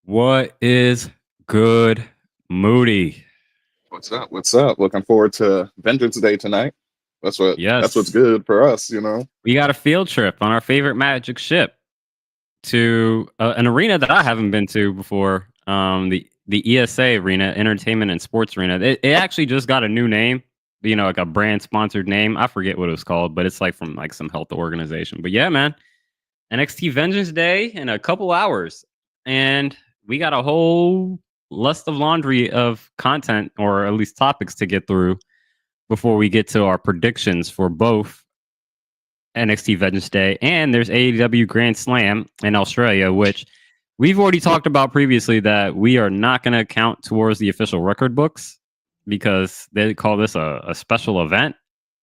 What is good, Moody? What's up? What's up? Looking forward to Vengeance Day tonight. That's what's Yes, good for us. we got a field trip on our favorite magic ship to an arena that I haven't been to before. The ESA arena, Entertainment and Sports Arena. It actually just got a new name. Like a brand sponsored name. I forget what it was called, but it's like from like some health organization. But yeah, man, NXT Vengeance Day in a couple hours, and we got a whole list of laundry of content, or at least topics, to get through before we get to our predictions for both NXT Vengeance Day and there's AEW Grand Slam in Australia, which we've already talked about previously that we are not going to count towards the official record books because they call this a special event.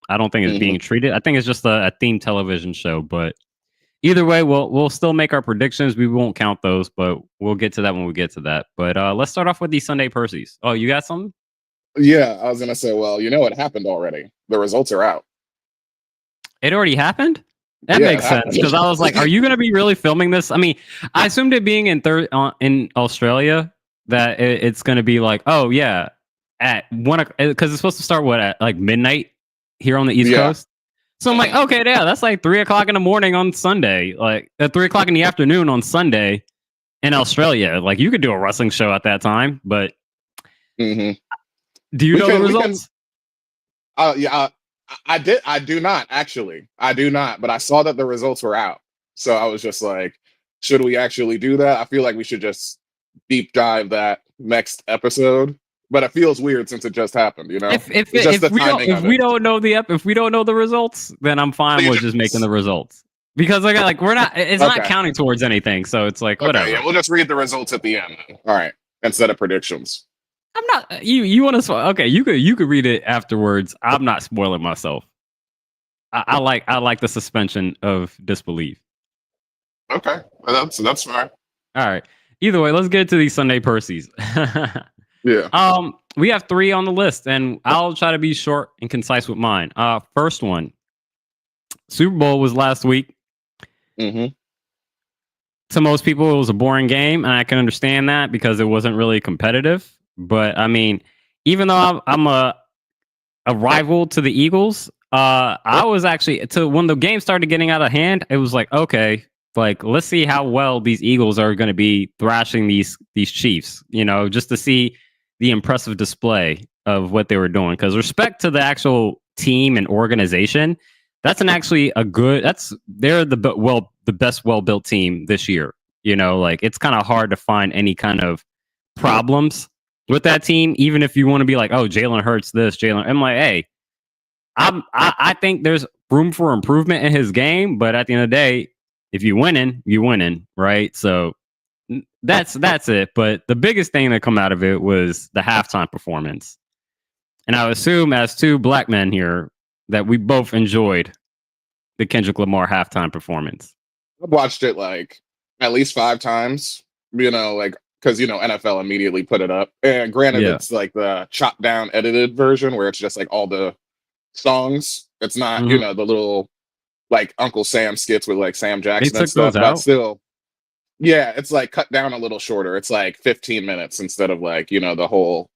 I don't think it's hmm being treated. I think it's just a themed television show, but either way, we'll still make our predictions. We won't count those, but we'll get to that when we get to that. But let's start off with the Sunday Percy's. Oh, you got something? Yeah, I was gonna say, well, it happened already. The results are out. It already happened? That Yeah, it makes sense because I was like, "Are happened. you going to be really filming this?" I mean, I assumed it being in Australia that it's going to be like, "Oh yeah, at because it's supposed to start at like midnight here on the East Yeah. Coast." So I'm like, Mhm. "Okay, yeah, that's like 3 o'clock in the morning on Sunday, like at 3 o'clock in the afternoon on Sunday in Australia. Like you could do a wrestling show at that time, but Mhm. do you We know the can. We can. results?" Yeah. I did. I do not actually. I do not. But I saw that the results were out, so I was just like, should we actually do that? I feel like we should just deep dive that next episode. But it feels weird since it just happened. It's just the timing If of it. we don't know if we don't know the results, then I'm fine with just making the results because like we're not, it's not Okay. counting towards anything, so it's like Okay, yeah, whatever. we'll just read the results at the end. All right, instead of predictions. I'm not you want to okay, you could read it afterwards. I'm not spoiling myself. I like the suspension of disbelief. Okay, that's fine. All right. Either way, let's get to these Sunday Percy's. Yeah. We have three on the list, and I'll try to be short and concise with mine. First one, Super Bowl was last week. Mm-hmm. To most people, it was a boring game, and I can understand that because it wasn't really competitive. But I mean, even though I'm a rival to the Eagles, I was actually to when the game started getting out of hand. It was like, okay, like let's see how well these Eagles are going to be thrashing these Chiefs. Just to see the impressive display of what they were doing. Because respect to the actual team and organization, that's an actually a good. They're the best well built team this year. Like it's kind of hard to find any kind of problems with that team, even if you want to be like, oh, Jalen Hurts this, Jalen. I'm like, hey, I think there's room for improvement in his game, but at the end of the day, if you winning, you winning, right? So that's it. But the biggest thing that come out of it was the halftime performance, and I assume as two black men here that we both enjoyed the Kendrick Lamar halftime performance. I've watched it like at least 5 times. Like because NFL immediately put it up, and granted, Yeah. it's like the chopped down, edited version where it's just like all the songs. It's not Hmm. the little like Uncle Sam skits with like Sam They Jackson and took stuff, those but out. still. Yeah, it's like cut down a little shorter. It's like 15 minutes instead of like, the whole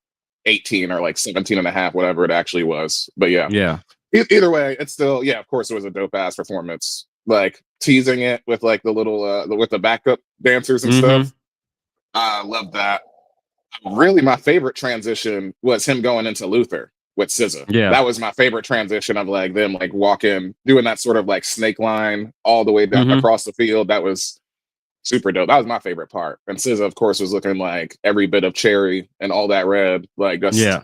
18 or like 17 and a half, whatever it actually was. But yeah, Yeah. either way, it's still, yeah, of course it was a dope ass performance. Like teasing it with like the little, with the backup dancers and Hmm. stuff. I love that. Really, my favorite transition was him going into Luther with SZA. Yeah. That was my favorite transition of like them like walking, doing that sort of like snake line all the way down Hmm. across the field. That was super dope. That was my favorite part. And SZA, of course, was looking like every bit of cherry and all that red, like just Yeah.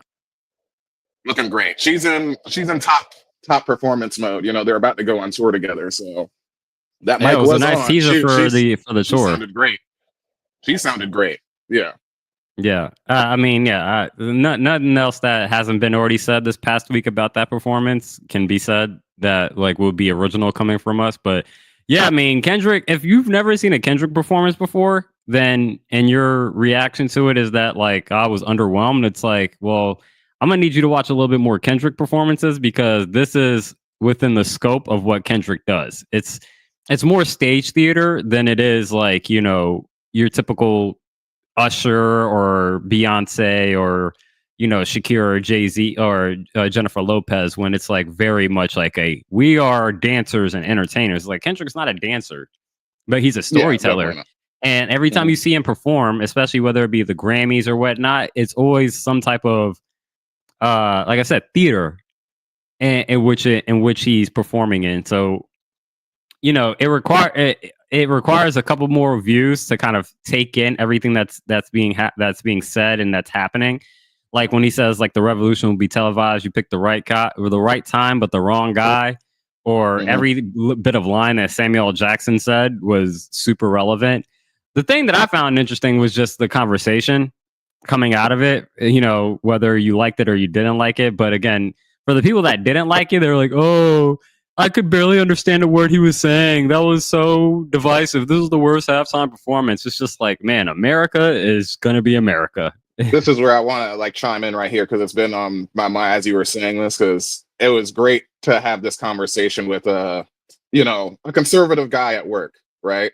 looking great. She's in top performance mode. They're about to go on tour together, so that Yeah. It mic was a was nice on. teaser for the She tour. sounded great. She sounded great. Yeah. Yeah. I mean, yeah. Nothing else that hasn't been already said this past week about that performance can be said that like would be original coming from us. But yeah, I mean, Kendrick, if you've never seen a Kendrick performance before, then and your reaction to it is that like I was underwhelmed. It's like, well, I'm gonna need you to watch a little bit more Kendrick performances because this is within the scope of what Kendrick does. It's more stage theater than it is like, your typical Usher or Beyonce or Shakira or Jay-Z or Jennifer Lopez, when it's like very much like we are dancers and entertainers. Like Kendrick's not a dancer, but he's a Yeah, definitely storyteller. not. And every time Mhm. you see him perform, especially whether it be the Grammys or whatnot, it's always some type of like I said, theater in which he's performing in. So it requires a couple more views to kind of take in everything that's being said and that's happening. Like when he says like the revolution will be televised, you pick the right guy or the right time, but the wrong guy. Or Mhm. every bit of line that Samuel L. Jackson said was super relevant. The thing that I found interesting was just the conversation coming out of it, whether you liked it or you didn't like it. But again, for the people that didn't like it, they were like, oh, I could barely understand a word he was saying. That was so divisive. This was the worst halftime performance. It's just like, man, America is going to be America. This is where I want to like chime in right here because it's been on my mind as you were saying this, because it was great to have this conversation with a conservative guy at work, right?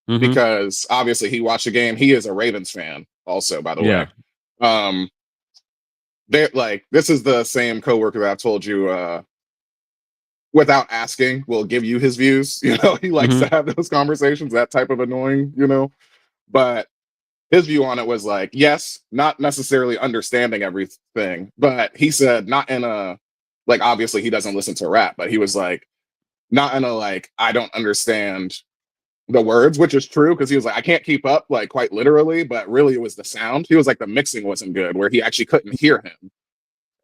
Hmm. Because obviously he watched the game. He is a Ravens fan, also, by the way. Yeah. Um, they like this is the same coworker that I told you without asking will give you his views. He likes to Hmm. have those conversations, that type of annoying. But his view on it was like, yes, not necessarily understanding everything, but he said not in a like obviously he doesn't listen to rap, but he was like, not in a like, I don't understand the words, which is true because he was like, I can't keep up, like quite literally, but really it was the sound. He was like, the mixing wasn't good, where he actually couldn't hear him.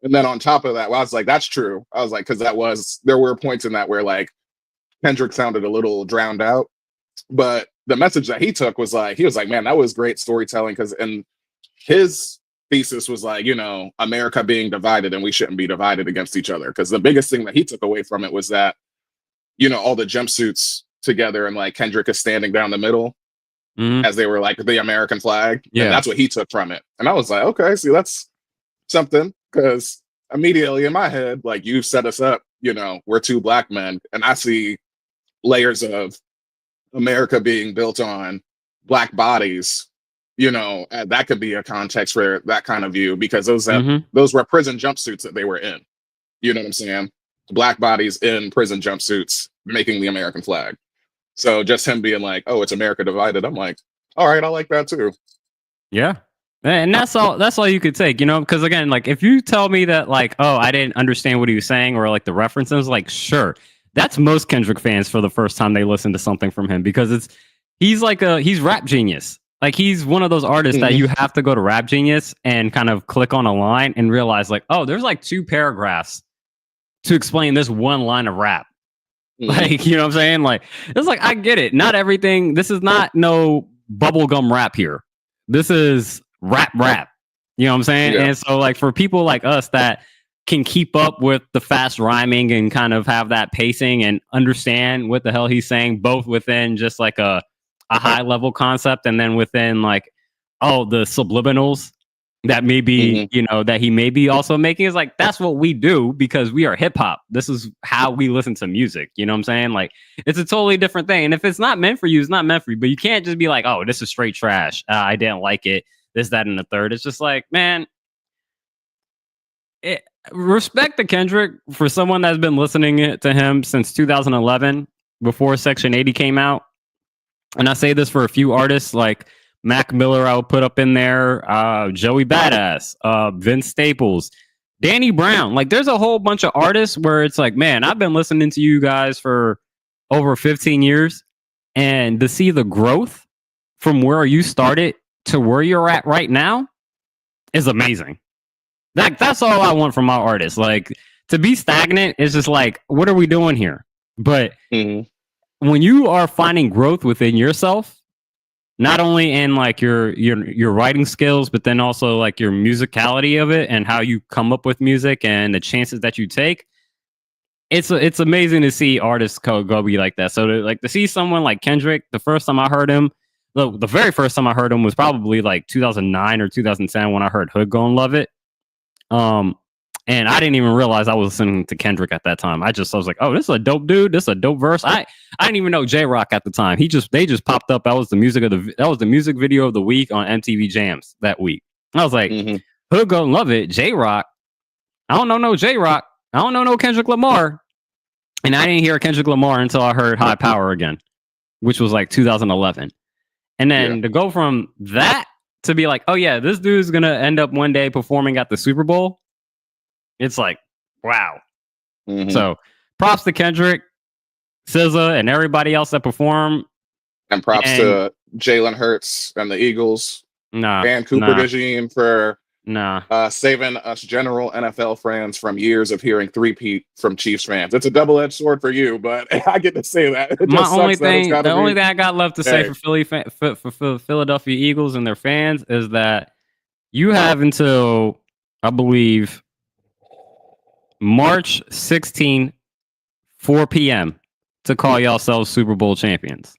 And then on top of that, well, I was like, that's true. I was like, because there were points in that where like Kendrick sounded a little drowned out. But the message that he took was like, he was like, man, that was great storytelling. And his thesis was like, America being divided and we shouldn't be divided against each other. Because the biggest thing that he took away from it was that, all the jumpsuits together and like Kendrick is standing down the middle Hmm. as they were like the American flag. And Yeah. that's what he took from it. And I was like, okay, see, that's something. Because immediately in my head, like you set us up, we're two black men. And I see layers of America being built on black bodies, that could be a context for that kind of view because Hmm. those were prison jumpsuits that they were in. You know what I'm saying? Black bodies in prison jumpsuits making the American flag. So just him being like, "Oh, it's America divided." I'm like, "All right, I like that too." Yeah. And that's all you could take, because again, like if you tell me that like, oh, I didn't understand what he was saying or like the references, like sure. That's most Kendrick fans for the first time they listen to something from him because he's rap genius. Like he's one of those artists that Hmm. you have to go to Rap Genius and kind of click on a line and realize like, oh, there's like two paragraphs to explain this one line of rap. Hmm. Like, you know what I'm saying? Like, it's like, I get it. Not everything, this is not no bubblegum rap here. This is rap. You know what I'm saying? Yeah. And so, like, for people like us that can keep up with the fast rhyming and kind of have that pacing and understand what the hell he's saying, both within just like a high level concept and then within like, oh, the subliminals that maybe Hmm. that he may be also making is like that's what we do because we are hip hop. This is how we listen to music. You know what I'm saying? Like it's a totally different thing. And if it's not meant for you, it's not meant for you. But you can't just be like, oh, this is straight trash. I didn't like it. This, that, and the third. It's just like, man, it, respect to Kendrick for someone that's been listening to him since 2011 before Section 80 came out. And I say this for a few artists like Mac Miller, I would put up in there, Joey Badass, Vince Staples, Danny Brown. Like, there's a whole bunch of artists where it's like, man, I've been listening to you guys for over 15 years, and to see the growth from where you started to where you're at right now is amazing. That's all I want from my artists. Like, to be stagnant is just like, what are we doing here? But Hmm. when you are finding growth within yourself, not only in like your writing skills, but then also like your musicality of it and how you come up with music and the chances that you take. It's amazing to see artists go be like that. So to see someone like Kendrick, the first time I heard him, the very first time I heard him was probably like 2009 or 2010 when I heard Hood Gon' Love It. Um, And I didn't even realize I was listening to Kendrick at that time. I was like, oh, this is a dope dude. This is a dope verse. I didn't even know J Rock at the time. They just popped up. That was the music video of the week on MTV Jams that week. And I was like, Hood Gonna Love It, J Rock. I don't know no J Rock. I don't know no Kendrick Lamar. And I didn't hear Kendrick Lamar until I heard High Power again, which was like 2011. And then to go from that to be like, oh yeah, this dude's gonna end up one day performing at the Super Bowl. It's like, wow. So props to Kendrick, SZA, and everybody else that performed. And props to Jalen Hurts and the Eagles. And Cooper DeJean for saving us general NFL fans from years of hearing three-peat from Chiefs fans. It's a double-edged sword for you, but I get to say that. The only thing I got left to say for Philadelphia Eagles and their fans is that you have until, I believe, March 16, 4 p.m. to call yourselves Super Bowl champions.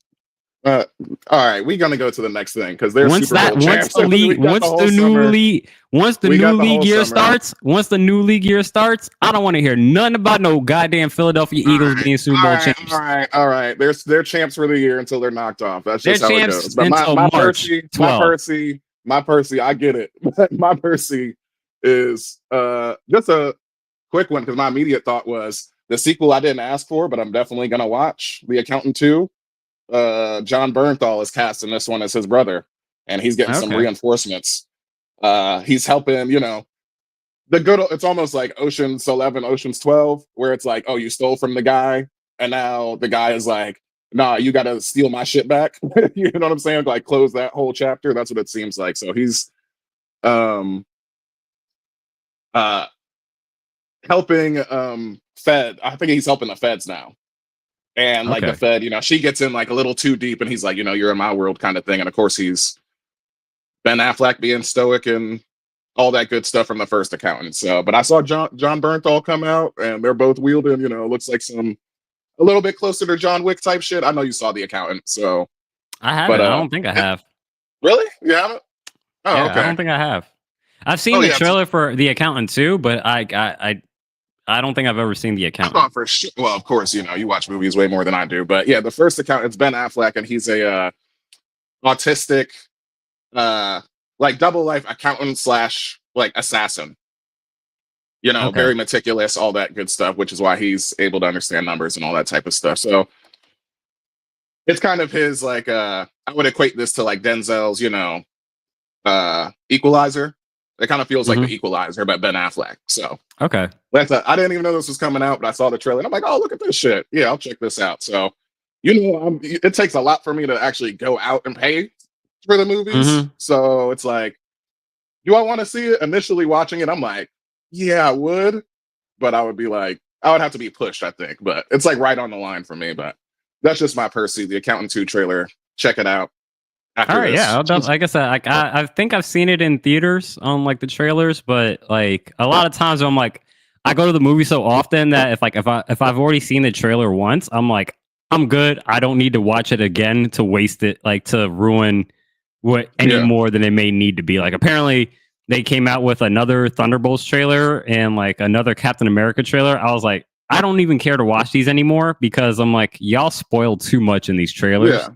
All right, we're gonna go to the next thing because there's Once the new league year starts, I don't want to hear nothing about no goddamn Philadelphia Eagles being Super Bowl champs. All right. They're champs for the year until they're knocked off. That's just how it goes. But my Percy, I get it. My Percy is just a quick one because my immediate thought was the sequel I didn't ask for, but I'm definitely gonna watch, The Accountant 2. John Bernthal is cast in this one as his brother, and he's getting some reinforcements. He's helping, it's almost like Ocean's 11, Ocean's 12, where it's like, oh, you stole from the guy, and now the guy is like, nah, you gotta steal my shit back. You know what I'm saying? Like, close that whole chapter. That's what it seems like. So he's helping Fed. I think he's helping the feds now. And like the Fed, she gets in like a little too deep, and he's like, you're in my world kind of thing. And of course, he's Ben Affleck being stoic and all that good stuff from the first Accountant. So, but I saw John Bernthal come out, and they're both wielding, looks like a little bit closer to John Wick type shit. I know you saw The Accountant, so I haven't. I don't think I have. Really? Yeah. Oh, yeah, okay. I don't think I have. I've seen the trailer for The Accountant too, but I don't think I've ever seen The Accountant. I thought for sure. Well, of course, you watch movies way more than I do. But yeah, the first Accountant's Ben Affleck, and he's a autistic, like double life accountant / like assassin. Very meticulous, all that good stuff, which is why he's able to understand numbers and all that type of stuff. So it's kind of his like I would equate this to like Denzel's, Equalizer. It kind of feels like the Equalizer, but Ben Affleck. So I didn't even know this was coming out, but I saw the trailer and I'm like, oh, look at this shit. Yeah, I'll check this out. So, it takes a lot for me to actually go out and pay for the movies. So it's like, do I want to see it? Initially watching it, I'm like, yeah, I would, but I would have to be pushed, I think. But it's like right on the line for me. But that's just my Percy, The Accountant 2 trailer. Check it out. All right, yeah. Like I said, I think I've seen it in theaters on like the trailers, but like a lot of times I'm like, I go to the movie so often that if I've already seen the trailer once, I'm like, I'm good. I don't need to watch it again to waste it, like to ruin any more than it may need to be. Like apparently they came out with another Thunderbolts trailer and like another Captain America trailer. I was like, I don't even care to watch these anymore because I'm like, y'all spoiled too much in these trailers. Yeah.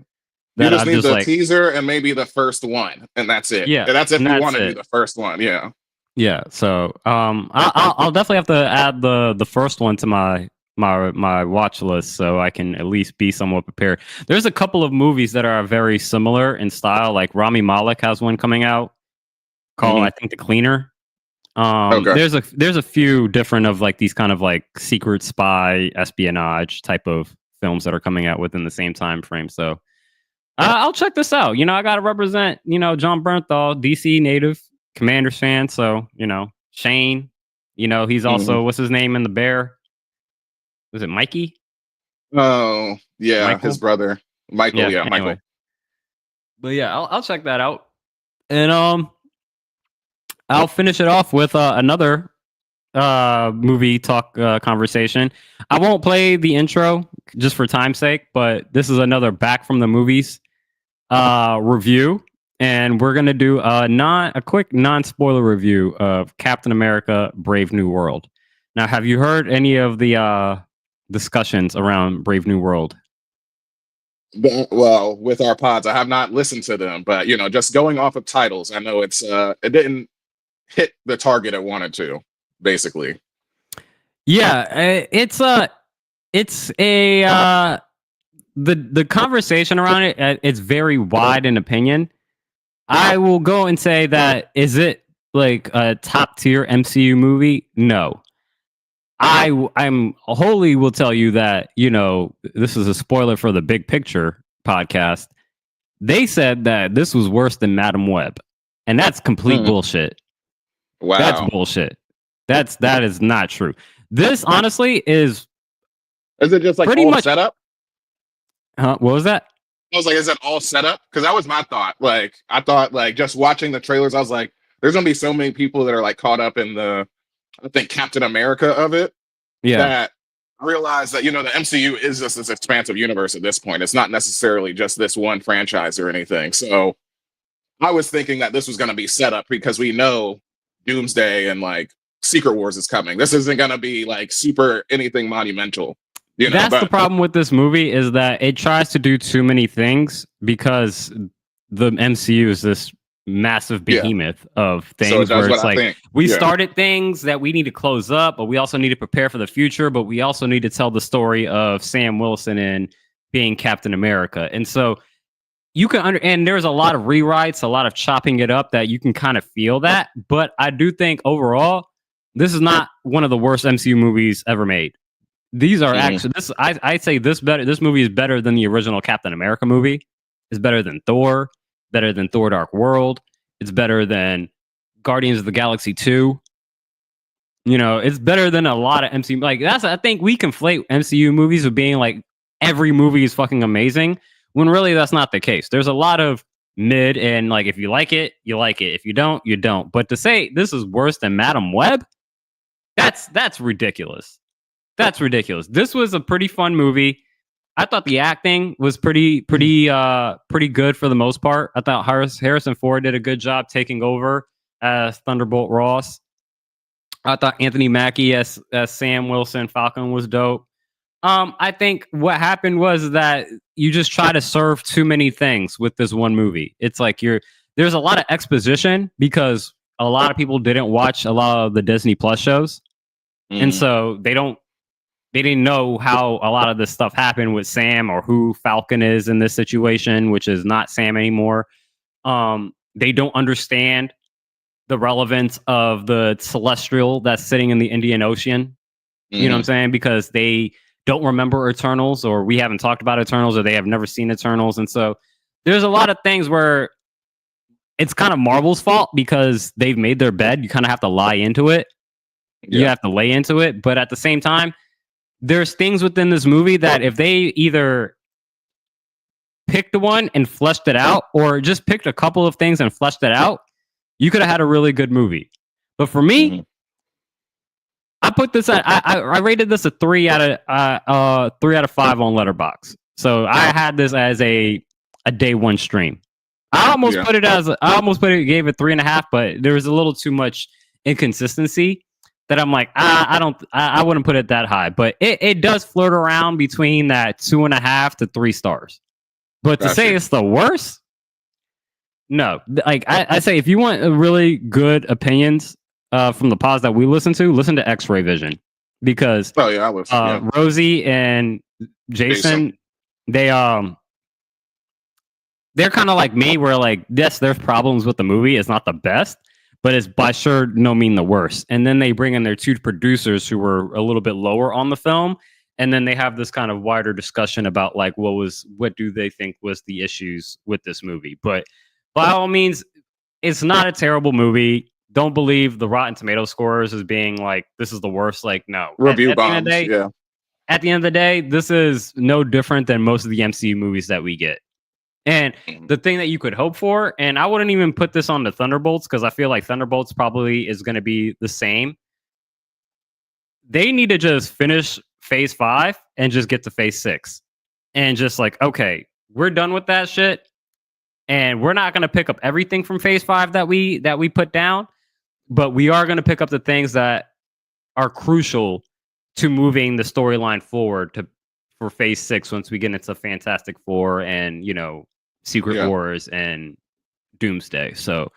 You just need the teaser and maybe the first one, and that's it. Yeah, and that's if you want to do the first one. Yeah, yeah. So, I'll definitely have to add the first one to my watch list so I can at least be somewhat prepared. There's a couple of movies that are very similar in style. Like Rami Malek has one coming out called I think The Cleaner. There's a few different of like these kind of like secret spy espionage type of films that are coming out within the same time frame. So. I'll check this out. I got to represent, John Bernthal, DC native, Commanders fan. So, Shane, he's also, what's his name in The Bear? Was it Mikey? Oh, yeah. Michael? His brother. Michael, anyway. Michael. But yeah, I'll check that out. And I'll finish it off with another movie talk conversation. I won't play the intro just for time's sake, but this is another Back from the Movies review, and we're gonna do a quick non-spoiler review of Captain America: Brave New World. Now, have you heard any of the discussions around Brave New World? Well, with our pods, I have not listened to them, but just going off of titles, I know it didn't hit the target it wanted to, basically. Yeah, it's a the conversation around it. It's very wide in opinion. I will go and say that is it like a top tier MCU movie? No. I'm wholly will tell you that this is a spoiler for the Big Picture podcast. They said that this was worse than Madam Web, and that's complete bullshit. Wow, that's bullshit. That is not true. This honestly is. Is it just like pretty all much setup? What was that? I was like, is it all set up? Because that was my thought. Like, I thought, like, just watching the trailers, I was like, there's gonna be so many people that are like caught up in I think Captain America of it, that realize that the MCU is just this expansive universe at this point. It's not necessarily just this one franchise or anything. So I was thinking that this was gonna be set up because we know Doomsday and like Secret Wars is coming. This isn't gonna be like super anything monumental. That's the problem with this movie, is that it tries to do too many things because the MCU is this massive behemoth of things where it's like we started things that we need to close up, but we also need to prepare for the future, but we also need to tell the story of Sam Wilson and being Captain America. And so you can and there's a lot of rewrites, a lot of chopping it up that you can kind of feel that. But I do think overall, this is not one of the worst MCU movies ever made. These are actually I'd say this movie is better than the original Captain America movie. It's better than Thor, better than Thor Dark World. It's better than Guardians of the Galaxy 2. It's better than a lot of MCU. Like I think we conflate MCU movies with being like every movie is fucking amazing, when really that's not the case. There's a lot of mid, and like if you like it, you like it. If you don't, you don't. But to say this is worse than Madam Web, that's ridiculous. That's ridiculous. This was a pretty fun movie. I thought the acting was pretty good for the most part. I thought Harrison Ford did a good job taking over as Thunderbolt Ross. I thought Anthony Mackie as Sam Wilson Falcon was dope. I think what happened was that you just try to serve too many things with this one movie. It's like there's a lot of exposition because a lot of people didn't watch a lot of the Disney Plus shows, and so they didn't know how a lot of this stuff happened with Sam or who Falcon is in this situation, which is not Sam anymore. They don't understand the relevance of the Celestial that's sitting in the Indian Ocean. You know what I'm saying? Because they don't remember Eternals, or we haven't talked about Eternals, or they have never seen Eternals. And so there's a lot of things where it's kind of Marvel's fault because they've made their bed. You kind of have to lie into it. You have to lay into it. But at the same time, there's things within this movie that if they either picked one and fleshed it out, or just picked a couple of things and fleshed it out, you could have had a really good movie. But for me, I put this at I rated this a 3 out of 5 on Letterboxd. So I had this as a day one stream. I almost gave it 3.5, but there was a little too much inconsistency that I'm like, I wouldn't put it that high, but it does flirt around between that 2.5 to 3 stars. But to say it's the worst, no. Like I say, if you want a really good opinions from the pods that we listen to X-Ray Vision, because Rosie and Jason, they're kind of like me, where like, yes, there's problems with the movie. It's not the best, but it's by sure no mean the worst. And then they bring in their 2 producers who were a little bit lower on the film. And then they have this kind of wider discussion about like, what do they think was the issues with this movie? But by all means, it's not a terrible movie. Don't believe the Rotten Tomato scores as being like, this is the worst. Like, no. Review bombs, at the end of the day, this is no different than most of the MCU movies that we get. And the thing that you could hope for, and I wouldn't even put this on the Thunderbolts because I feel like Thunderbolts probably is going to be the same. They need to just finish phase 5 and just get to phase 6. And just like, okay, we're done with that shit. And we're not going to pick up everything from Phase 5 that we put down, but we are going to pick up the things that are crucial to moving the storyline forward for Phase 6 once we get into Fantastic Four and, Secret Wars and Doomsday. So,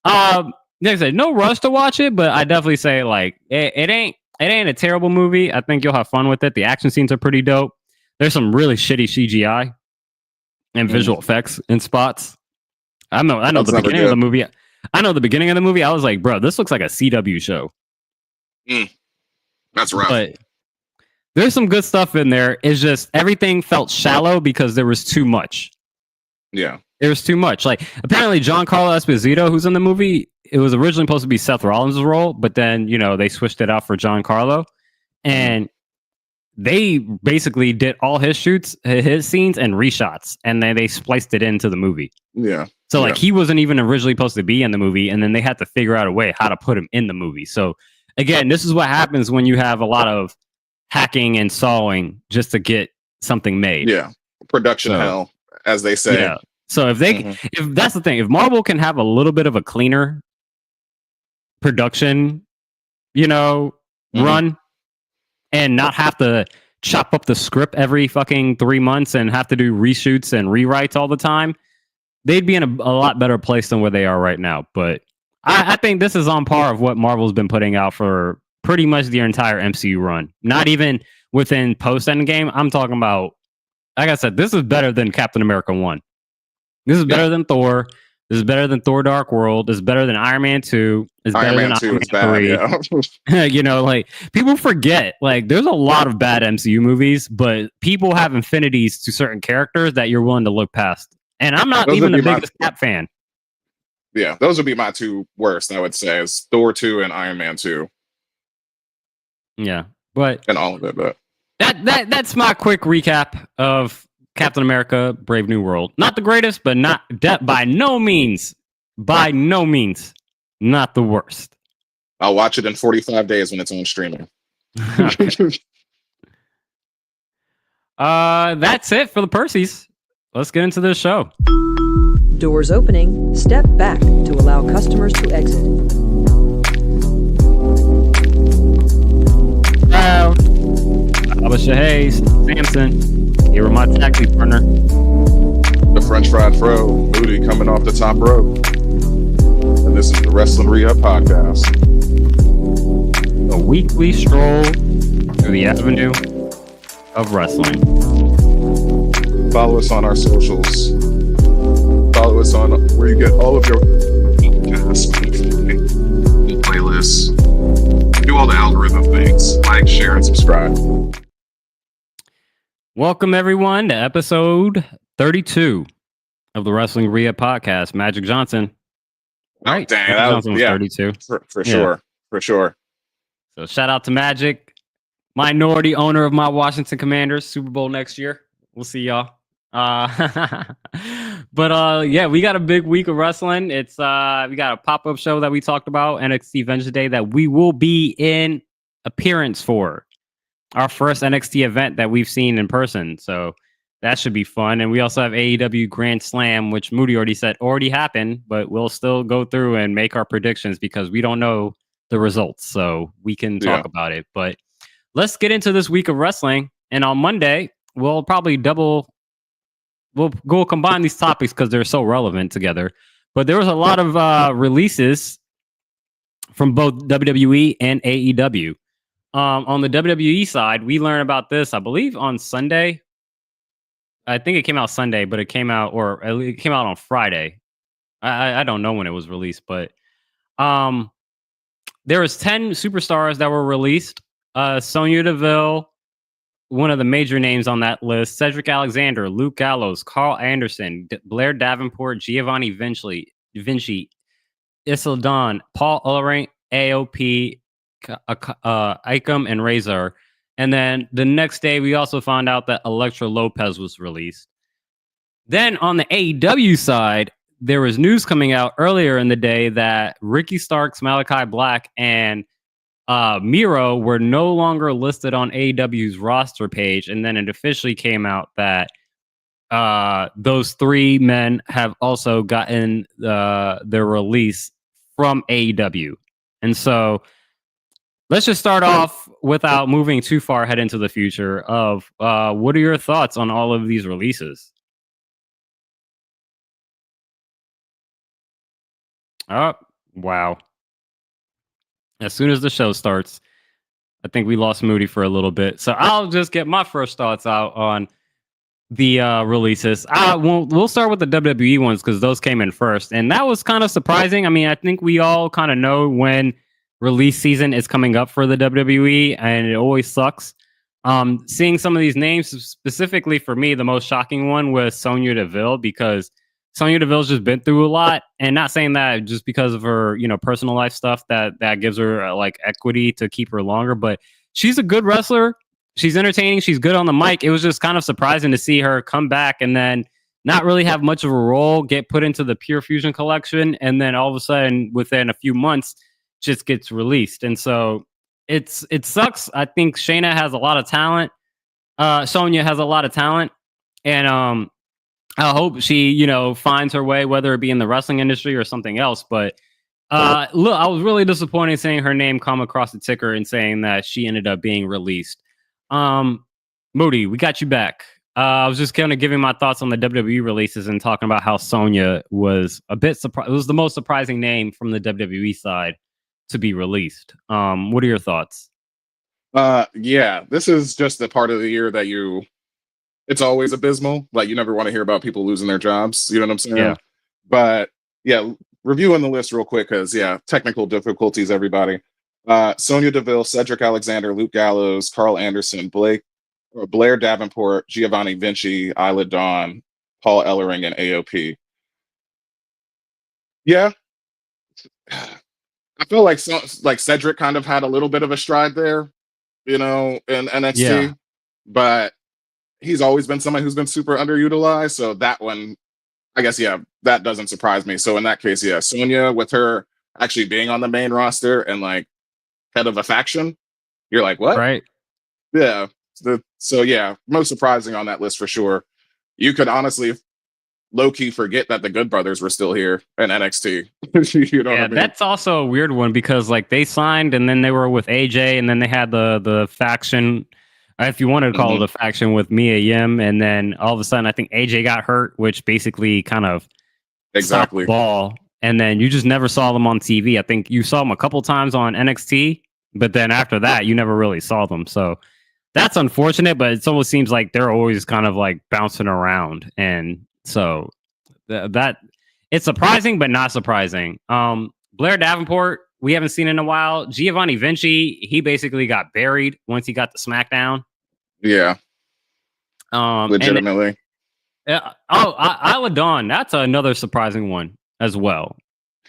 like I said, no rush to watch it, but I definitely say like it ain't a terrible movie. I think you'll have fun with it. The action scenes are pretty dope. There's some really shitty CGI and visual effects in spots. I know That's the beginning of the movie. I know the beginning of the movie. I was like, bro, this looks like a CW show. That's rough. But there's some good stuff in there. It's just everything felt shallow because there was too much. Yeah. There was too much. Like, apparently Giancarlo Esposito, who's in the movie, it was originally supposed to be Seth Rollins' role, but then, they switched it out for Giancarlo. And they basically did all his scenes and reshots, and then they spliced it into the movie. Yeah. So, like, he wasn't even originally supposed to be in the movie, and then they had to figure out a way how to put him in the movie. So, again, this is what happens when you have a lot of hacking and sawing just to get something made. Yeah. Production hell, as they say. Yeah. So if that's the thing, if Marvel can have a little bit of a cleaner production, run and not have to chop up the script every fucking 3 months and have to do reshoots and rewrites all the time, they'd be in a lot better place than where they are right now. But I think this is on par of what Marvel's been putting out for pretty much the entire MCU run. Not even within post-Endgame. I'm talking about, like I said, this is better than Captain America 1. This is better than Thor. This is better than Thor Dark World. This is better than Iron Man 2. It's better than Iron Man 3. Yeah. Like, people forget, like, there's a lot of bad MCU movies, but people have infinities to certain characters that you're willing to look past. And I'm not even the biggest Cap fan. Yeah, those would be my two worst, I would say, is Thor 2 and Iron Man 2. Yeah. But and all of it, but that's my quick recap of Captain America: Brave New World. Not the greatest, but by no means, not the worst. I'll watch it in 45 days when it's on streaming. That's it for the Percys. Let's get into this show. Doors opening. Step back to allow customers to exit. Abba Hayes, Samson, here with my taxi partner. The French Fried Fro, Moody coming off the top rope. And this is the Wrestling Rehab Podcast. A weekly stroll through the avenue of wrestling. Follow us on our socials. Follow us on where you get all of your podcasts, playlists. Do all the algorithm things. Like, share, and subscribe. Welcome, everyone, to episode 32 of the Wrestling Rehab Podcast. Magic Johnson. Right. Dang, that was 32. For sure. For sure. So shout out to Magic, minority owner of my Washington Commanders, Super Bowl next year. We'll see y'all. But yeah, we got a big week of wrestling. It's we got a pop-up show that we talked about, NXT Vengeance Day, that we will be in appearance for. Our first NXT event that we've seen in person. So that should be fun. And we also have AEW Grand Slam, which Moody already said already happened, but we'll still go through and make our predictions because we don't know the results. So we can talk about it. But let's get into this week of wrestling. And on Monday, we'll probably we'll go combine these topics because they're so relevant together. But there was a lot of releases from both WWE and AEW. On the WWE side, we learned about this, I believe, on Sunday. I think it came out Sunday, but it came out on Friday. I don't know when it was released, but there was 10 superstars that were released. Sonya Deville, one of the major names on that list, Cedric Alexander, Luke Gallows, Carl Anderson, Blair Davenport, Giovanni Vinci, Isla Dawn, Paul Ellering, AOP, Icom, and Razor. And then the next day, we also found out that Elektra Lopez was released. Then on the AEW side, there was news coming out earlier in the day that Ricky Starks, Malachi Black, and Miro were no longer listed on AEW's roster page. And then it officially came out that those three men have also gotten their release from AEW. And so let's just start off without moving too far ahead into the future of what are your thoughts on all of these releases? Oh, wow. As soon as the show starts, I think we lost Moody for a little bit. So I'll just get my first thoughts out on the releases. We'll start with the WWE ones because those came in first, and that was kind of surprising. I mean, I think we all kind of know when release season is coming up for the WWE, and it always sucks. Seeing some of these names, specifically for me, the most shocking one was Sonya Deville, because Sonya Deville's just been through a lot, and not saying that just because of her, personal life stuff that gives her like equity to keep her longer, but she's a good wrestler. She's entertaining. She's good on the mic. It was just kind of surprising to see her come back and then not really have much of a role, get put into the Pure Fusion collection, and then all of a sudden, within a few months, just gets released. And so it sucks. I think Shayna has a lot of talent. Sonya has a lot of talent, and I hope she, finds her way, whether it be in the wrestling industry or something else. But look, I was really disappointed seeing her name come across the ticker and saying that she ended up being released. Moody, we got you back. I was just kind of giving my thoughts on the WWE releases and talking about how Sonya was a bit surprised. It was the most surprising name from the WWE side to be released. What are your thoughts? Yeah, this is just the part of the year that it's always abysmal. Like, you never want to hear about people losing their jobs. You know what I'm saying? Yeah. But yeah, reviewing the list real quick, because technical difficulties, everybody. Sonya Deville, Cedric Alexander, Luke Gallows, Carl Anderson, Blair Davenport, Giovanni Vinci, Isla Dawn, Paul Ellering, and AOP. Yeah. I feel like Cedric kind of had a little bit of a stride there, in NXT. Yeah. But he's always been someone who's been super underutilized. So that one, I guess, that doesn't surprise me. So in that case, Sonya, with her actually being on the main roster and like head of a faction, you're like, what? Right. Yeah. So most surprising on that list for sure. You could honestly low-key forget that the Good Brothers were still here in NXT. You know what I mean? That's also a weird one because like they signed and then they were with AJ and then they had the faction, if you wanted to call it a faction, with Mia Yim, and then all of a sudden I think AJ got hurt, which basically kind of stopped the ball, and then you just never saw them on TV. I think you saw them a couple times on NXT, but then after that you never really saw them. So that's unfortunate, but it almost seems like they're always kind of like bouncing around, and so that it's surprising but not surprising. Blair Davenport, we haven't seen in a while. Giovanni Vinci, he basically got buried once he got the SmackDown. Yeah. Legitimately. Isla Dawn, that's another surprising one as well.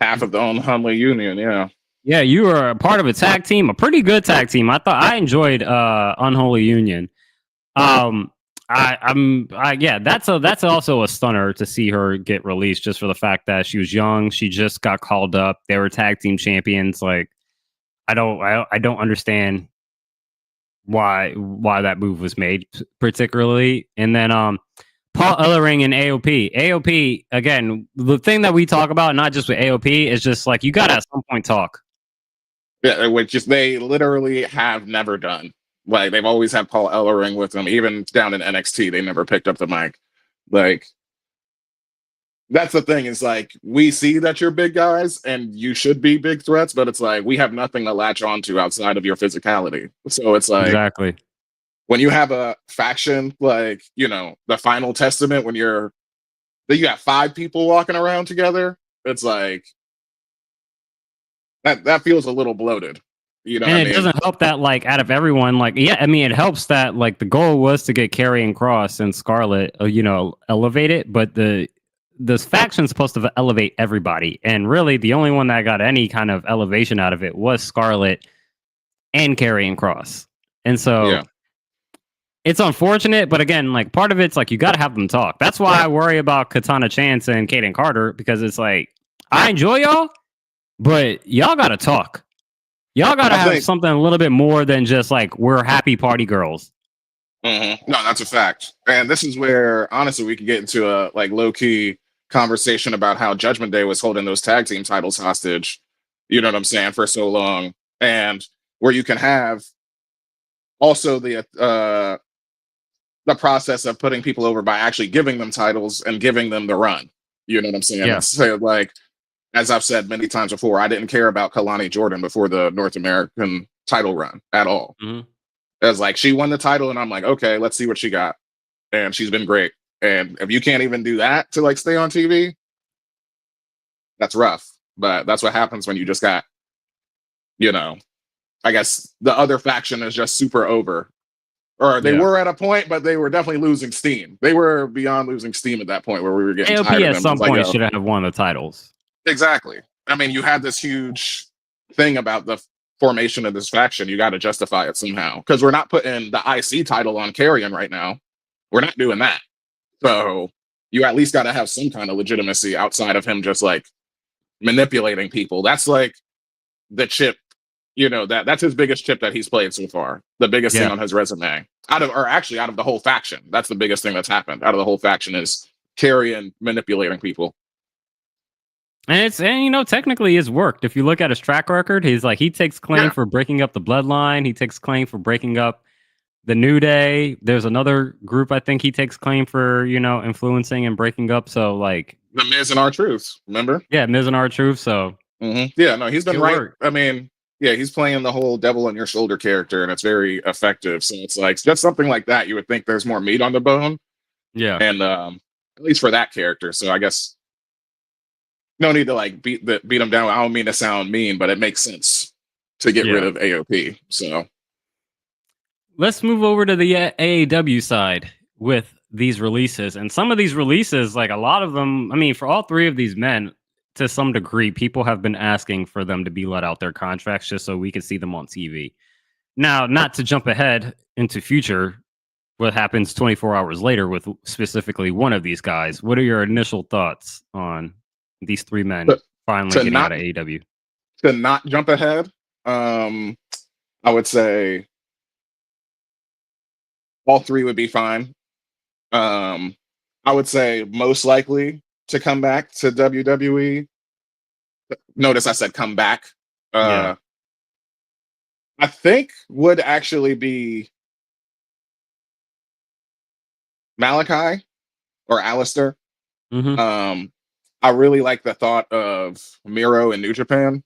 Half of the Unholy Union, yeah. Yeah, you were a part of a tag team, a pretty good tag team. I enjoyed Unholy Union. That's also a stunner to see her get released just for the fact that she was young. She just got called up. They were tag team champions. Like, I don't understand why that move was made particularly. And then Paul Ellering and AOP again. The thing that we talk about, not just with AOP, is just like you gotta at some point talk. Yeah, which they literally have never done. Like, they've always had Paul Ellering with them, even down in NXT. They never picked up the mic. Like, that's the thing, is like, we see that you're big guys and you should be big threats, but it's like we have nothing to latch onto outside of your physicality. So it's like, exactly, when you have a faction like, the Final Testament, when you have 5 people walking around together, it's like that feels a little bloated. And it doesn't help that, like, out of everyone, like, it helps that, like, the goal was to get Karrion Kross and Scarlett, elevate it, but this faction's supposed to elevate everybody, and really the only one that got any kind of elevation out of it was Scarlett and Karrion Kross, and so it's unfortunate. But again, like, part of it's like you got to have them talk. That's why I worry about Katana Chance and Kaden Carter, because it's like, I enjoy y'all, but y'all got to talk. Y'all got to have something a little bit more than just like, we're happy party girls. No, that's a fact. And this is where, honestly, we could get into a like low key conversation about how Judgment Day was holding those tag team titles hostage. You know what I'm saying, for so long, and where you can have also the process of putting people over by actually giving them titles and giving them the run. You know what I'm saying? Yeah. It's like, as I've said many times before, I didn't care about Kalani Jordan before the North American title run at all. Mhm. It was like she won the title, and I'm like, okay, let's see what she got. And she's been great. And if you can't even do that to like stay on TV, that's rough. But that's what happens when you just got, you know, I guess the other faction is just super over. Or they Yeah. were at a point, but they were definitely losing steam. They were beyond losing steam at that point where we were getting AOP tired of at them. some It's like, point yo, should have won the titles. exactly. I mean, you had this huge thing about the formation of this faction. You got to justify it somehow because we're not putting the IC title on Carrion right now. We're not doing that. So you at least got to have some kind of legitimacy outside of him just like manipulating people. That's like the chip, you know, that's his biggest chip that he's played so far. The biggest thing Yeah. on his resume. Out of the whole faction. That's the biggest thing that's happened out of the whole faction is Carrion manipulating people. And you know, technically it's worked. If you look at his track record, he takes claim for breaking up the bloodline. He takes claim for breaking up the New Day. There's another group I think he takes claim for, you know, influencing and breaking up. So like The Miz and R-Truth, remember? yeah, Miz and R-Truth. So Yeah, no, he's been Good right. work. I mean, yeah, he's playing the whole devil on your shoulder character, and it's very effective. So it's like just something like that. You would think there's more meat on the bone, yeah. and at least for that character. So I guess no need to like beat him down. I don't mean to sound mean, but it makes sense to get rid of AOP. So Let's move over to the AEW side with these releases. And some of these releases, like a lot of them, I mean, for all three of these men, to some degree, people have been asking for them to be let out their contracts just so we can see them on TV. Now, not to jump ahead into future, what happens 24 hours later with specifically one of these guys. What are your initial thoughts on these three men finally to getting not- out of AEW? to not jump ahead, I would say all three would be fine. I would say most likely to come back to WWE. Notice I said come back. Yeah. I think would actually be Malachi or Alistair. Mm-hmm. I really like the thought of Miro in New Japan.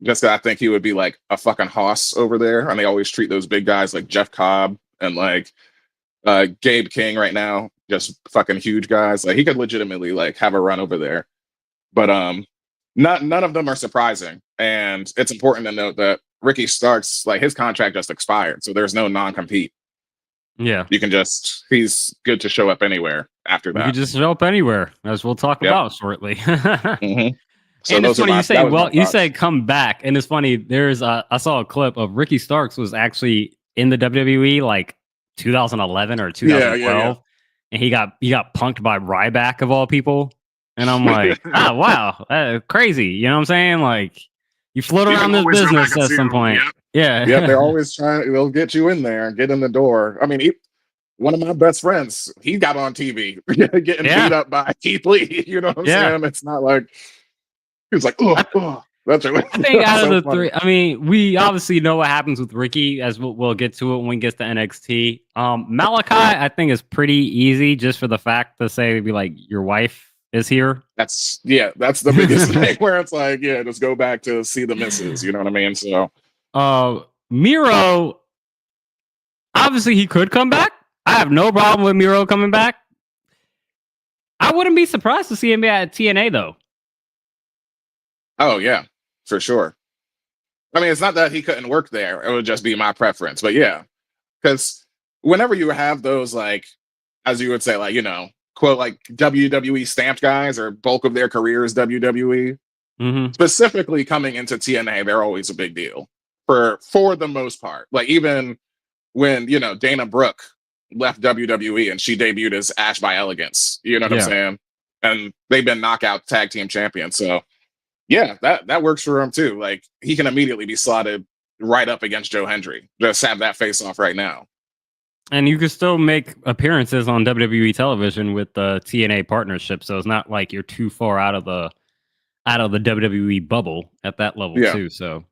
Just 'cause I think he would be like a fucking hoss over there, and they always treat those big guys like Jeff Cobb and like Gabe King right now, just fucking huge guys. Like he could legitimately like have a run over there. But none of them are surprising, and it's important to note that Ricky Starks, like his contract just expired, so there's no non-compete. Yeah. You can he's good to show up anywhere after You that. could just show up anywhere, as we'll talk about shortly. So and it's funny you say, well, you thoughts. say come back, and it's funny. I saw a clip of Ricky Starks was actually in the WWE like 2011 or 2012, and he got punked by Ryback of all people. And I'm like, oh wow, crazy. You know what I'm saying? Like you float around this business at some point. Yeah, they're always they'll get you in there and get in the door. I mean, one of my best friends, he got on TV getting beat up by Keith Lee. You know what I'm saying? It's not like he was like, oh. That's right. I think out of the three, I mean, we obviously know what happens with Ricky, as we'll get to it when we get to NXT. Malachi, I think, is pretty easy just for the fact to say, be like, your wife is here. That's the biggest thing where it's like, yeah, just go back to see the misses. You know what I mean? So, Miro, obviously, he could come back. I have no problem with Miro coming back. I wouldn't be surprised to see him at TNA, though. Oh, yeah, for sure. I mean, it's not that he couldn't work there. It would just be my preference. But yeah, because whenever you have those, like, as you would say, like, you know, quote, like WWE stamped guys or bulk of their careers, WWE, specifically coming into TNA, they're always a big deal for the most part. Like, even when, you know, Dana Brooke left WWE and she debuted as Ash by Elegance, you know what I'm saying? And they've been knockout tag team champions. So, yeah, that works for him too. Like he can immediately be slotted right up against Joe Hendry. Just have that face off right now. And you can still make appearances on WWE television with the TNA partnership, so it's not like you're too far out of the WWE bubble at that level too. So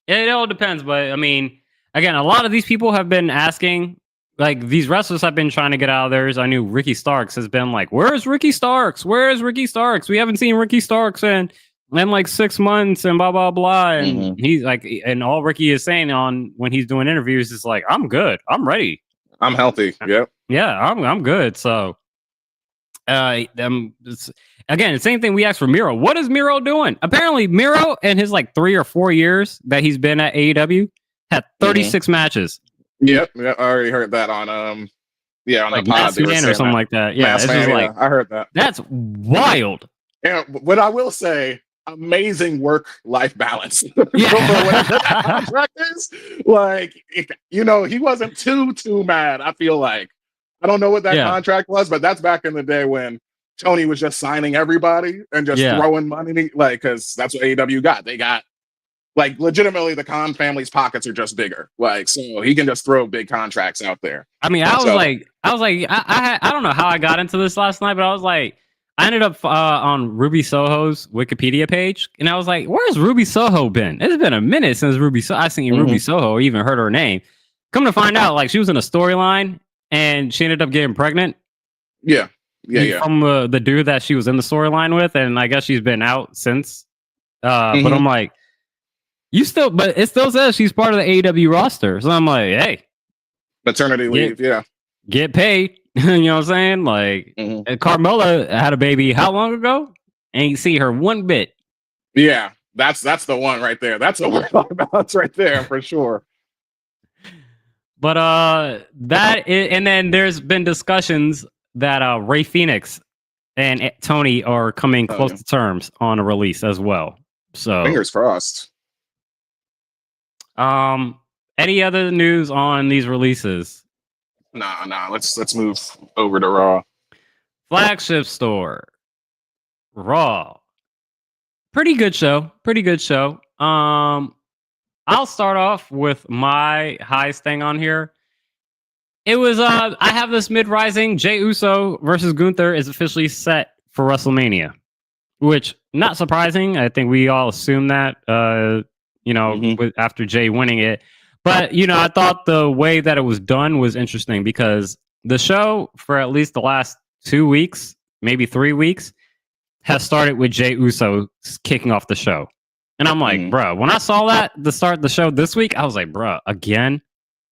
it all depends, but I mean, again, a lot of these people have been asking, like these wrestlers have been trying to get out of theirs. I knew Ricky Starks has been like, "Where's Ricky Starks? Where's Ricky Starks? We haven't seen Ricky Starks in like 6 months and blah blah blah." And he's like, and all Ricky is saying on when he's doing interviews is like, "I'm good. I'm ready. I'm healthy. Yep. Yeah, I'm good." So, again, the same thing we asked for Miro. What is Miro doing? Apparently, Miro in his like 3 or 4 years that he's been at AEW had 36 matches. Yep. I already heard that on on like the pod Mass Man or something like that. Yeah, Mass it's Man, just like I heard that. That's wild. And what I will say, amazing work-life balance. Yeah. That contract is like, he wasn't too mad. I feel like I don't know what that contract was, but that's back in the day when Tony was just signing everybody and just throwing money, like, because that's what AEW got. They got like legitimately the Khan family's pockets are just bigger, like, so he can just throw big contracts out there. I mean, I was like, I don't know how I got into this last night, but I was like, I ended up on Ruby Soho's Wikipedia page, and I was like, "Where's Ruby Soho been? It's been a minute since I've seen Ruby Soho or even heard her name." Come to find out, like she was in a storyline and she ended up getting pregnant. Yeah. From the dude that she was in the storyline with, and I guess she's been out since. But I'm like, but it still says she's part of the AEW roster. So I'm like, hey, maternity leave, get paid. You know what I'm saying? Like, Carmella had a baby how long ago? Ain't see her one bit. Yeah, that's the one right there. That's what we're talking about right there for sure. But and then there's been discussions that Ray Phoenix and Tony are coming close to terms on a release as well. So fingers crossed. Any other news on these releases? Nah. Let's move over to Raw. Flagship store. Raw. Pretty good show. I'll start off with my highest thing on here. It was I have this mid-rising Jey Uso versus Gunther is officially set for WrestleMania, which not surprising. I think we all assumed that after Jey winning it. But I thought the way that it was done was interesting because the show for at least the last 2 weeks, maybe 3 weeks, has started with Jey Uso kicking off the show. And I'm like, bro, when I saw that to start the show this week, I was like, bro, again?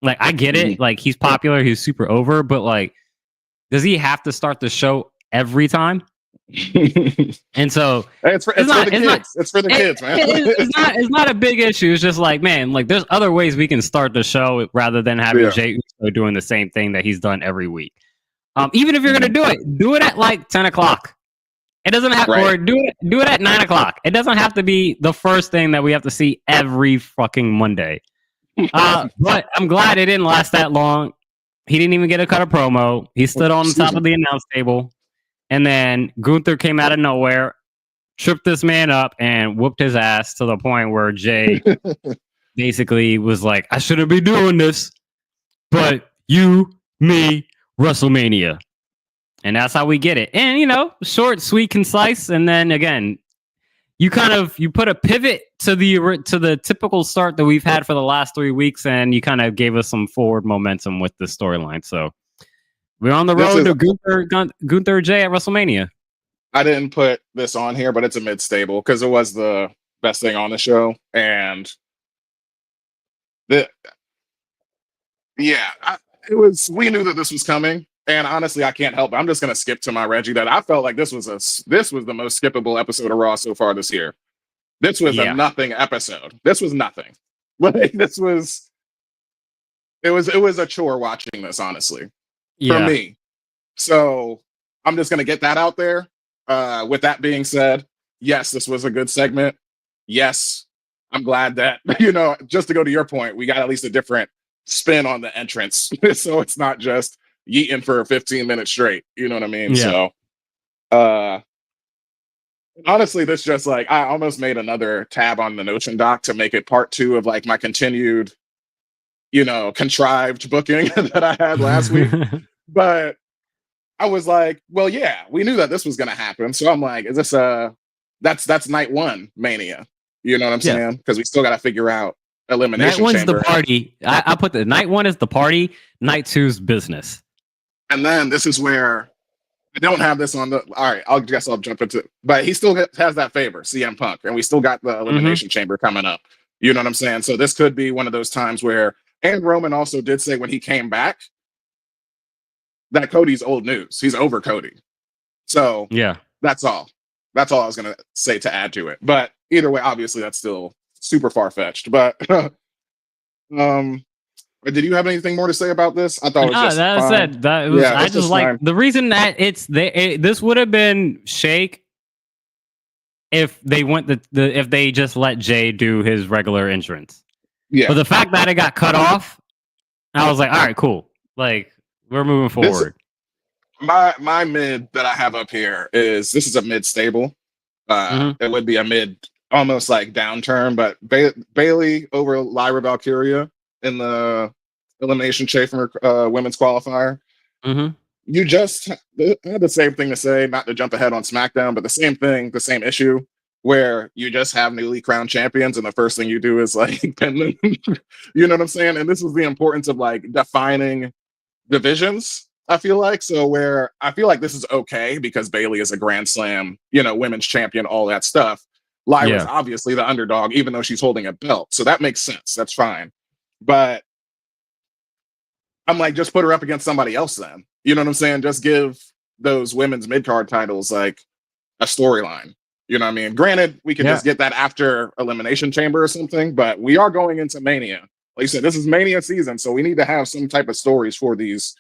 Like, I get it. Like, he's popular. He's super over. But, like, does he have to start the show every time? And so it's for the kids, man. It's not a big issue. It's just like, man, like, there's other ways we can start the show rather than having Jey Uso doing the same thing that he's done every week. Even if you're going to do it at, like, 10 o'clock. It doesn't have or do it at 9 o'clock. It doesn't have to be the first thing that we have to see every fucking Monday. But I'm glad it didn't last that long. He didn't even get a cut of promo. He stood on the top of the announce table, and then Gunther came out of nowhere, tripped this man up, and whooped his ass to the point where Jey basically was like, "I shouldn't be doing this, but you, me, WrestleMania." And that's how we get it. And, short, sweet, concise. And then again, you put a pivot to the typical start that we've had for the last 3 weeks. And you kind of gave us some forward momentum with the storyline. So we're on the road to Gunther Jey at WrestleMania. I didn't put this on here, but it's a mid-stable because it was the best thing on the show. And we knew that this was coming. And honestly, I can't help it. I'm just going to skip to my Reggie that I felt like this was the most skippable episode of Raw so far this year. This was a nothing episode. This was nothing. Like, it was a chore watching this, honestly, for me. So I'm just going to get that out there. With that being said, yes, this was a good segment. Yes, I'm glad that, just to go to your point, we got at least a different spin on the entrance. So it's not just yeeting for 15 minutes straight. You know what I mean? Yeah. So Honestly, this just like I almost made another tab on the Notion doc to make it part 2 of like my continued, contrived booking that I had last week. But I was like, well, yeah, we knew that this was gonna happen. So I'm like, is this that's night 1 Mania? You know what I'm Yeah. saying? Because we still gotta figure out Night Elimination 1's Chamber. the party. I put the night 1 is the party, night 2's business. And then this is where I don't have this on the. All right, I guess I'll jump into it. But he still has that favor, CM Punk, and we still got the Elimination Chamber coming up. You know what I'm saying? So this could be one of those times where, and Roman also did say when he came back that Cody's old news. He's over Cody. So Yeah. that's all. That's all I was gonna say to add to it. But either way, obviously that's still super far fetched. But did you have anything more to say about this? I thought it was just that fine. said that was. Yeah, I it's just just like fine. the reason that this would have been shake if they went if they just let Jay do his regular entrance. Yeah. But the fact that it got cut off, I was like, all right, cool. Like we're moving forward. My mid that I have up here this is a mid stable. It would be a mid almost like downturn, but Bailey over Lyra Valkyria in the Elimination Chamber women's qualifier. You just had the same thing to say, not to jump ahead on SmackDown, but the same thing, the same issue where you just have newly crowned champions and the first thing you do is like pin them. You know what I'm saying? And this is the importance of like defining divisions. I feel like where I feel like this is okay because Bailey is a Grand Slam, women's champion, all that stuff. Lyra's obviously the underdog, even though she's holding a belt. So that makes sense. That's fine. But I'm like, just put her up against somebody else then. You know what I'm saying? Just give those women's mid-card titles like a storyline. You know what I mean? Granted, we can just get that after Elimination Chamber or something, but we are going into Mania. Like you said, this is Mania season, so we need to have some type of stories for these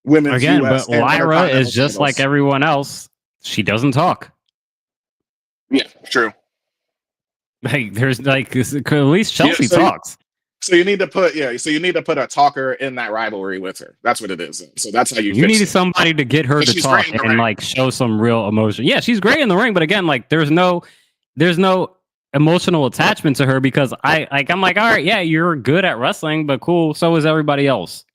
women's again. US But Lyra is just like everyone else. She doesn't talk. Yeah, true. Like there's like at least Chelsea talks. So you need to put a talker in that rivalry with her. That's what it is. So that's how you need somebody to get her to talk and like show some real emotion. Yeah, she's great in the ring, but again, like there's no emotional attachment to her because I'm like, all right, yeah, you're good at wrestling, but cool, so is everybody else.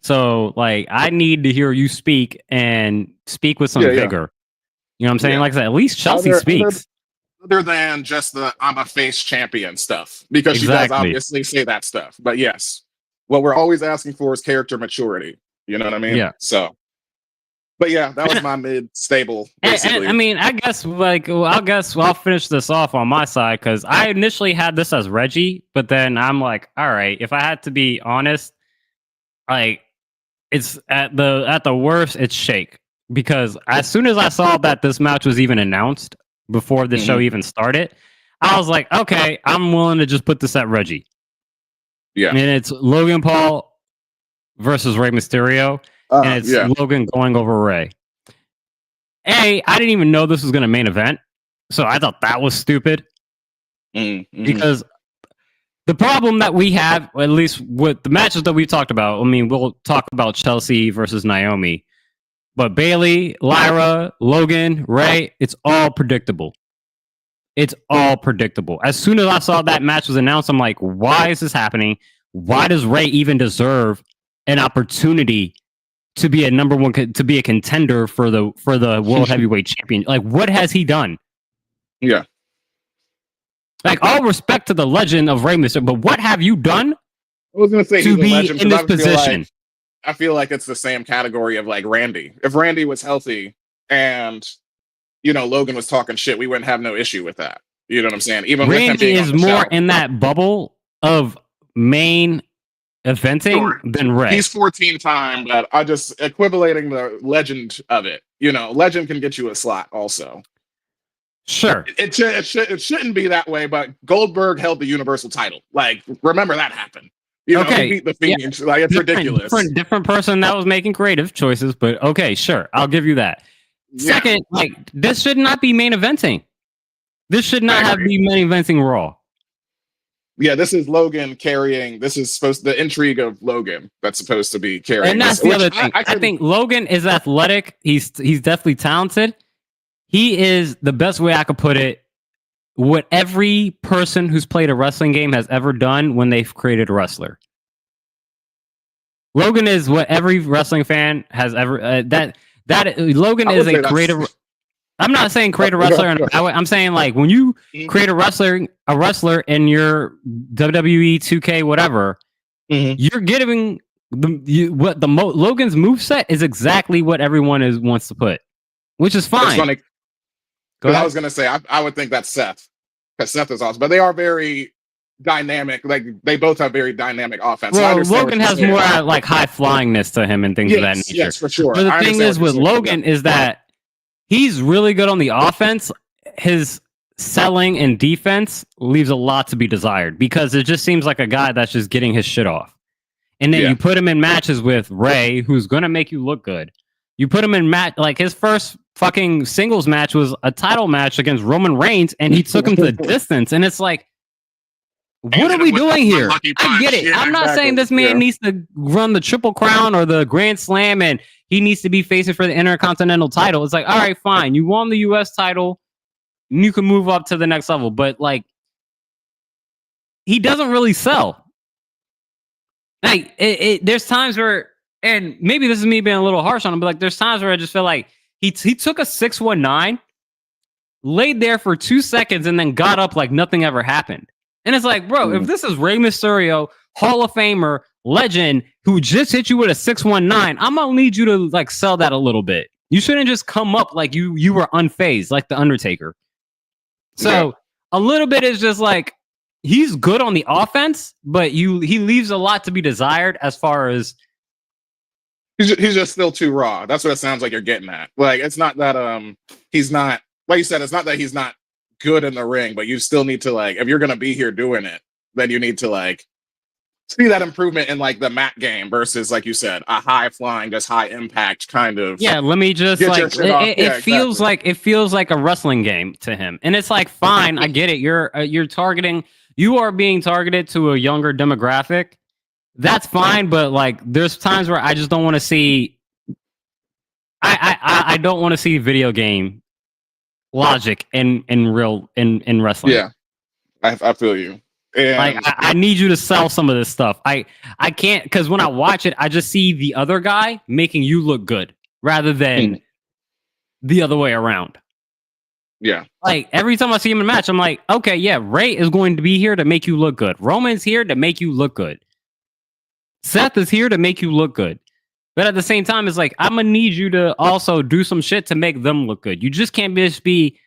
So like I need to hear you speak and speak with some vigor. You know what I'm saying? Like I said, at least Chelsea speaks. Other than just the I'm a face champion stuff, because she does obviously say that stuff. But yes, what we're always asking for is character maturity. You know what I mean? Yeah. So, but yeah, that was my mid stable. And, I mean, I guess I'll finish this off on my side because I initially had this as Reggie, but then I'm like, all right, if I had to be honest, like it's at the worst, it's Shake, because as soon as I saw that this match was even announced before the show even started, I was like, okay, I'm willing to just put this at Reggie. Yeah. And it's Logan Paul versus Rey Mysterio. And it's Logan going over Rey. I didn't even know this was going to main event. So I thought that was stupid. Because the problem that we have, at least with the matches that we've talked about, I mean, we'll talk about Chelsea versus Naomi. But Bailey, Lyra, Logan, Rey, it's all predictable. It's all predictable. As soon as I saw that match was announced, I'm like, why is this happening? Why does Rey even deserve an opportunity to be a number one, to be a contender for the World Heavyweight Champion? Like, what has he done? Yeah. Like, all respect to the legend of Rey Mysterio, but what have you done? I was going to say to be in this position? I feel like it's the same category of like Randy. If Randy was healthy and Logan was talking shit, we wouldn't have no issue with that. You know what I'm saying? Even Randy is more in that bubble of main eventing than Rey. He's 14-time, but I just equivalating the legend of it. Legend can get you a slot also. Sure. It shouldn't be that way, but Goldberg held the Universal title. Like, remember that happened. He beat the Fiend. Yeah. Like, it's ridiculous. Different person that was making creative choices, but okay, sure. I'll give you that. Yeah. Second, like, this should not be main eventing. This should not have be main eventing Raw. Yeah, this is Logan carrying. This is the intrigue of Logan that's supposed to be carrying. And that's the other thing. I think Logan is athletic. He's definitely talented. he is the best way I could put it. What every person who's played a wrestling game has ever done when they've created a wrestler. Logan is what every wrestling fan has ever that Logan is a creative. I'm not saying create a wrestler in a bad way. I'm saying like when you create a wrestler in your WWE 2K whatever, you're getting Logan's moveset is exactly what everyone wants to put, which is fine. Because I was gonna say I would think that's Seth, because Seth is awesome, but they are very dynamic. Like they both have very dynamic offense. Well, Logan has more like high flyingness to him and things of that nature. Yes, for sure. But the thing is with Logan is that he's really good on the offense. His selling and defense leaves a lot to be desired because it just seems like a guy that's just getting his shit off. And then you put him in matches with Ray, who's going to make you look good. You put him in like his first fucking singles match was a title match against Roman Reigns, and he took him to the distance. And it's like, what are we doing here? I get it. Yeah, I'm not saying this man needs to run the Triple Crown or the Grand Slam and he needs to be facing for the Intercontinental title. It's like, all right, fine. You won the US title. You can move up to the next level. But like, he doesn't really sell. Like, there's times where, and maybe this is me being a little harsh on him, but like, there's times where I just feel like he took a 619, laid there for 2 seconds, and then got up like nothing ever happened. And it's like, bro, if this is Rey Mysterio, Hall of Famer, legend, who just hit you with a 619, I'm gonna need you to like sell that a little bit. You shouldn't just come up like you were unfazed, like the Undertaker. So a little bit is just like he's good on the offense, but he leaves a lot to be desired as far as he's just still too raw. That's what it sounds like you're getting at. Like it's not that he's not, like you said, it's not that he's not good in the ring, but you still need to like, if you're gonna be here doing it, then you need to like see that improvement in like the mat game versus, like you said, a high flying, just high impact kind of. Yeah, let me just like it feels like it feels like a wrestling game to him, and it's like fine, I get it. You're you are being targeted to a younger demographic. That's fine, but like there's times where I just don't want to see. I don't want to see video game logic in wrestling. Yeah, I feel you. And like I need you to sell some of this stuff. I can't, because when I watch it, I just see the other guy making you look good rather than the other way around. Yeah. Like every time I see him in a match, I'm like, okay, yeah, Ray is going to be here to make you look good. Roman's here to make you look good. Seth is here to make you look good. But at the same time, it's like, I'm going to need you to also do some shit to make them look good. You just can't just be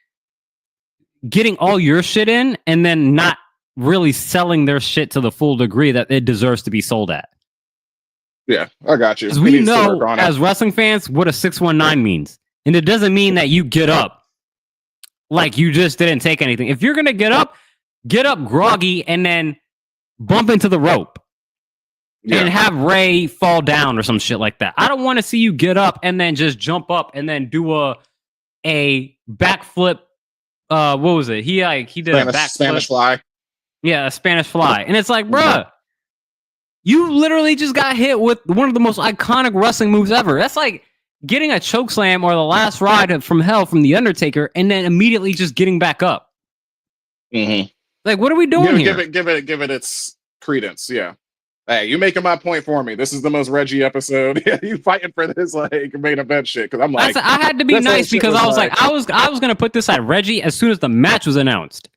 getting all your shit in and then not really selling their shit to the full degree that it deserves to be sold at. Yeah, I got you. Because we know as wrestling fans what a 619 means. And it doesn't mean that you get up like you just didn't take anything. If you're going to get up groggy and then bump into the rope. Yeah. And have Ray fall down or some shit like that. I don't want to see you get up and then just jump up and then do a backflip. What was it? He did a backflip. Spanish fly. Yeah, a Spanish fly. And it's like, bruh, you literally just got hit with one of the most iconic wrestling moves ever. That's like getting a chokeslam or the last ride from hell from The Undertaker and then immediately just getting back up. Mm-hmm. Like, what are we doing here? Give it its credence. Yeah. Hey, you making my point for me. This is the most Reggie episode. Yeah, you fighting for this like main event shit. Because I'm like, I had to be nice because I was like, I was gonna put this at Reggie as soon as the match was announced.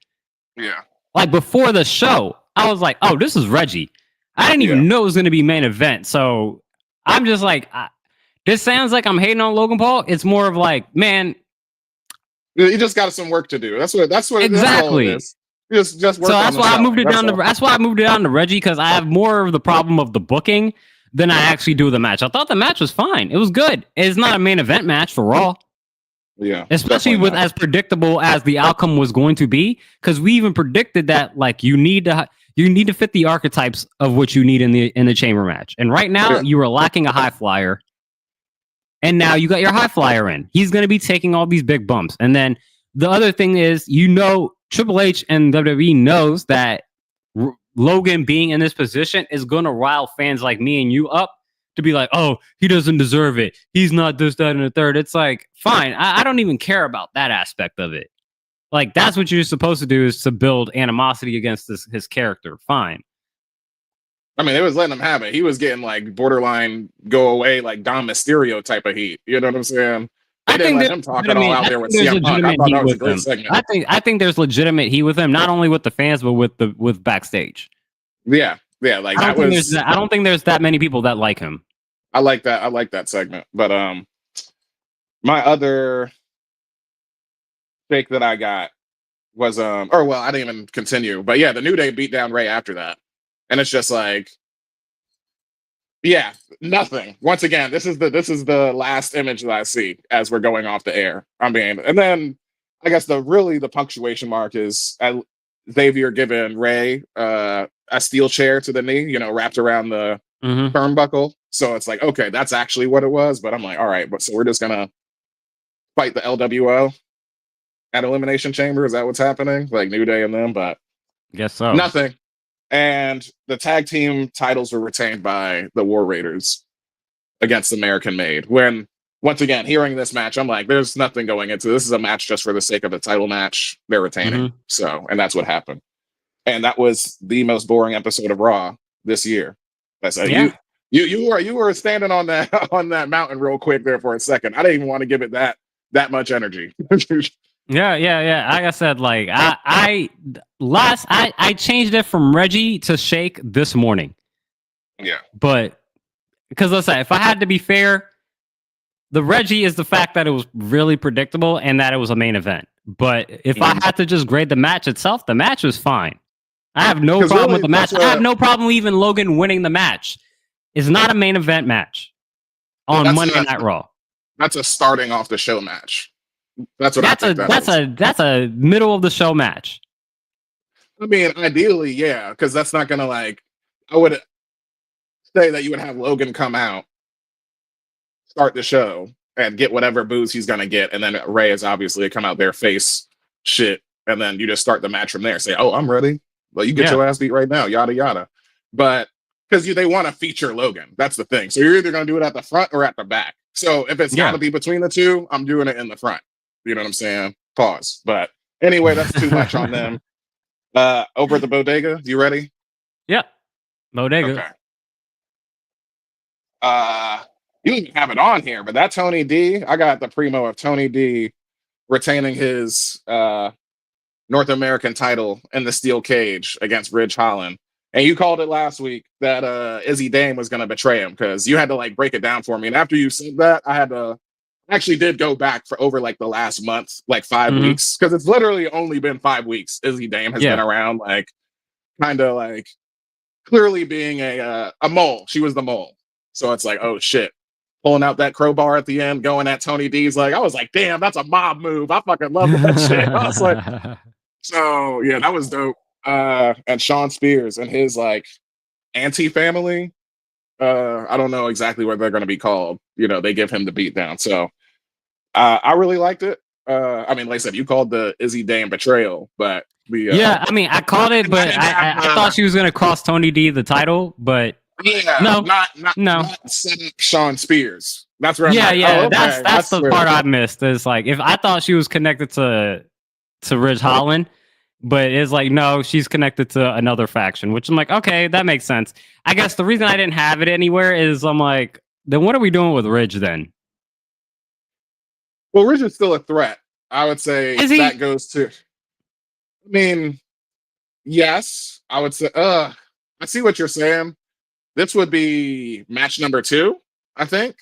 Yeah. Like before the show, I was like, oh, this is Reggie. I didn't even know it was gonna be main event. So I'm just like, this sounds like I'm hating on Logan Paul. It's more of like, man, you just got some work to do. That's what exactly. That's all it is. Just work. So that's why I moved it down. That's why I moved it down to Reggie, because I have more of the problem of the booking than I actually do the match. I thought the match was fine. It was good. It's not a main event match for Raw. Yeah, especially with as predictable as the outcome was going to be, because we even predicted that like you need to fit the archetypes of what you need in the chamber match. And right now you were lacking a high flyer, and now you got your high flyer in. He's going to be taking all these big bumps, and then the other thing is, Triple H and WWE knows that Logan being in this position is going to rile fans like me and you up to be like, oh, he doesn't deserve it. He's not this, that, and the third. It's like, fine. I don't even care about that aspect of it. Like, that's what you're supposed to do, is to build animosity against his character. Fine. I mean, they was letting him have it. He was getting like borderline go away, like Dom Mysterio type of heat. You know what I'm saying? They didn't let him talk it all out there with CM Punk. I thought that was a great segment. I think there's legitimate heat with him, not only with the fans, but with backstage. Yeah. Like I don't think there's that many people that like him. I like that. I like that segment. But my other fake that I got was I didn't even continue. But yeah, the New Day beat down Ray after that. And it's just like, yeah, nothing. Once again, this is the last image that I see as we're going off the air. And then I guess the punctuation mark is Xavier giving Ray a steel chair to the knee, wrapped around the turnbuckle. So it's like, okay, that's actually what it was. But I'm like, all right, but so we're just gonna fight the LWO at Elimination Chamber. Is that what's happening? Like New Day and them, but I guess so. Nothing. And the tag team titles were retained by the War Raiders against American Made. When, once again, hearing this match, I'm like, there's nothing going into this. Is a match just for the sake of the title match. They're retaining. So, and that's what happened. And that was the most boring episode of Raw this year. That's you were standing on that mountain real quick there for a second. I didn't even want to give it that much energy. Yeah. Like I said, like I changed it from Reggie to Shake this morning. Yeah. But because let's say, if I had to be fair, the Reggie is the fact that it was really predictable and that it was a main event. But if I had to just grade the match itself, the match was fine. I have no problem with the match. I have no problem even Logan winning the match. It's not a main event match on Monday Night Raw. That's a starting off the show match. That's a middle of the show match. I mean, ideally, yeah, because that's not gonna I would say that you would have Logan come out, start the show, and get whatever booze he's gonna get, and then Ray is obviously come out there, face shit, and then you just start the match from there. Say, oh, I'm ready. Well, you get your ass beat right now, yada yada. But because they want to feature Logan, that's the thing. So you're either gonna do it at the front or at the back. So if it's gotta be between the two, I'm doing it in the front. You know what I'm saying? Pause. But anyway, that's too much on them. Over at the bodega, you ready? Yeah. Bodega. Okay. You didn't have it on here, but that Tony D, I got the primo of Tony D retaining his North American title in the steel cage against Ridge Holland. And you called it last week that Izzy Dame was going to betray him, because you had to break it down for me. And after you said that, I had to actually did go back for over the last month, 5 weeks, because it's literally only been 5 weeks. Izzy Dame has been around, kind of clearly being a mole. She was the mole. So it's like, oh shit. Pulling out that crowbar at the end, going at Tony D's. I was like, damn, that's a mob move. I fucking love that shit. I was like, so yeah, that was dope. And Sean Spears and his anti-family. I don't know exactly what they're going to be called. They give him the beatdown. So I really liked it. I mean, like I said, you called the Izzy Dame betrayal, but I mean, I called it, but I thought she was going to cost Tony D the title, but not set up Sean Spears. That's where that's the part I missed. Is if I thought she was connected to Ridge Holland. But it's no, she's connected to another faction, which I'm okay, that makes sense. I guess the reason I didn't have it anywhere is I'm then what are we doing with Ridge then? Well, Ridge is still a threat. I would say that goes to. I mean, yes, I would say. I see what you're saying. This would be match number 2, I think.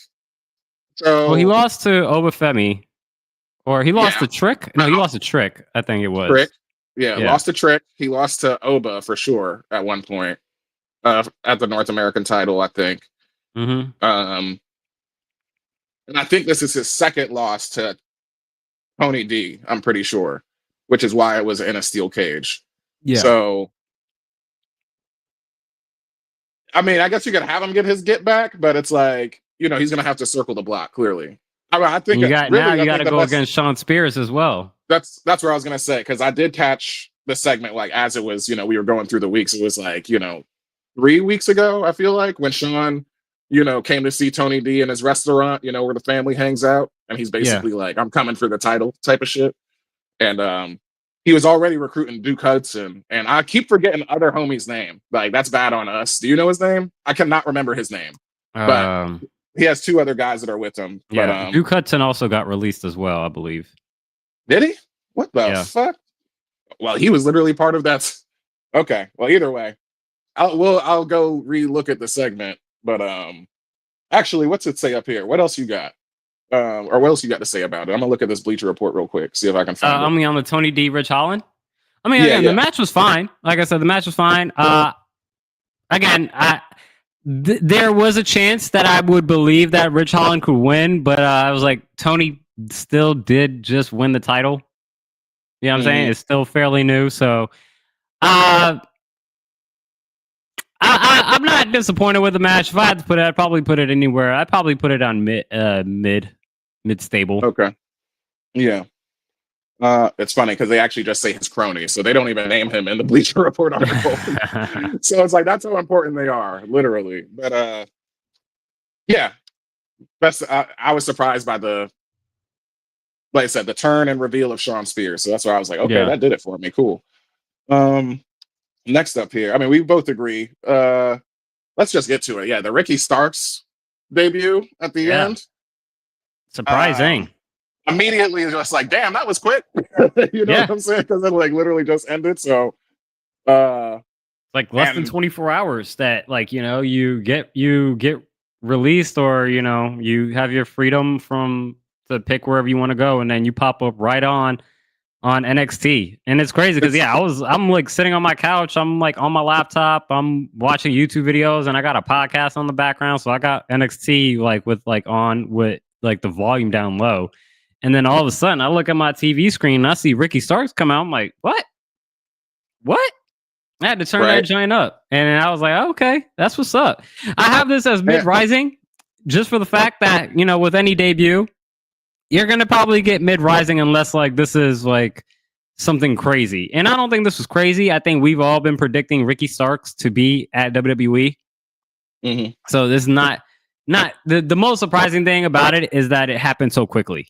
So, well, he lost to Obafemi, or he lost to Trick. No, he lost to Trick. I think it was Trick. Yeah, lost to Trick. He lost to Oba for sure at one point at the North American title, I think. And I think this is his second loss to Tony D, I'm pretty sure, which is why it was in a steel cage. Yeah. So, I mean, I guess you could have him get his get back, but it's he's going to have to circle the block, clearly. I think you got to go against Sean Spears as well. That's where I was gonna say, because I did catch the segment as it was, we were going through the weeks. It was 3 weeks ago, I feel when Sean came to see Tony D in his restaurant, where the family hangs out, and he's basically like, "I'm coming for the title" type of shit. And he was already recruiting Duke Hudson, and I keep forgetting other homie's name. Like, that's bad on us. Do you know his name? I cannot remember his name, but he has two other guys that are with him. Yeah, but, Duke Hudson also got released as well, I believe. Did he? What the fuck? Well, he was literally part of that. Okay. Well, either way, I'll go re-look at the segment. But actually, what's it say up here? What else you got? Or what else you got to say about it? I'm gonna look at this Bleacher Report real quick, see if I can find it. I mean, on the Tony D, Rich Holland. I mean, again, the match was fine. Like I said, the match was fine. Again, there was a chance that I would believe that Rich Holland could win, but I was like, Tony still did just win the title. You know what I'm saying? It's still fairly new, so I'm not disappointed with the match. If I had to put it, I'd probably put it anywhere. I'd probably put it on mid stable. Okay. Yeah. It's funny because they actually just say his crony, so they don't even name him in the Bleacher Report article. So it's like, that's how important they are, literally. But yeah, I was surprised by like I said, the turn and reveal of Shawn Spears. So that's why I was like, okay, that did it for me. Cool. Next up here, I mean, we both agree. Let's just get to it. Yeah, the Ricky Starks debut at the end. Surprising. Immediately just like, damn, that was quick. You know what I'm saying? Because it like literally just ended. So like less than 24 hours that you get released, or you have your freedom to pick wherever you want to go, and then you pop up right on NXT. And it's crazy because I'm like sitting on my couch, I'm like on my laptop, I'm watching YouTube videos, and I got a podcast on the background, so I got NXT with the volume down low. And then all of a sudden I look at my TV screen and I see Ricky Starks come out. I'm like, what? I had to turn that joint up. And I was like, okay, that's what's up. I have this as mid-rising just for the fact that, with any debut, you're going to probably get mid-rising unless this is something crazy. And I don't think this was crazy. I think we've all been predicting Ricky Starks to be at WWE. Mm-hmm. So this is not the most surprising thing about it is that it happened so quickly.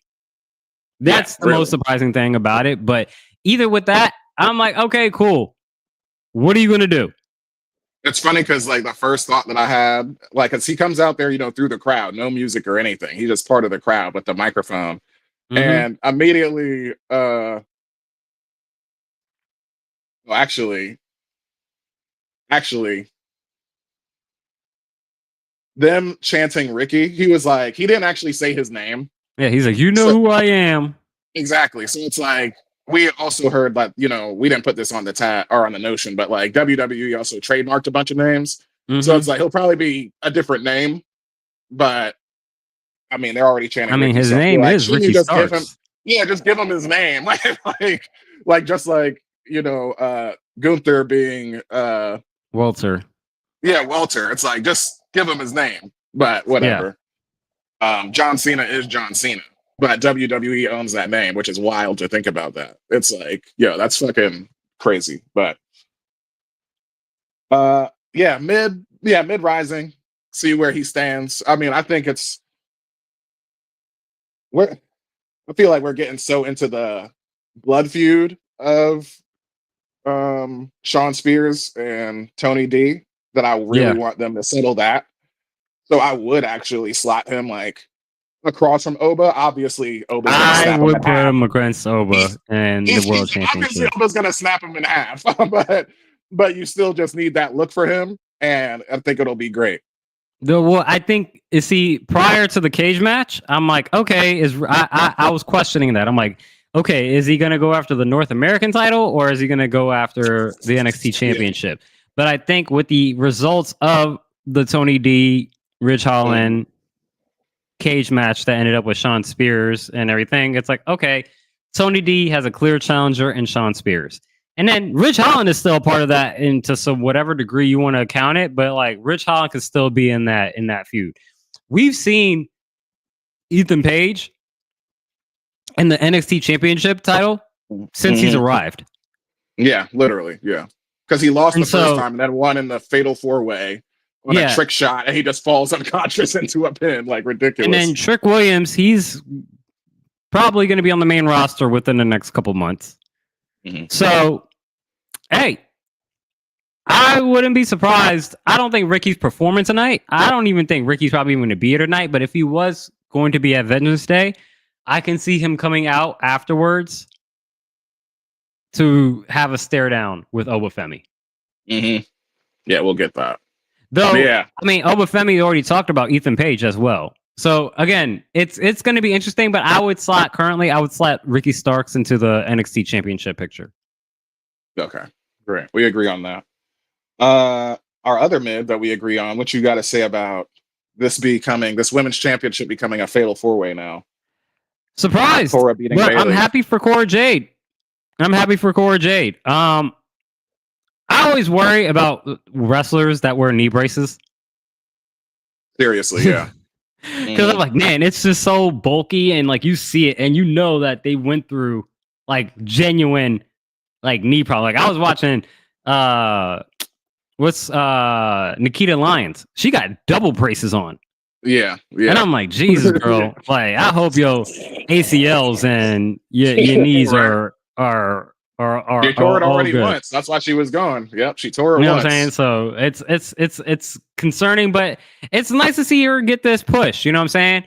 That's the most surprising thing about it. But either with that, I'm like, okay, cool. What are you going to do? It's funny because the first thought that I had, as he comes out there, through the crowd, no music or anything. He's just part of the crowd with the microphone. Mm-hmm. And immediately, actually, them chanting Ricky, he was like, he didn't actually say his name. Yeah, he's like, who I am. Exactly. So it's like, we also heard that, we didn't put this on the tab or on the Notion, but WWE also trademarked a bunch of names. Mm-hmm. So it's like, he'll probably be a different name, but I mean, they're already chanting. I mean, his name is Ricky Starks. Just give him his name. Just Gunther being Walter. Yeah, Walter. It's like, just give him his name, but whatever. Yeah. John Cena is John Cena. But WWE owns that name, which is wild to think about that. It's like, that's fucking crazy. But mid-rising, see where he stands. I mean, I think I feel like we're getting so into the blood feud of Shawn Spears and Tony D that I really want them to settle that. So I would actually slot him across from Oba. Obviously, Oba. I would put him against Oba in the World Championship. Obviously, Oba's gonna snap him in half, but you still just need that look for him, and I think it'll be great. I think prior to the cage match, I'm like, okay, I was questioning that. I'm like, okay, is he gonna go after the North American title or is he gonna go after the NXT Championship? But I think with the results of the Tony D, Rich Holland cage match that ended up with Shawn Spears and everything, it's like, okay, Tony D has a clear challenger in Shawn Spears. And then Rich Holland is still part of that into some whatever degree you want to count it, but Rich Holland could still be in that feud. We've seen Ethan Page in the NXT Championship title since he's arrived. Yeah, literally, yeah. Because he lost the first time and then won in the Fatal 4-Way. on a trick shot, and he just falls unconscious into a pin, like ridiculous. And then Trick Williams, he's probably going to be on the main roster within the next couple months. Mm-hmm. So, hey, I wouldn't be surprised. I don't think Ricky's performing tonight. I don't even think Ricky's probably going to be here tonight. But if he was going to be at Vengeance Day, I can see him coming out afterwards to have a stare down with Obafemi. Mm-hmm. Yeah, we'll get that. Though, yeah. I mean, Obafemi already talked about Ethan Page as well. So again, it's going to be interesting. But I would slot Ricky Starks into the NXT Championship picture. Okay, great. We agree on that. Our other mid that we agree on. What you got to say about this women's championship becoming a fatal 4-way now? Surprised. Cora beating Bayley. I'm happy for Cora Jade. I always worry about wrestlers that wear knee braces. Seriously, yeah. Because I'm like, man, it's just so bulky, and like you see it, and you know that they went through like genuine like knee problem. Like I was watching Nikita Lyons. She got double braces on. Yeah. And I'm like, Jesus, girl. Like, I hope your ACLs and your knees are She tore it already once. That's why she was gone. Yep, she tore it once. You know what I'm saying? So it's concerning, but it's nice to see her get this push. You know what I'm saying?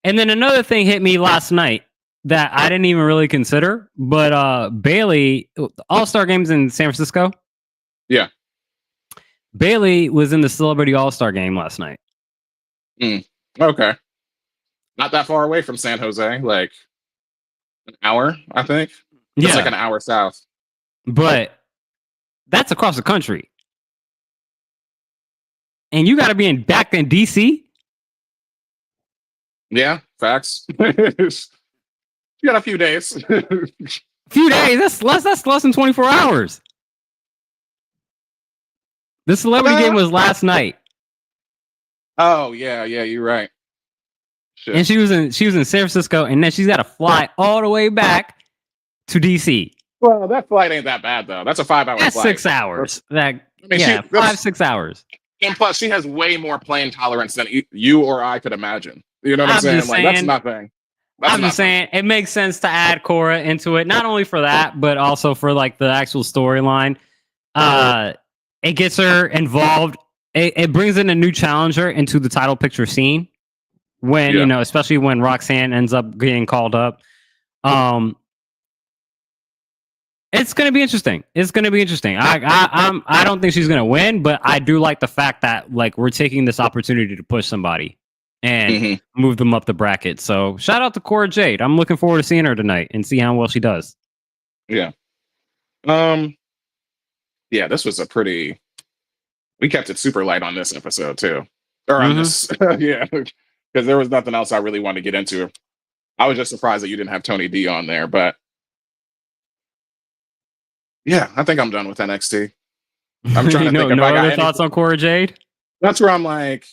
And then another thing hit me last night that I didn't even really consider, but Bayley, All-Star Games in San Francisco. Yeah. Bayley was in the Celebrity All-Star Game last night. Okay. Not that far away from San Jose, like an hour, I think. It's like an hour south. But that's across the country. And you got to be back in DC? Yeah, facts. You got a few days. Few days? That's less than 24 hours. The Celebrity Game was last night. Oh, yeah, you're right. Shit. And she was in San Francisco, and then she's got to fly all the way back to DC. Well, that flight ain't that bad though. That's a 5-hour flight. 6 hours. 5-6 hours. And plus, she has way more plane tolerance than you or I could imagine. You know what I'm saying? Like that's nothing. I'm just saying it makes sense to add Cora into it, not only for that, but also for like the actual storyline. It gets her involved. It brings in a new challenger into the title picture scene when especially when Roxanne ends up getting called up. It's going to be interesting. I don't think she's going to win, but I do like the fact that like we're taking this opportunity to push somebody and move them up the bracket. So shout out to Cora Jade. I'm looking forward to seeing her tonight and see how well she does. Yeah. Yeah, this was we kept it super light on this episode too. Or on this. Yeah. Because there was nothing else I really wanted to get into. I was just surprised that you didn't have Tony D on there, but yeah, I think I'm done with NXT. I'm trying to think if I got other thoughts on Cora Jade. That's where I'm like,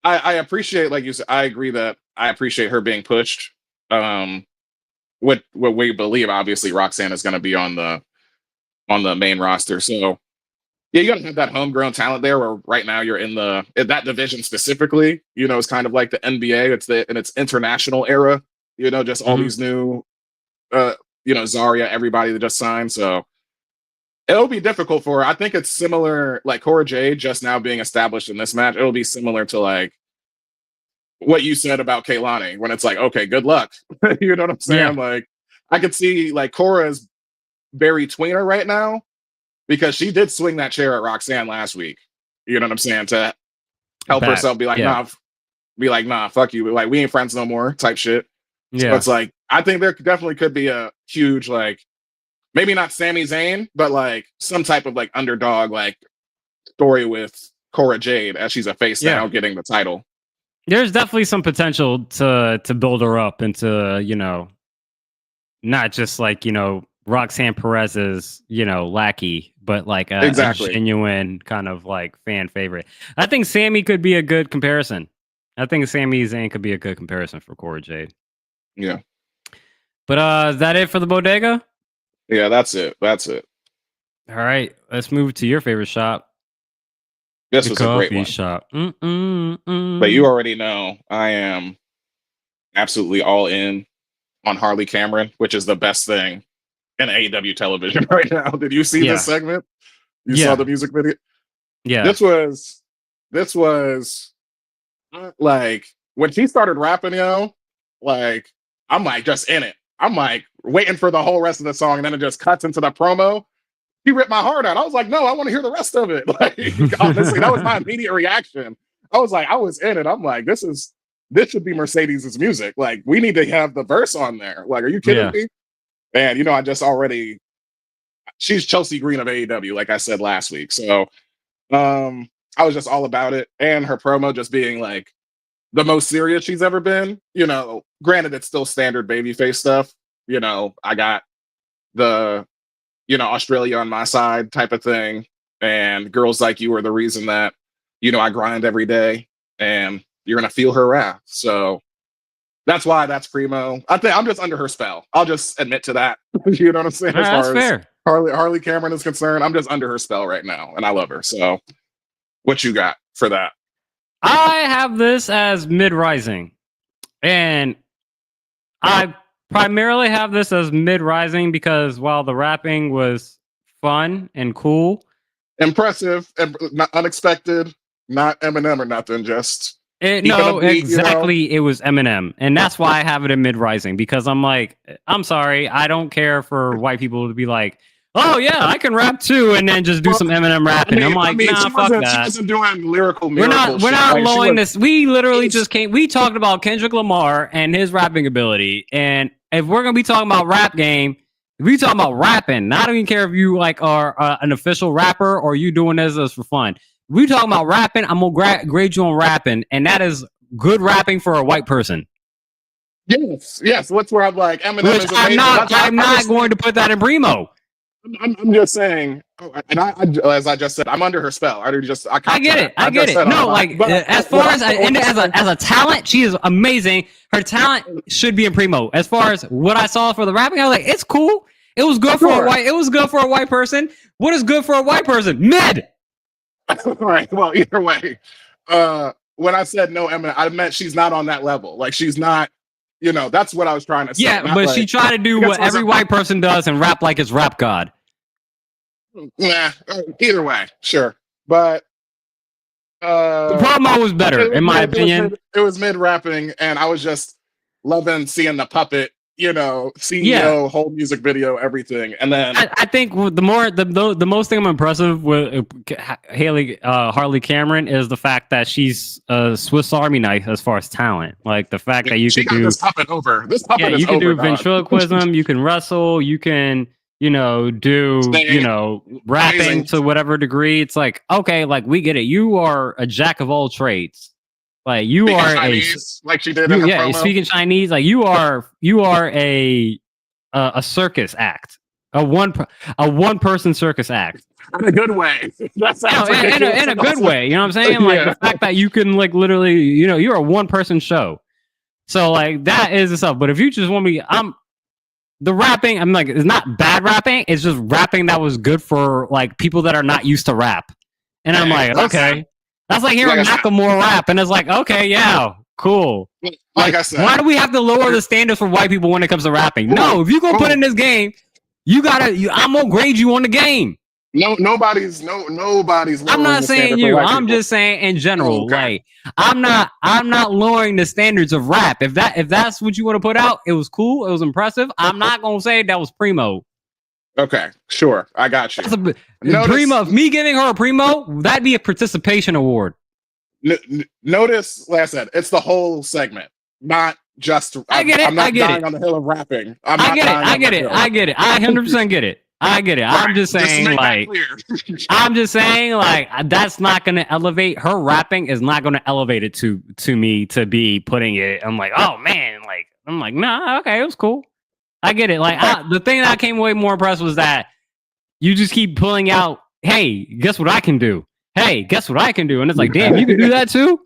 I appreciate, like you said, I agree that I appreciate her being pushed. What we believe, obviously, Roxanne is going to be on the main roster. So yeah, you got to have that homegrown talent there. Where right now you're in that division specifically. It's kind of like the NBA. It's in its international era. Just all these new, Zarya, everybody that just signed. So it'll be difficult for her. I think it's similar, like Cora Jade just now being established in this match. It'll be similar to like what you said about Kaylani, when it's like, okay, good luck. You know what I'm saying? Yeah. Like I could see like Cora's Barry Tweener right now because she did swing that chair at Roxanne last week. You know what I'm saying? To help herself be like, nah, fuck you. Like we ain't friends no more type shit. Yeah. So it's like, I think there definitely could be a huge, like, maybe not Sami Zayn, but like some type of like underdog like story with Cora Jade as she's a face now getting the title. There's definitely some potential to build her up into, not just like, Roxanne Perez's, lackey, but like a genuine kind of like fan favorite. I think Sami could be a good comparison. I think Sami Zayn could be a good comparison for Cora Jade. Yeah. But is that it for the bodega? Yeah, that's it. All right, let's move to your favorite shop. This The was a great coffee one. shop. But you already know I am absolutely all in on Harley Cameron, which is the best thing in AEW television right now. Did you see this Yeah. segment? You saw Yeah. the music video? Yeah. This was like when she started rapping, like I'm like just in it. I'm like waiting for the whole rest of the song, and then it just cuts into the promo. He ripped my heart out. I was like, no, I want to hear the rest of it. Like, honestly, that was my immediate reaction. I was like, I was in it. I'm like, this should be Mercedes's music. Like, we need to have the verse on there. Like, are you kidding me? And I just already, she's Chelsea Green of AEW, like I said last week. So, I was just all about it, and her promo just being like the most serious she's ever been. Granted, it's still standard babyface stuff. I got the Australia on my side type of thing. And girls like you are the reason that, I grind every day, and you're going to feel her wrath. So that's why that's primo. I think I'm just under her spell. I'll just admit to that. You know what I'm saying? As That's far fair. as Harley Cameron is concerned, I'm just under her spell right now, and I love her. So what you got for that? I have this as mid-rising, and I primarily have this as mid-rising because while the rapping was fun and cool, Impressive, not unexpected, not Eminem or nothing, just no, exactly. It was Eminem, and that's why I have it in mid-rising, because I'm like, I'm sorry, I don't care for white people to be like, oh yeah, I can rap too, and then just do some Eminem rapping. I'm like, nah, fuck that. She wasn't doing lyrical We're miracles. not lowering this. We literally just came. We talked about Kendrick Lamar and his rapping ability, and if we're gonna be talking about rap game, we talking about rapping. I don't even care if you like are an official rapper or you doing this for fun. We talking about rapping. I'm gonna grade you on rapping, and that is good rapping for a white person. Yes. That's where I'm like Eminem Which is amazing. I'm not going to put that in primo. I'm just saying, and I, as I just said, I'm under her spell. I get it. I get it. No, like as far as a talent, she is amazing. Her talent should be in primo. As far as what I saw for the rapping, I was like, it's cool. It was good for a white. It was good for a white person. What is good for a white person? Mid. All right. Well, either way, when I said no, Eminem, I meant she's not on that level. Like she's not. That's what I was trying to say. Yeah, but she tried to do what every white person does and rap like it's Rap God. Nah, either way, sure. But the promo was better, in my opinion. It was mid-rapping, and I was just loving seeing the puppet, CEO, whole music video, everything. And then I think the most thing I'm impressive with Harley Cameron is the fact that she's a Swiss Army knife as far as talent. Like the fact that you can do this puppet over. This puppet is you can over, do ventriloquism, you can wrestle, you can do rapping amazing. To whatever degree. It's like, okay, like we get it. You are a jack of all trades. Like you speaking are Chinese, like she did in her promo. Speaking Chinese, like you are a circus act, a one person circus act in a good way. That's in a good way. You know what I'm saying? Like the fact that you can like literally, you're a one person show. So like that is stuff. But if you just want me, the rapping. I'm like, it's not bad rapping. It's just rapping that was good for like people that are not used to rap. And I'm like, okay. That's like hearing Nakamura rap, and it's like, okay, yeah, cool. Like I said, why do we have to lower the standards for white people when it comes to rapping? No, if you're gonna put in this game, I'm gonna grade you on the game. Nobody's. I'm not saying you. I'm just saying in general. Okay. Like, I'm not lowering the standards of rap. If that's what you want to put out, it was cool. It was impressive. I'm not gonna say that was primo. Okay, sure. I got you. Primo, me giving her a primo, that'd be a participation award. Notice, like I said, it's the whole segment, not just. I get it. I'm not dying on the hill of rapping. I get it. I 100% get it. I get it. I'm just saying, like, that's not going to elevate her rapping. Is not going to elevate it to me to be putting it. I'm like, oh man, like, I'm like, nah, okay, it was cool. I get it. Like the thing that I came away more impressed was that you just keep pulling out, hey, guess what I can do? Hey, guess what I can do? And it's like, damn, you can do that too?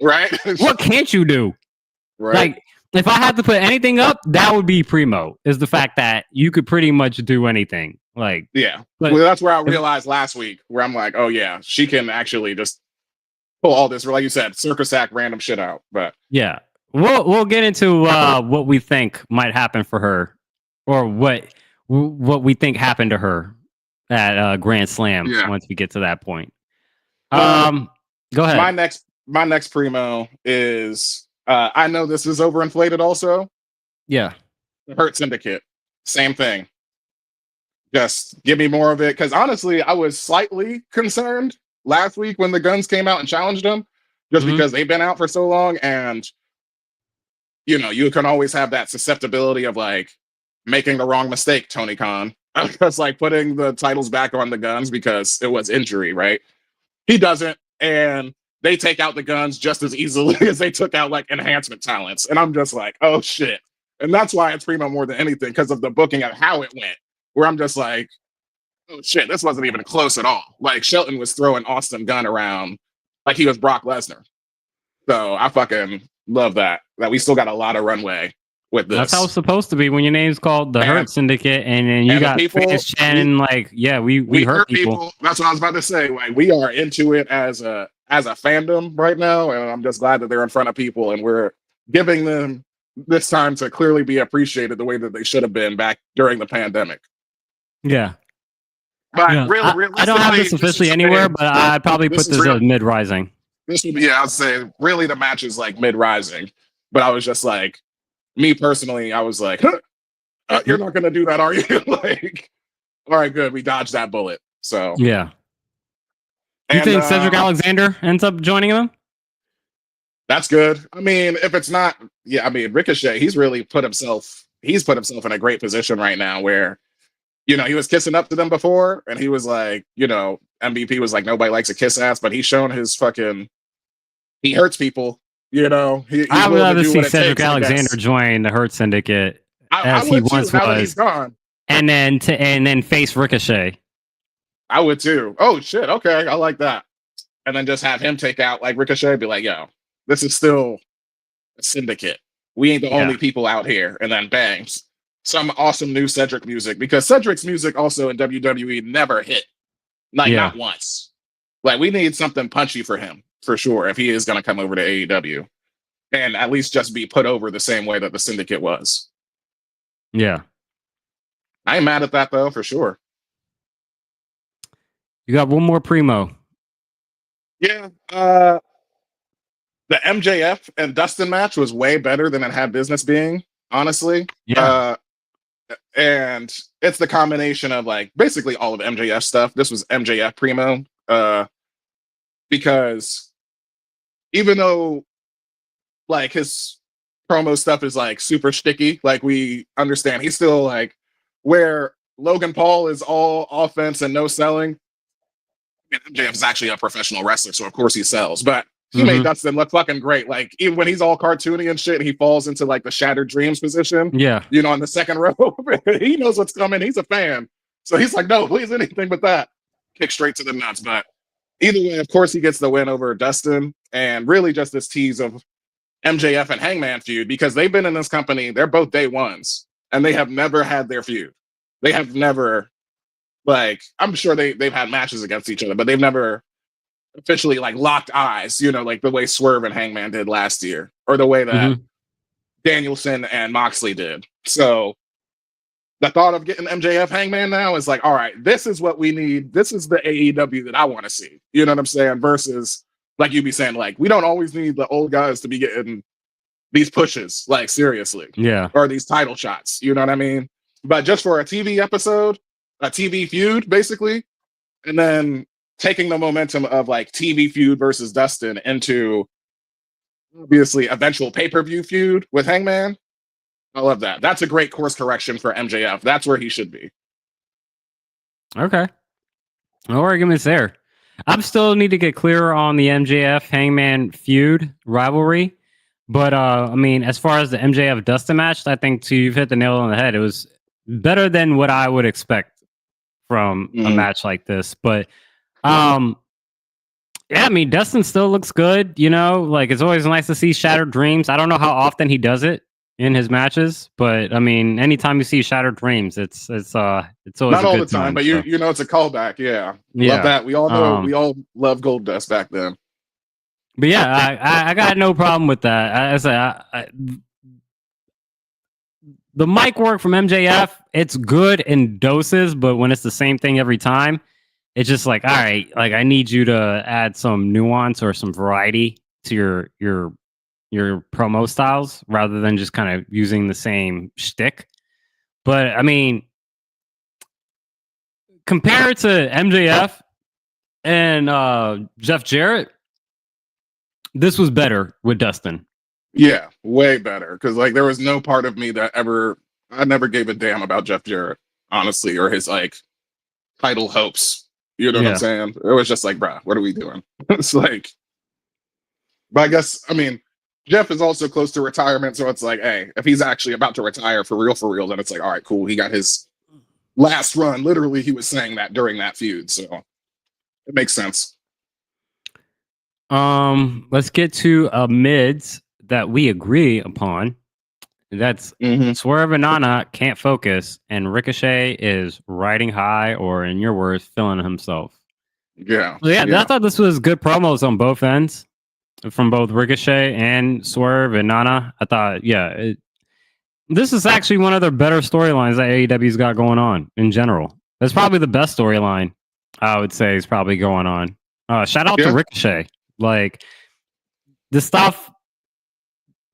Right. What can't you do? Right. Like, if I had to put anything up, that would be primo, is the fact that you could pretty much do anything. Like, yeah. Well, that's where I realized last week, where I'm like, oh yeah, she can actually just pull all this, like you said, circus act random shit out. But Yeah, we'll get into what we think might happen for her, or what we think happened to her at Grand Slam yeah, once we get to that point. uh, Go my ahead. next primo is I know this is overinflated. Also, Yeah. the Hurt Syndicate, same thing. Just give me more of it, because honestly, I was slightly concerned last week when the Guns came out and challenged them, just Hmm. because they've been out for so long, and you can always have that susceptibility of like making the wrong mistake, Tony Khan. Because like putting the titles back on the Guns because it was injury, right? He doesn't, and they take out the Guns just as easily as they took out like enhancement talents. And I'm just like, oh shit. And that's why it's primo more than anything, because of the booking of how it went. Where I'm just like, oh shit, this wasn't even close at all. Like Shelton was throwing Austin Gunn around like he was Brock Lesnar. So I fucking love that. That we still got a lot of runway with this. That's how it's supposed to be when your name's called the And- Hurt Syndicate, and then you and the got people- fans chanting like, "Yeah, we hurt people." That's what I was about to say. Like we are into it as a fandom right now, and I'm just glad that they're in front of people and we're giving them this time to clearly be appreciated the way that they should have been back during the pandemic. Yeah. But Yeah. really, I don't have this officially anywhere, but I'd probably This put is this real. as mid-rising. This would be, yeah, I'd say really the match is like mid-rising. But I was just like, me personally, I was like, you're not gonna do that, are you? Like, all right, good, we dodged that bullet. So Yeah. You and, think Cedric Alexander ends up joining them? that's good. I mean, if it's not, yeah, I mean, Ricochet, he's put himself in a great position right now where, he was kissing up to them before, and he was like, MVP was like, nobody likes a kiss ass, but he's shown he hurts people, he's I would willing rather to do see what it Cedric takes, I guess. Alexander join the Hurt Syndicate I as he would once too, now that he's was, gone. and then face Ricochet. I would too. Oh shit, okay, I like that. And then just have him take out like Ricochet, be like, yo, this is still a syndicate. We ain't the only people out here. And then bangs. Some awesome new Cedric music, because Cedric's music also in WWE never hit. Like not once. Like we need something punchy for him, for sure, if he is gonna come over to AEW. And at least just be put over the same way that the syndicate was. Yeah. I ain't mad at that though, for sure. You got one more primo. Yeah. The MJF and Dustin match was way better than it had business being, honestly. Yeah. And it's the combination of like basically all of MJF stuff. This was MJF primo. Because even though like his promo stuff is like super sticky, like we understand he's still like where Logan Paul is all offense and no selling. MJF is actually a professional wrestler, so of course he sells, but he made Dustin look fucking great. Like even when he's all cartoony and shit, he falls into like the shattered dreams position. Yeah. On the second row, he knows what's coming. He's a fan, so he's like, no, please, anything but that. Kick straight to the nuts. But either way, of course, he gets the win over Dustin, and really just this tease of MJF and Hangman feud, because they've been in this company. They're both day ones, and they have never had their feud. They have never, like, I'm sure they've had matches against each other, but they've never officially like locked eyes, like the way Swerve and Hangman did last year, or the way that Danielson and Moxley did. So the thought of getting MJF Hangman now is like, all right, this is what we need. This is the AEW that I want to see. You know what I'm saying? Versus like you be saying, like, we don't always need the old guys to be getting these pushes, like seriously. Yeah. Or these title shots. You know what I mean? But just for a TV episode, a TV feud, basically, and then taking the momentum of like TV feud versus Dustin into obviously eventual pay-per-view feud with Hangman. I love that. That's a great course correction for MJF. That's where he should be. Okay. No arguments there. I still need to get clearer on the MJF Hangman feud rivalry. But I mean, as far as the MJF Dustin match, I think you've hit the nail on the head. It was better than what I would expect from a match like this. But yeah, I mean, Dustin still looks good, like it's always nice to see Shattered Dreams. I don't know how often he does it in his matches, but I mean, anytime you see Shattered Dreams, it's always not a all good the time, but so. it's a callback. Yeah. Yeah. Love that. We all know we all love Gold Dust back then. But yeah, I got no problem with that. I say the mic work from MJF, it's good in doses, but when it's the same thing every time, it's just like, all right, like I need you to add some nuance or some variety to your promo styles rather than just kind of using the same shtick. But I mean, compared to MJF and Jeff Jarrett, this was better with Dustin. Yeah, way better. Because like there was no part of me that I never gave a damn about Jeff Jarrett, honestly, or his like title hopes. You know what I'm Yeah. saying? It was just like, bruh, what are we doing? It's like, but I guess I mean, Jeff is also close to retirement, so it's like, hey, if he's actually about to retire for real, then it's like, all right, cool. He got his last run. Literally, he was saying that during that feud, so it makes sense. Let's get to mids that we agree upon. That's Swerve and Nana can't focus, and Ricochet is riding high, or in your words, feeling himself. Yeah. So I thought this was good promos on both ends, from both Ricochet and Swerve and Nana. I thought, this is actually one of the better storylines that AEW's got going on in general. That's probably the best storyline I would say is probably going on. Shout out to Ricochet. Like the stuff,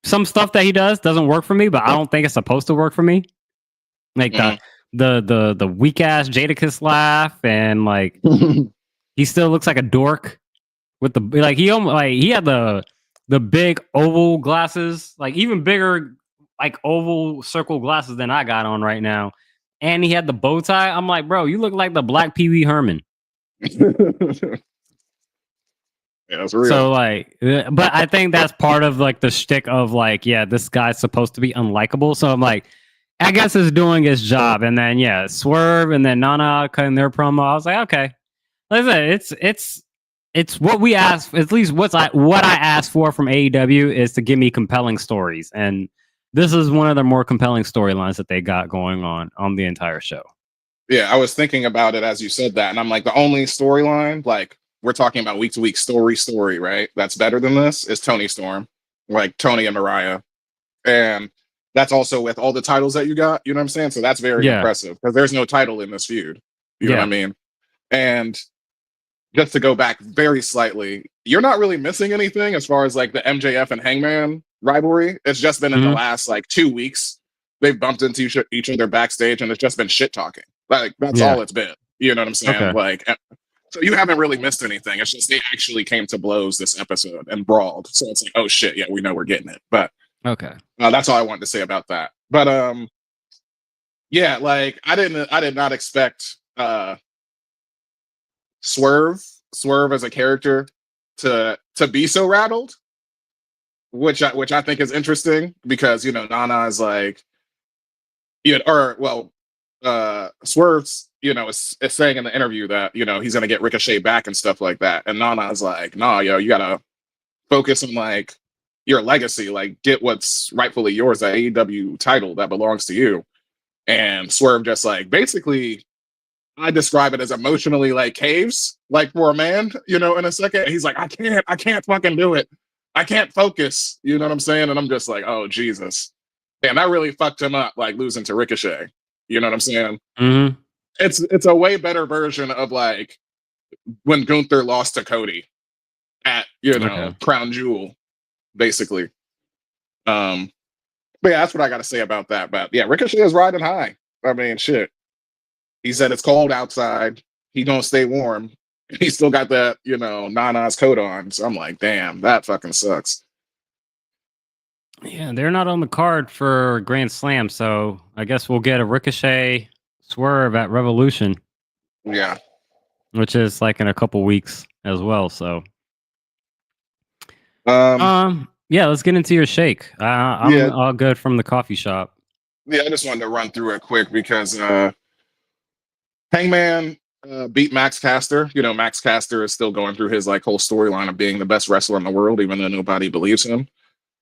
some stuff that he does doesn't work for me, but I don't think it's supposed to work for me. Like the weak ass Jadakiss laugh, and like he still looks like a dork with the like he had the big oval glasses, like even bigger like oval circle glasses than I got on right now, and he had the bow tie. I'm like, bro, you look like the Black Pee Wee Herman. Yeah, that's real. So like, but I think that's part of like the shtick of like, yeah, this guy's supposed to be unlikable. So I'm like, I guess it's doing his job. And then Swerve and then Nana cutting their promo. I was like, okay, like I said, it's what we asked. At least what I asked for from AEW is to give me compelling stories, and this is one of the more compelling storylines that they got going on the entire show. Yeah, I was thinking about it as you said that, and I'm like, the only storyline like we're talking about week to week story, right? That's better than this is Tony Storm, like Tony and Mariah. And that's also with all the titles that you got, you know what I'm saying? So that's very impressive because there's no title in this feud. You know what I mean? And just to go back very slightly, you're not really missing anything as far as like the MJF and Hangman rivalry. It's just been in the last like 2 weeks. They've bumped into each other backstage and it's just been shit talking. Like that's all it's been. You know what I'm saying? Okay. Like so you haven't really missed anything. It's just they actually came to blows this episode and brawled. So it's like, oh shit, yeah, we know we're getting it. But okay, that's all I wanted to say about that. But yeah, like I did not expect Swerve as a character to be so rattled, which I think is interesting because Nana is like, Swerve's is saying in the interview that he's gonna get Ricochet back and stuff like that, and Nana's like, nah, you gotta focus on like your legacy, like get what's rightfully yours, that AEW title that belongs to you. And Swerve just like basically, I describe it as emotionally like caves, like for a man, in a second. He's like, I can't fucking do it. I can't focus. You know what I'm saying? And I'm just like, oh Jesus. Damn, that really fucked him up, like losing to Ricochet. You know what I'm saying? Mm-hmm. It's a way better version of like when Gunther lost to Cody at Crown Jewel, basically. But yeah, that's what I gotta say about that. But yeah, Ricochet is riding high. I mean, shit. He said it's cold outside. He gonna stay warm. He still got that, Nana's coat on. So I'm like, damn, that fucking sucks. Yeah, they're not on the card for Grand Slam, so I guess we'll get a Ricochet Swerve at Revolution. Yeah. Which is like in a couple weeks as well. So yeah, let's get into your shake. I'm all good from the coffee shop. Yeah, I just wanted to run through it quick because Hangman beat Max Caster. Max Caster is still going through his like whole storyline of being the best wrestler in the world, even though nobody believes him.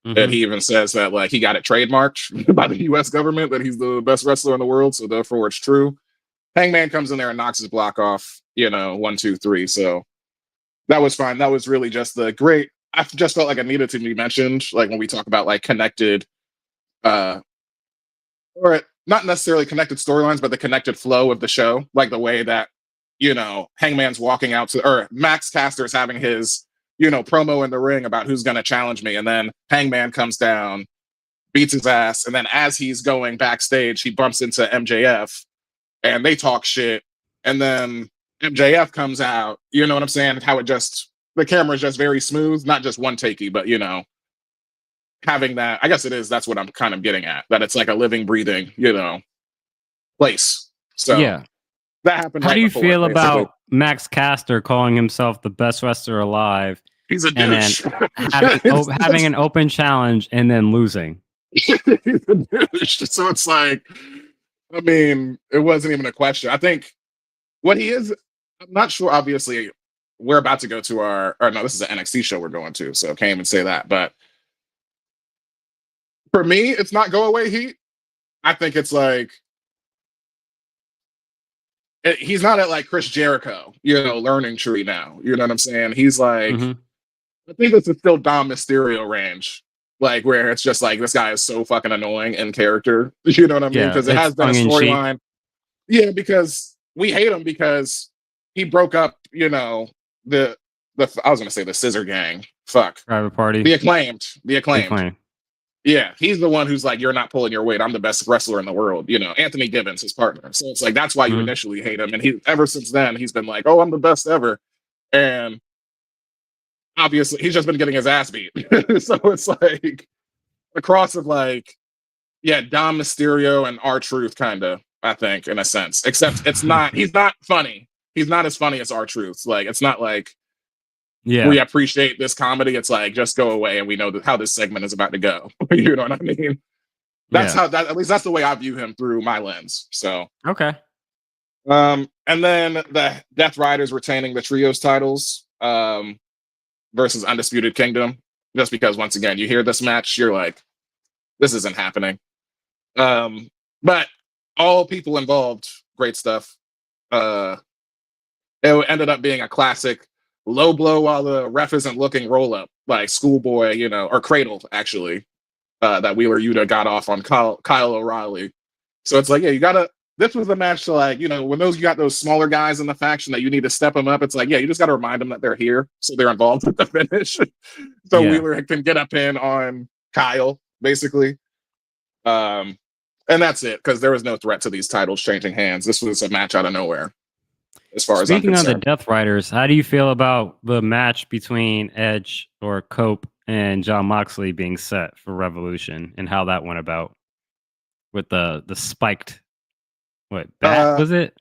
Mm-hmm. And he even says that like he got it trademarked by the US government that he's the best wrestler in the world, so therefore it's true. Hangman comes in there and knocks his block off, 1, 2, 3. So that was fine. That was really just the great I just felt like it needed to be mentioned, like when we talk about like connected, uh, or not necessarily connected storylines, but the connected flow of the show, like the way that Hangman's walking out to, or Max Caster's having his promo in the ring about who's going to challenge me, and then Hangman comes down, beats his ass, and then as he's going backstage, he bumps into MJF, and they talk shit, and then MJF comes out. You know what I'm saying? How the camera is just very smooth, not just one takey, but having that. I guess it is. That's what I'm kind of getting at. That it's like a living, breathing, place. So yeah, that happened. How right do you before, feel basically. about Max Caster calling himself the best wrestler alive? He's a and douche. then having an open challenge and then losing? He's a douche. So it's like, I mean, it wasn't even a question. I think what he is, I'm not sure. Obviously, we're about to go to no, this is an NXT show we're going to, so can't even say that. But for me, it's not go away heat. I think it's like, he's not at like Chris Jericho, learning tree now. You know what I'm saying? He's like, I think this is still Dom Mysterio range, like where it's just like this guy is so fucking annoying in character. You know what I mean? Because it has been a storyline. Yeah, because we hate him because he broke up. The I was gonna say the Scissor Gang. Fuck. Private Party. The acclaimed. Yeah, he's the one who's like, you're not pulling your weight. I'm the best wrestler in the world. Anthony Gibbons, his partner. So it's like, that's why you initially hate him. And ever since then, he's been like, oh, I'm the best ever. And obviously, he's just been getting his ass beat. So it's like a cross of like, yeah, Dom Mysterio and R-Truth, kind of, I think, in a sense. Except he's not funny. He's not as funny as R-Truth. Like, it's not like, we appreciate this comedy. It's like, just go away, and we know how this segment is about to go. You know what I mean? That's how at least that's the way I view him through my lens. So okay. And then the Death Riders retaining the trios titles versus Undisputed Kingdom. Just because once again, you hear this match, you're like, this isn't happening. But all people involved, great stuff. It ended up being a classic low blow while the ref isn't looking roll up, like schoolboy, or cradle, actually, that Wheeler Yuta got off on Kyle O'Reilly. So it's like, yeah, this was a match to like, when you got those smaller guys in the faction that you need to step them up, it's like, yeah, you just got to remind them that they're here. So they're involved with the finish. So Wheeler can get up in on Kyle, basically. And that's it, because there was no threat to these titles changing hands. This was a match out of nowhere. As far as I'm concerned. Speaking of the Death Riders, how do you feel about the match between Edge or Cope and Jon Moxley being set for Revolution, and how that went about with the spiked bat, was it?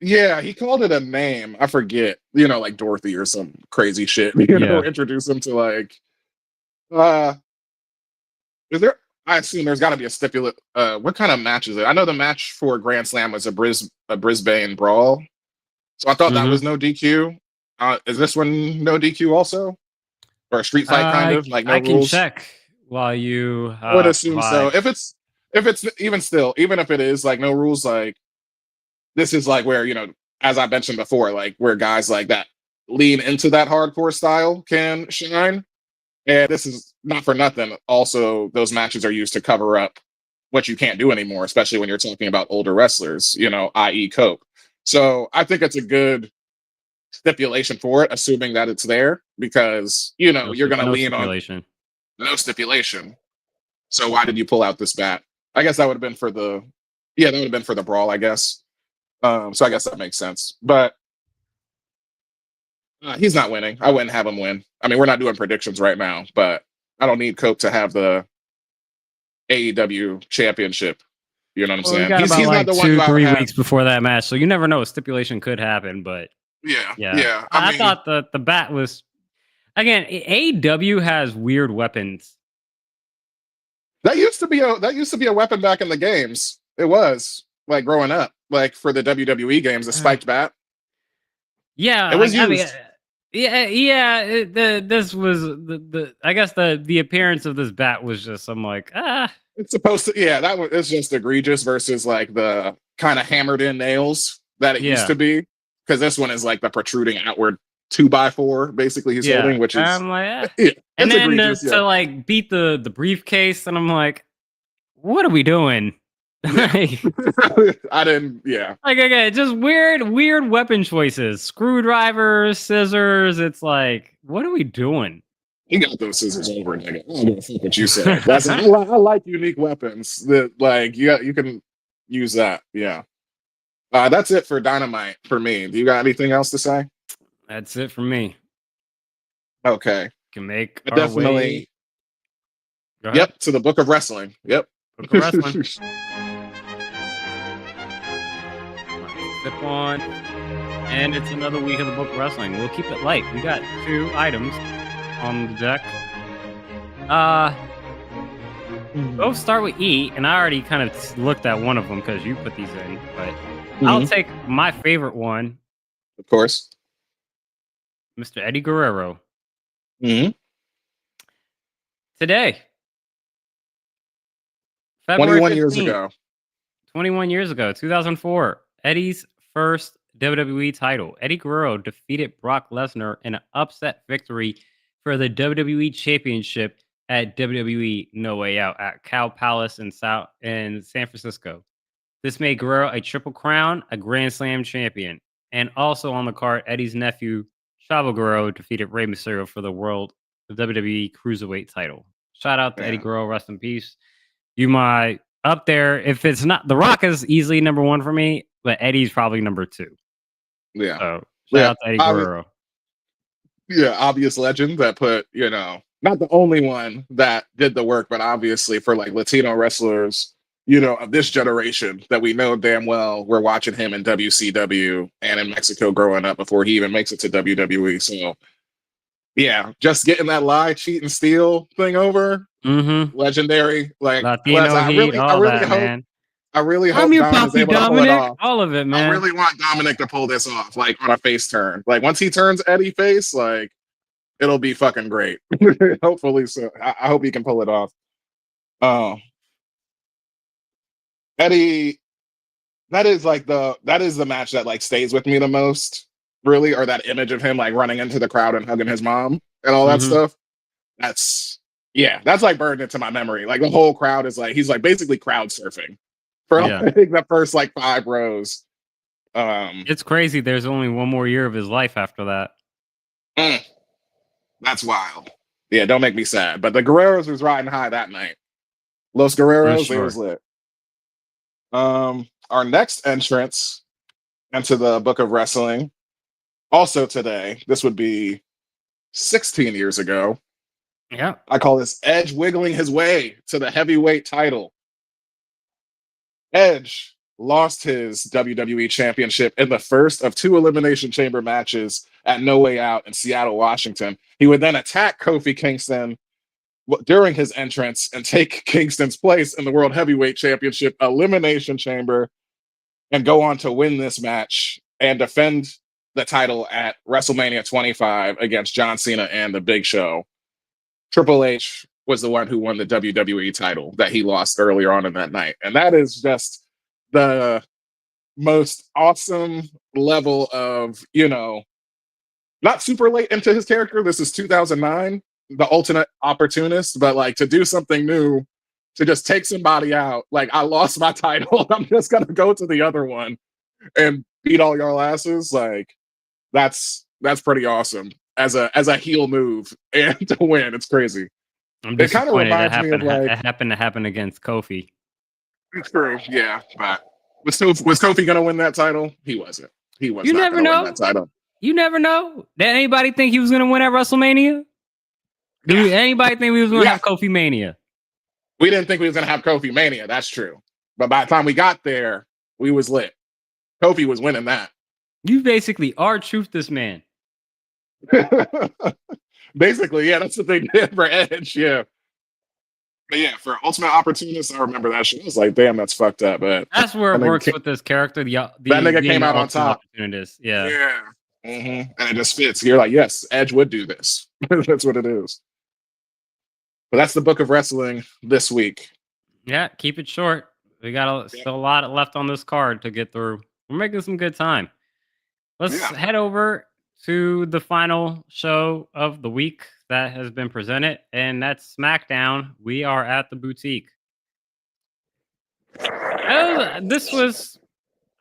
Yeah, he called it a name. I forget. Like Dorothy or some crazy shit. Introduce him to like is there, I assume there's got to be a stipulate. What kind of match is it? I know the match for Grand Slam was a Brisbane Brawl. So I thought that was no DQ. Is this one no DQ also? Or a street fight kind of? Like no rules? Can check while you I would assume so. If it's even still, even if it is like no rules, like this is like where, as I mentioned before, like where guys like that lean into that hardcore style can shine. And this is not for nothing. Also, those matches are used to cover up what you can't do anymore, especially when you're talking about older wrestlers, i.e. Cope. So I think it's a good stipulation for it, assuming that it's there, because you're going to lean on no stipulation. So why did you pull out this bat? I guess that would have been for the brawl, I guess. So I guess that makes sense. But he's not winning. I wouldn't have him win. I mean, we're not doing predictions right now, but I don't need Cope to have the AEW championship. You know what I'm saying? He's not the one 2-3 weeks before that match, so you never know. A stipulation could happen, but yeah. I thought the bat was, again, AEW has weird weapons. That used to be a weapon back in the games. It was like growing up, like for the WWE games, the spiked bat. Yeah, it was used. This was the I guess the appearance of this bat was just, I'm like, it's supposed to, it's just egregious versus like the kind of hammered in nails that it used to be, because this one is like the protruding outward 2x4 basically he's holding, which is I'm like, yeah, and it's then egregious. to like beat the briefcase, and I'm like, what are we doing? Yeah. I didn't. Yeah, Like again, just weird weapon choices. Screwdrivers, scissors. It's like, what are we doing? he got those scissors over, nigga. I don't give a fuck what you say. That's I like unique weapons that like you can use that. Yeah. That's it for Dynamite for me. Do you got anything else to say? That's it for me. Okay. Can make I our way. definitely. Go ahead. Yep, to the Book of Wrestling. Yep. Book of Wrestling. Sip on. And it's another week of the Book of Wrestling. We'll keep it light. We got 2 items on the deck. Both start with E, and I already kind of looked at one of them because you put these in, but I'll take my favorite one. Of course. Mr. Eddie Guerrero. Mm-hmm. Today. February 21 15th, years ago. 21 years ago, 2004. Eddie's first WWE title. Eddie Guerrero defeated Brock Lesnar in an upset victory for the WWE Championship at WWE No Way Out at Cow Palace in San Francisco. This made Guerrero a Triple Crown, a Grand Slam champion. And also on the card, Eddie's nephew, Chavo Guerrero, defeated Rey Mysterio for the WWE Cruiserweight title. Shout out to Eddie Guerrero, rest in peace. You might up there, if it's not, The Rock is easily number 1 for me, but Eddie's probably number 2. Yeah. So shout out to Eddie Guerrero. Yeah, obvious legend that put, not the only one that did the work, but obviously for like Latino wrestlers, of this generation that we know damn well, we're watching him in WCW and in Mexico growing up before he even makes it to WWE. So yeah, just getting that lie, cheat, and steal thing over, legendary. Like Latino I heat, really hope, man. I really hope I'm your Dom is puppy, able to pull it Dominic. off. All of it, man. I really want Dominic to pull this off, like on a face turn. Like once he turns Eddie face, like it'll be fucking great. Hopefully, so I hope he can pull it off. Eddie, that is the match that like stays with me the most, really, or that image of him like running into the crowd and hugging his mom and all that stuff. That's like burned into my memory. Like the whole crowd is like, he's like basically crowd surfing for like the first like 5 rows. It's crazy. There's only 1 more year of his life after that. That's wild. Yeah, don't make me sad. But the Guerreros was riding high that night. Los Guerreros, it was lit. Our next entrance into the Book of Wrestling, also today, this would be 16 years ago. Yeah. I call this Edge wiggling his way to the heavyweight title. Edge lost his WWE Championship in the first of 2 Elimination Chamber matches at No Way Out in Seattle, Washington. He would then attack Kofi Kingston during his entrance and take Kingston's place in the World Heavyweight Championship Elimination Chamber and go on to win this match and defend the title at WrestleMania 25 against John Cena and The Big Show. Triple H was the one who won the WWE title that he lost earlier on in that night. And that is just the most awesome level of, not super late into his character. This is 2009, the ultimate opportunist, but like to do something new, to just take somebody out. Like, I lost my title. I'm just going to go to the other one and beat all your asses. Like, that's pretty awesome as a heel move and to win. It's crazy. I'm disappointed it happened to happen against Kofi. It's true, yeah. But was Kofi going to win that title? He wasn't. He was. You never know. Win that title. You never know. Did anybody think he was going to win at WrestleMania? Anybody think we was going to have Kofi Mania? We didn't think we was going to have Kofi Mania. That's true. But by the time we got there, we was lit. Kofi was winning that. You basically R-truth this man. Basically, yeah, that's what they did for Edge, yeah. But yeah, for Ultimate Opportunist, I remember that shit. I was like, damn, that's fucked up. But that's where it works with this character. That nigga came out on top. Yeah. And it just fits. You're like, yes, Edge would do this. That's what it is. But that's the Book of Wrestling this week. Yeah, keep it short. We got still a lot left on this card to get through. We're making some good time. Let's head over to the final show of the week that has been presented, and that's SmackDown. We are at the boutique. This was,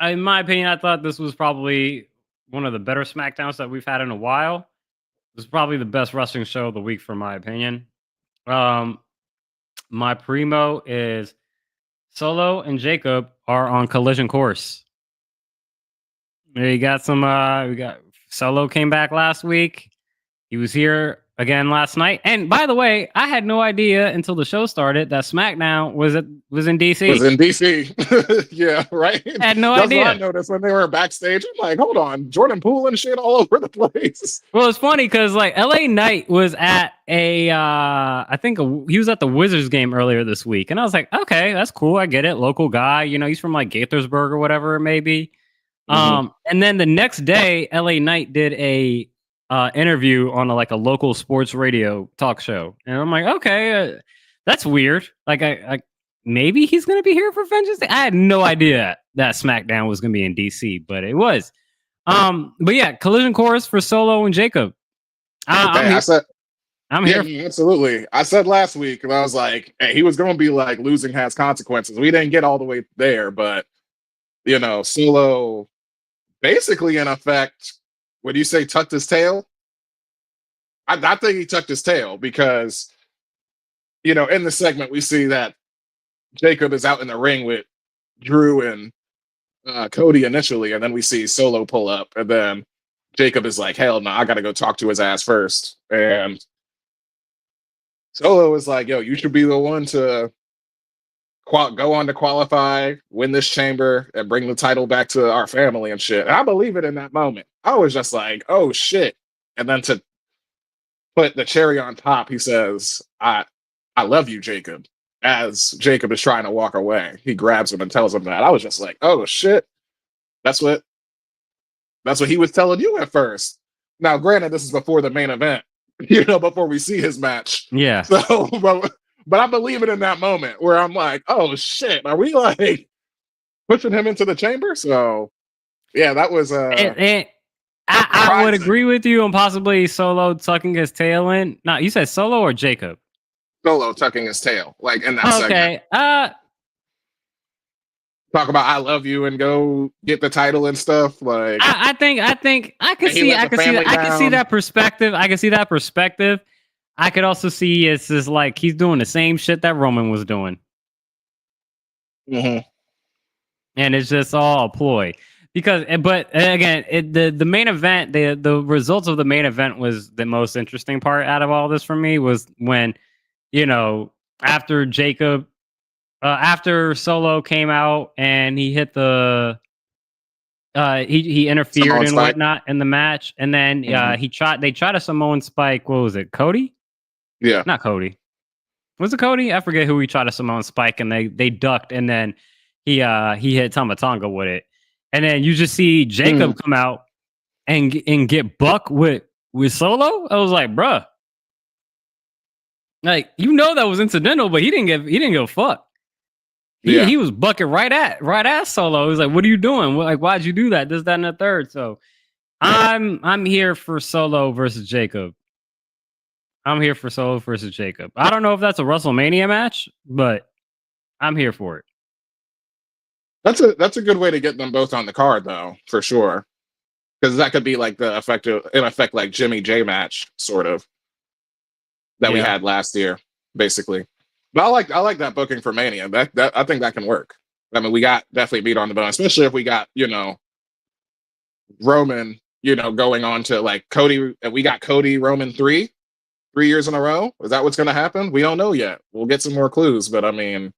in my opinion, I thought this was probably one of the better SmackDowns that we've had in a while. It was probably the best wrestling show of the week, for my opinion. My primo is Solo and Jacob are on collision course. We got Solo came back last week. He was here again last night. And by the way, I had no idea until the show started that SmackDown was in DC. Was in DC. Yeah, right. I had no That's idea. what I noticed when they were backstage. I'm like, hold on, Jordan Poole and shit all over the place. Well, it's funny because like LA Knight was at he was at the Wizards game earlier this week, and I was like, okay, that's cool. I get it. Local guy, he's from like Gaithersburg or whatever it may be. And then the next day, LA Knight did a interview on a local sports radio talk show, and I'm like, okay, that's weird. Like, I maybe he's gonna be here for Vengeance Day. I had no idea that SmackDown was gonna be in DC, but it was. But yeah, collision course for Solo and Jacob. I'm here. Yeah, absolutely. I said last week, and I was like, hey, he was gonna be like losing has consequences. We didn't get all the way there, but Solo basically, in effect, would you say tucked his tail? I think he tucked his tail because, in the segment, we see that Jacob is out in the ring with Drew and Cody initially, and then we see Solo pull up, and then Jacob is like, hell no, I got to go talk to his ass first. And Solo is like, yo, you should be the one to go on to qualify, win this chamber, and bring the title back to our family and shit. And I believe it in that moment. I was just like, oh shit. And then to put the cherry on top, he says, I love you, Jacob. As Jacob is trying to walk away, he grabs him and tells him that. I was just like, oh shit. That's what he was telling you at first. Now, granted, this is before the main event, before we see his match. Yeah. So, but I believe it in that moment where I'm like, oh shit, are we like pushing him into the chamber? So yeah, that was I would agree with you on possibly Solo tucking his tail in. No, you said Solo or Jacob? Solo tucking his tail, like in that segment. Okay. Talk about I love you and go get the title and stuff. Like I think I can see that perspective. I can see that perspective. I could also see it's just like he's doing the same shit that Roman was doing. Mm-hmm. And it's just all a ploy. But again, the main event, the results of the main event was the most interesting part out of all this for me was when, after Jacob, after Solo came out and he hit he interfered Samoan and Spike. whatnot in the match, and then they tried a Samoan Spike. What was it, Cody? Yeah, not Cody. Was it Cody? I forget who he tried a Samoan Spike, and they ducked, and then he hit Tamatonga with it, and then you just see Jacob come out and get buck with Solo. I was like, bruh, like that was incidental, but he didn't give a fuck. He was bucking right at Solo. He was like, "What are you doing? Like, why'd you do that? This, that, and the third." So, I'm here for Solo versus Jacob. I don't know if that's a WrestleMania match, but I'm here for it. That's a good way to get them both on the card, though, for sure. Because that could be like in effect, like Jimmy J match, sort of, that we had last year, basically. But I like that booking for Mania. That I think that can work. I mean, we got definitely beat on the bone, especially if we got Roman, going on to like Cody. We got Cody Roman 3 years in a row. Is that what's going to happen? We don't know yet. We'll get some more clues, but I mean,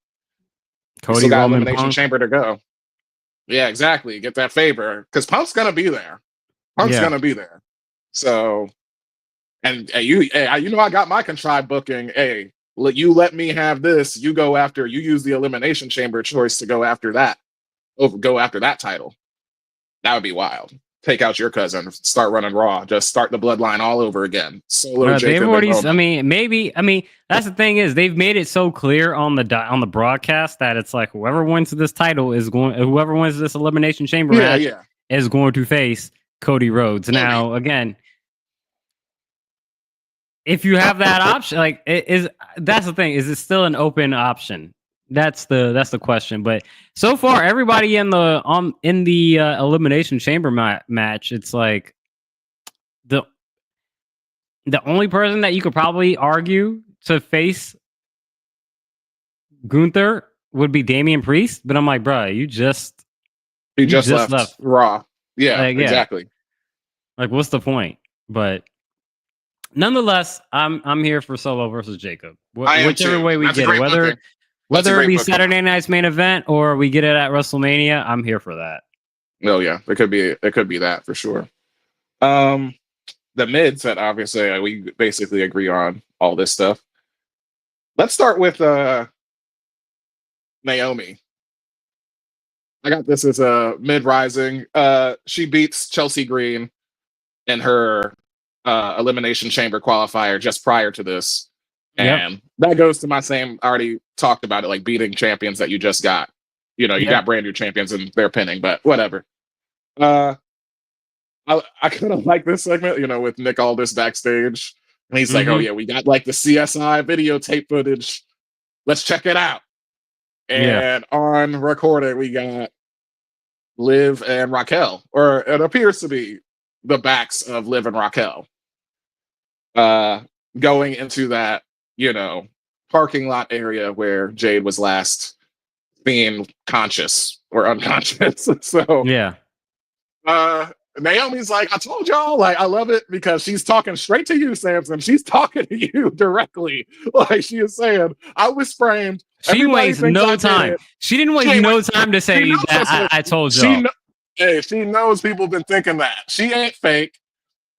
Cody still got Roman Elimination Punk. Chamber to go. Yeah, exactly. Get that favor because Punk's going to be there. Going to be there. So, and I got my contrived booking. Hey, you let me have this. You go after. You use the Elimination Chamber choice to go after that. Go after that title. That would be wild. Take out your cousin. Start running Raw. Just start the bloodline all over again. Solo, Jacob, that's the thing is they've made it so clear on the broadcast that it's like whoever wins this title whoever wins this Elimination Chamber match is going to face Cody Rhodes. Now, again, if you have that option, like that's the thing. Is it still an open option? That's the question. But so far, everybody in the elimination chamber match, it's like the only person that you could probably argue to face Gunther would be Damian Priest. But I'm like, bro, you just left Raw. Yeah, like, exactly. Like, what's the point? But nonetheless, I'm here for Solo versus Jacob. Whichever way we get it, whether it be Saturday night's main event or we get it at WrestleMania, I'm here for that. Oh yeah, it could be that for sure. The mids that obviously we basically agree on all this stuff. Let's start with Naomi. I got this as a mid rising. She beats Chelsea Green in her elimination chamber qualifier just prior to this. And that goes to my same, I already talked about it, like beating champions that you just got. You got brand new champions and they're pinning, but whatever. I kind of like this segment, with Nick Aldis backstage. And he's like, oh yeah, we got like the CSI videotape footage. Let's check it out. And on recording, we got Liv and Raquel, or it appears to be the backs of Liv and Raquel, going into that, parking lot area where Jade was last being conscious or unconscious. So Naomi's like, I told y'all, like, I love it because she's talking straight to you, Samson. She's talking to you directly. Like she is saying, I was framed. She wastes no time. She didn't waste no time to say that I told y'all. She knows people been thinking that. She ain't fake.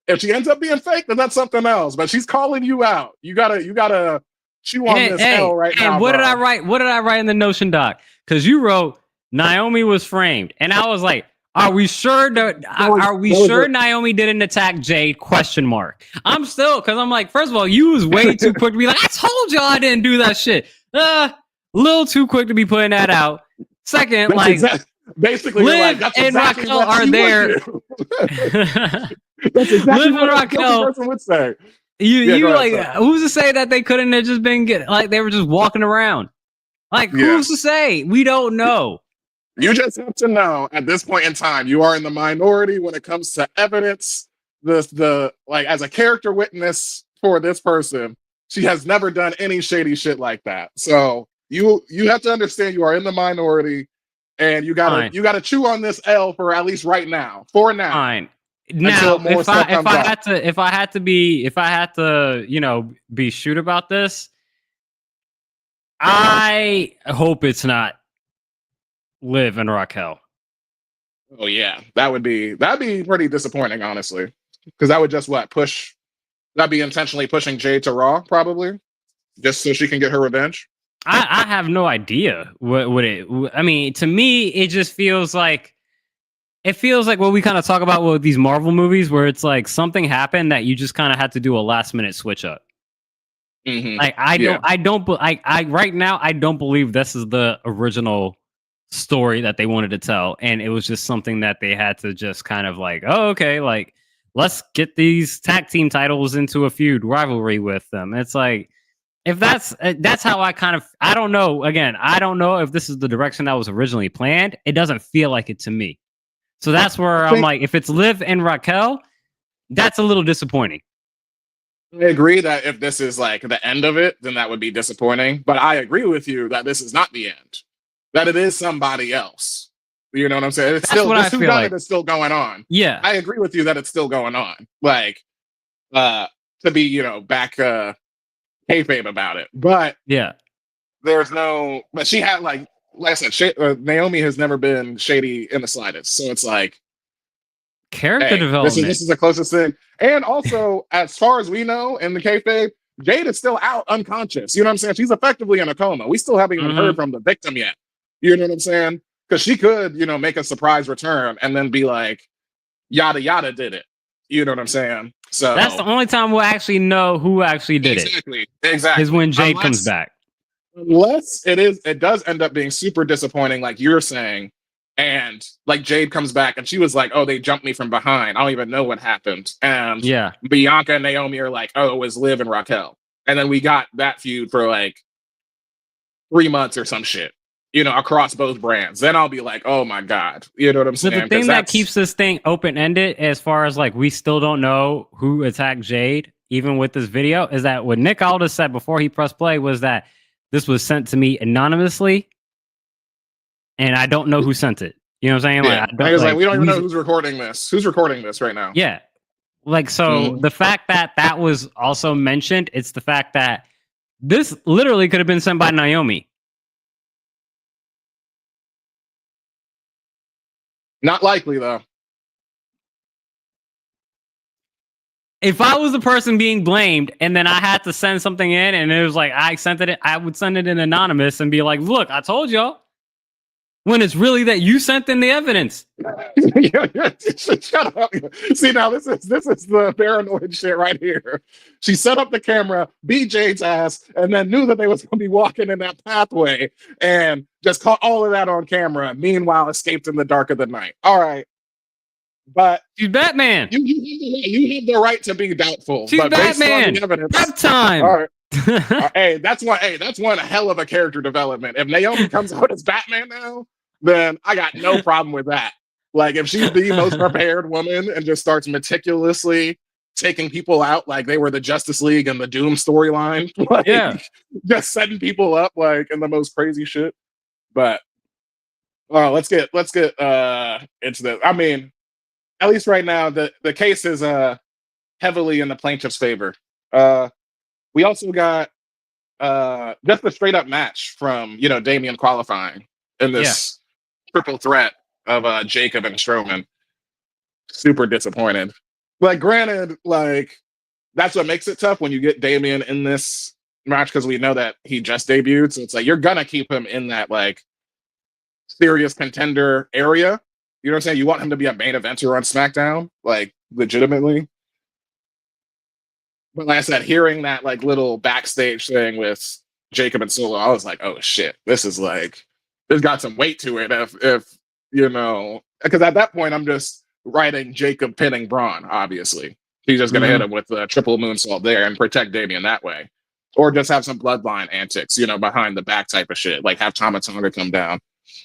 If she ends up being fake, then that's something else. But she's calling you out. You gotta chew on this hell right now. And what did I write? What did I write in the Notion doc? Because you wrote Naomi was framed, and I was like, are we sure Naomi didn't attack Jade? ? I'm still, because I'm like, first of all, you was way too quick to be like, I told y'all I didn't do that shit. Little too quick to be putting that out. Second, basically, Liv and Raquel are there. That's exactly Liv and Raquel person would say. Who's to say that they couldn't have just been they were just walking around? Like, who's to say? We don't know. You just have to know at this point in time, you are in the minority when it comes to evidence. The as a character witness for this person, she has never done any shady shit like that. So you have to understand you are in the minority, and you gotta chew on this L for at least right now. For now. Fine. Now, if I had to be shoot about this, I hope it's not Liv and Raquel. Oh yeah, that'd be pretty disappointing, honestly, because that would just that'd be intentionally pushing Jade to Raw, probably, just so she can get her revenge. I have no idea what it. I mean, to me, it just feels like what we kind of talk about with these Marvel movies, where it's like something happened that you just kind of had to do a last minute switch up. Mm-hmm. Like right now, I don't believe this is the original story that they wanted to tell, and it was just something that they had to just kind of like, oh, okay, like let's get these tag team titles into a feud rivalry with them. It's like, if that's how I don't know. Again, I don't know if this is the direction that was originally planned. It doesn't feel like it to me. So that's where I'm like, if it's Liv and Raquel, that's a little disappointing. I agree that if this is like the end of it, then that would be disappointing. But I agree with you that this is not the end. That it is somebody else. You know what I'm saying? It's still this whodunit is still going on. Yeah, I agree with you that it's still going on. Like, to be back kayfabe about it, but yeah, there's no. But she had like I said, Naomi has never been shady in the slightest. So it's like character development. This is the closest thing. And also, as far as we know, in the kayfabe, Jade is still out unconscious. You know what I'm saying? She's effectively in a coma. We still haven't even heard from the victim yet. You know what I'm saying? Because she could, make a surprise return and then be like, yada yada did it. You know what I'm saying? So that's the only time we'll actually know who actually did it. Exactly. Is when Jade comes back. Unless it does end up being super disappointing, like you're saying, And like Jade comes back and she was like, "Oh, they jumped me from behind. I don't even know what happened." And Yeah. Bianca and Naomi are like, "Oh, it was Liv and Raquel." And then we got that feud for like 3 months or some shit, across both brands. Then I'll be like, "Oh my god," you know what I'm saying? But the thing that keeps this thing open ended, as far as like we still don't know who attacked Jade, even with this video, is that what Nick Aldis said before he pressed play was that this was sent to me anonymously, and I don't know who sent it. You know what I'm saying? Yeah. Like, I don't, he was like, "We don't even know who's- who's recording this. Who's recording this right now?" Yeah. Like, so the fact that that was also mentioned, it's the fact that this literally could have been sent by Naomi. Not likely though. If I was the person being blamed and then I had to send something in and it was like I sent it, I would send it in anonymous and be like, "Look, I told y'all." When it's really that you sent in the evidence. Shut up. See, now this is the paranoid shit right here. She set up the camera, beat Jade's ass, and then knew that they was gonna be walking in that pathway and just caught all of that on camera. Meanwhile, escaped in the dark of the night. All right. But she's Batman. You have the right to be doubtful. She's but Batman. Based on the evidence, prep time. All right. Hey, that's one hell of a character development. If Naomi comes out as Batman now, then I got no problem with that. Like if she's the most prepared woman and just starts meticulously taking people out like they were the Justice League and the Doom storyline, like, just setting people up like in the most crazy shit. But let's get into this. I mean, at least right now, the case is heavily in the plaintiff's favor. We also got just a straight up match from Damian qualifying in this triple threat of Jacob and Strowman. Super disappointed. Like, granted, like that's what makes it tough when you get Damian in this match because we know that he just debuted, so it's like you're gonna keep him in that like serious contender area. You know what I'm saying? You want him to be a main eventer on SmackDown, like legitimately. But like I said, hearing that like little backstage thing with Jacob and Solo, I was like, "Oh shit, this got some weight to it." If because at that point I'm just writing Jacob pinning Braun. Obviously, he's just gonna hit him with a triple moonsault there and protect Damian that way, or just have some bloodline antics, behind the back type of shit, like have Tama Tonga come down.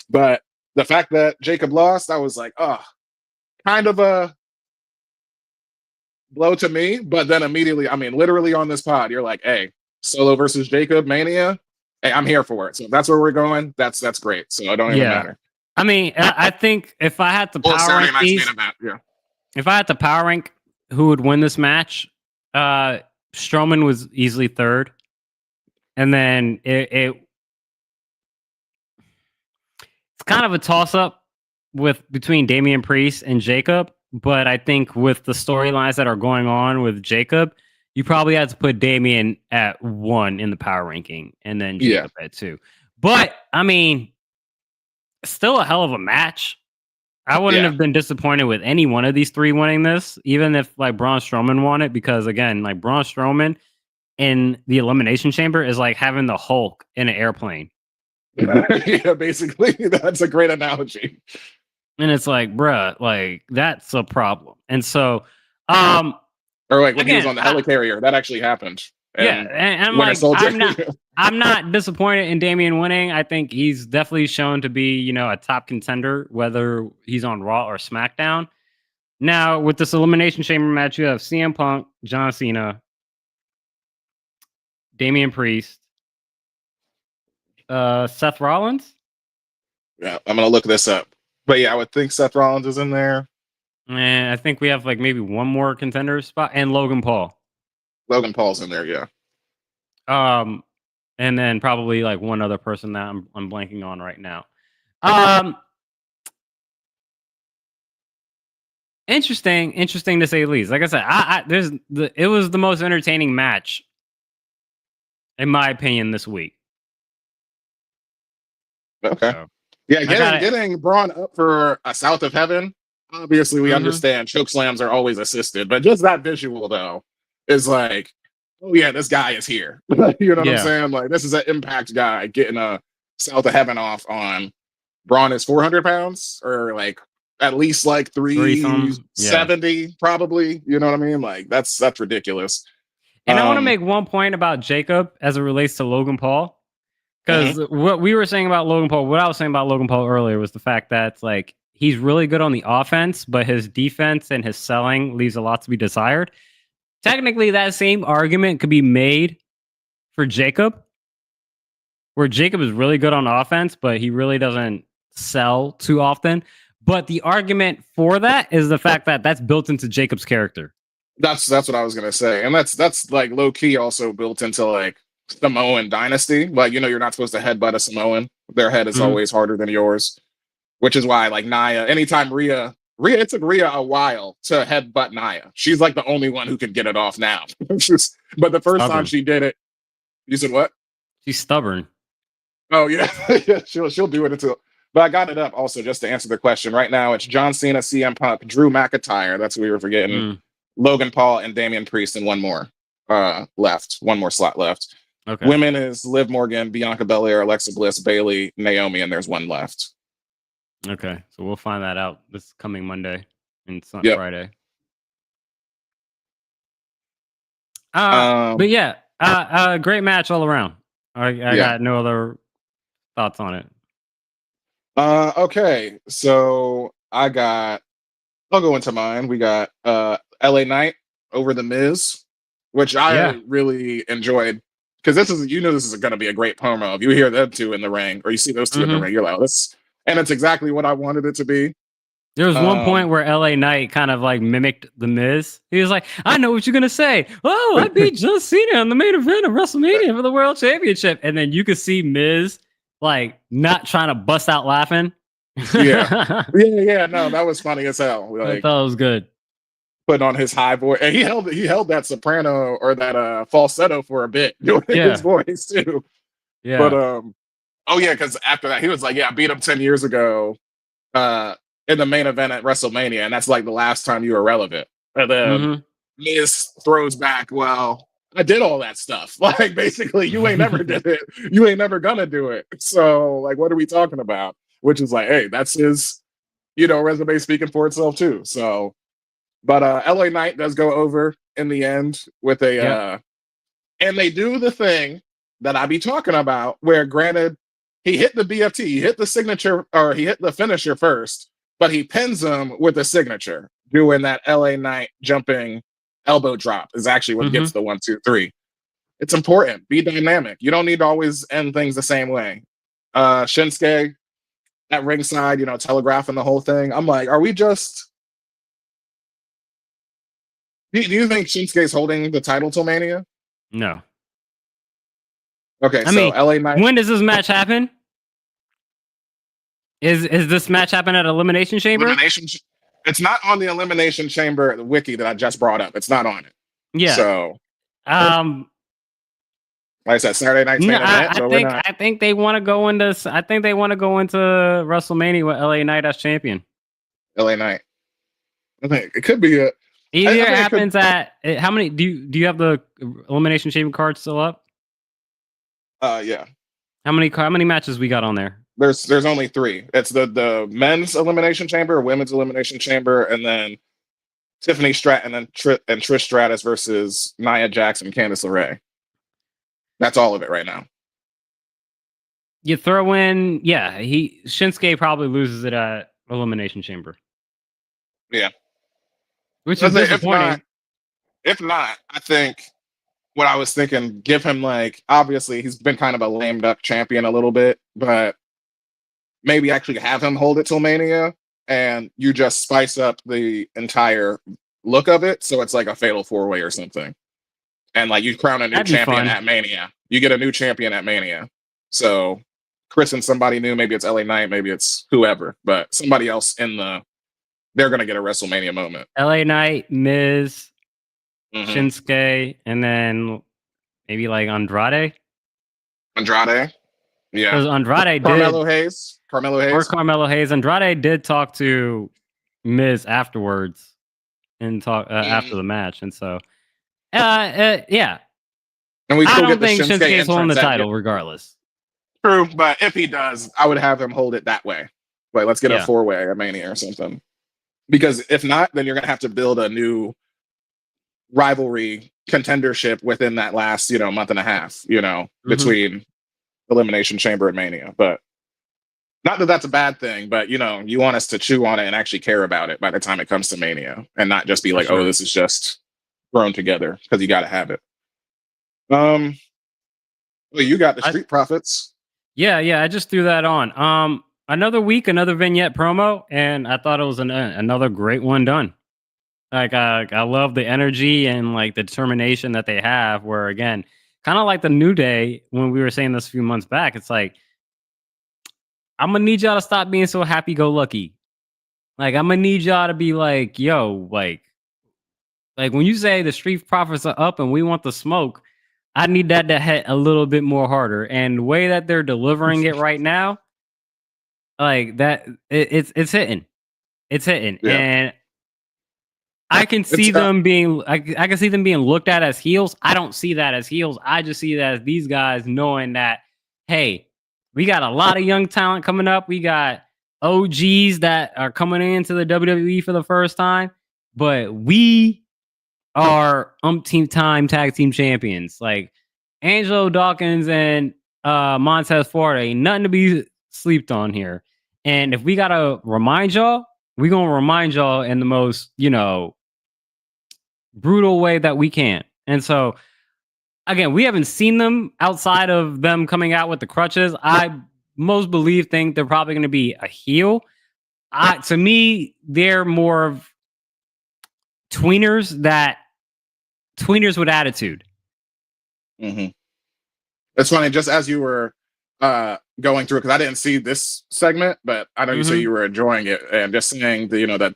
But the fact that Jacob lost, I was like, oh, kind of a blow to me. But then immediately, I mean, literally on this pod, you're like, hey, Solo versus Jacob Mania. Hey, I'm here for it. So if that's where we're going, that's great. So it don't even matter. I mean, I think if I had to power rank these, if I had to power rank who would win this match, Strowman was easily third. And then it's kind of a toss-up between Damian Priest and Jacob. But I think with the storylines that are going on with Jacob, you probably have to put Damian at 1 in the power ranking and then Jacob at 2. But, I mean, still a hell of a match. I wouldn't have been disappointed with any one of these 3 winning this, even if like Braun Strowman won it, because again, like Braun Strowman in the Elimination Chamber is like having the Hulk in an airplane. Yeah, basically, that's a great analogy. And it's like, bruh, like that's a problem. And so, or like when he was on the helicarrier, that actually happened. And I'm like, I'm not disappointed in Damian winning. I think he's definitely shown to be, a top contender, whether he's on Raw or SmackDown. Now, with this Elimination Chamber match, you have CM Punk, John Cena, Damian Priest, Seth Rollins. Yeah, I'm gonna look this up. But yeah, I would think Seth Rollins is in there. And I think we have like maybe one more contender spot, and Logan Paul. Logan Paul's in there, yeah. And then probably like one other person that I'm blanking on right now. Interesting to say the least. Like I said, it was the most entertaining match, in my opinion, this week. Okay. So, yeah, getting Braun up for a South of Heaven. Obviously, we understand choke slams are always assisted, but just that visual though is like, oh yeah, this guy is here. You know what I'm saying? Like, this is an Impact guy getting a South of Heaven off on Braun is 400 pounds, or like at least like Three some. Yeah. 370, probably. You know what I mean? Like that's ridiculous. And I want to make one point about Jacob as it relates to Logan Paul. Because what we were saying about Logan Paul, what I was saying about Logan Paul earlier was the fact that it's like he's really good on the offense, but his defense and his selling leaves a lot to be desired. Technically, that same argument could be made for Jacob, where Jacob is really good on offense, but he really doesn't sell too often. But the argument for that is the fact that that's built into Jacob's character. That's what I was gonna say, and that's like low key also built into like Samoan dynasty. Like, you're not supposed to headbutt a Samoan. Their head is always harder than yours, which is why like Nia. Anytime Rhea, it took Rhea a while to headbutt Nia. She's like the only one who can get it off now. But the first time she did it, you said what? She's stubborn. Oh yeah, yeah. She'll do it until. But I got it up also just to answer the question. Right now, it's John Cena, CM Punk, Drew McIntyre. That's what we were forgetting. Logan Paul and Damian Priest, and one more left. One more slot left. Okay. Women is Liv Morgan, Bianca Belair, Alexa Bliss, Bayley, Naomi, and there's one left. Okay, so we'll find that out this coming Monday and Friday. But yeah, great match all around. I got no other thoughts on it. Okay, so I'll go into mine. We got LA Knight over The Miz, which I really enjoyed, because this is going to be a great promo. If you hear them two in the ring, or you see those two in the ring, you're like, and it's exactly what I wanted it to be. There was one point where LA Knight kind of like mimicked The Miz. He was like, I know what you're going to say. Oh, I beat John Cena in the main event of WrestleMania for the World Championship. And then you could see Miz like not trying to bust out laughing. Yeah. No, that was funny as hell. Like, I thought it was good. Putting on his high voice, and he held that soprano or that falsetto for a bit, doing his voice too. Yeah. But because after that he was like, I beat him 10 years ago in the main event at WrestleMania, and that's like the last time you were relevant. And then Miz throws back, well, I did all that stuff. Like, basically, you ain't never did it. You ain't never gonna do it. So, like, what are we talking about? Which is like, hey, that's his, resume speaking for itself too. So, but LA Knight does go over in the end with a, and they do the thing that I be talking about, where granted, he hit the BFT, he hit the signature, or he hit the finisher first, but he pins him with a signature, doing that LA Knight jumping elbow drop is actually what gets the 1, 2, 3. It's important. Be dynamic. You don't need to always end things the same way. Shinsuke at ringside, telegraphing the whole thing. I'm like, are we just? Do you think Shinsuke's holding the title till Mania? No. Okay, LA Knight. When does this match happen? Is this match happen at Elimination Chamber? It's not on the Elimination Chamber wiki that I just brought up. It's not on it. Yeah. So, like I said, Saturday night's main event. I think they want to go into. I think they want to go into WrestleMania with LA Knight as champion. LA Knight. I think it could be a. Either happens at how many? Do you have the Elimination Chamber card still up? Yeah. How many matches we got on there? There's only 3. It's the men's Elimination Chamber, women's Elimination Chamber, and then Tiffany Stratton and Trish Stratus versus Nia Jax and Candice LeRae. That's all of it right now. You throw in, Shinsuke probably loses it at Elimination Chamber. Yeah. Which is disappointing. If not, I think what I was thinking, give him obviously he's been kind of a lame duck champion a little bit, but maybe actually have him hold it till Mania, and you just spice up the entire look of it, so it's like a fatal 4-way or something. And you crown a new champion at Mania. You get a new champion at Mania. So Chris and somebody new, maybe it's LA Knight, maybe it's whoever, but somebody else they're going to get a WrestleMania moment. LA Knight, Miz, Shinsuke, and then maybe Andrade. Andrade? Yeah. Because Andrade Carmelo Hayes. Or Carmelo Hayes. Andrade did talk to Miz afterwards and talk after the match. And so, yeah. And we still I don't get think Shinsuke's holding the title regardless. True, but if he does, I would have him hold it that way. Like, let's get a Yeah. 4-way at Mania or something. Because if not, then you're gonna have to build a new rivalry contendership within that last, month and a half, between Elimination Chamber and Mania. But not that that's a bad thing, but you want us to chew on it and actually care about it by the time it comes to Mania, and not just be like, sure. oh, this is just thrown together, because you got to have it. Well, you got the Street Profits. Yeah, I just threw that on. Another week, another vignette promo, and I thought it was another great one done. Like, I love the energy and like the determination that they have. Where again, kind of like the New Day when we were saying this a few months back, it's like I'm gonna need y'all to stop being so happy-go-lucky. Like, I'm gonna need y'all to be like, yo, like when you say the Street Profits are up and we want the smoke, I need that to hit a little bit more harder. And the way that they're delivering it right now, like that, it's hitting. It's hitting. Yeah. And I can see them being I can see them being looked at as heels. I don't see that as heels. I just see that as these guys knowing that, hey, we got a lot of young talent coming up. We got OGs that are coming into the WWE for the first time, but we are umpteenth time tag team champions. Like Angelo Dawkins and Montez Ford ain't nothing to be slept on here. And if we gotta remind y'all, we gonna remind y'all in the most, brutal way that we can. And so again, we haven't seen them outside of them coming out with the crutches. I most think they're probably going to be a heel. To me, they're more of tweeners with attitude. Mm-hmm. It's funny, just as you were going through, because I didn't see this segment, but I know you say you were enjoying it, and just saying that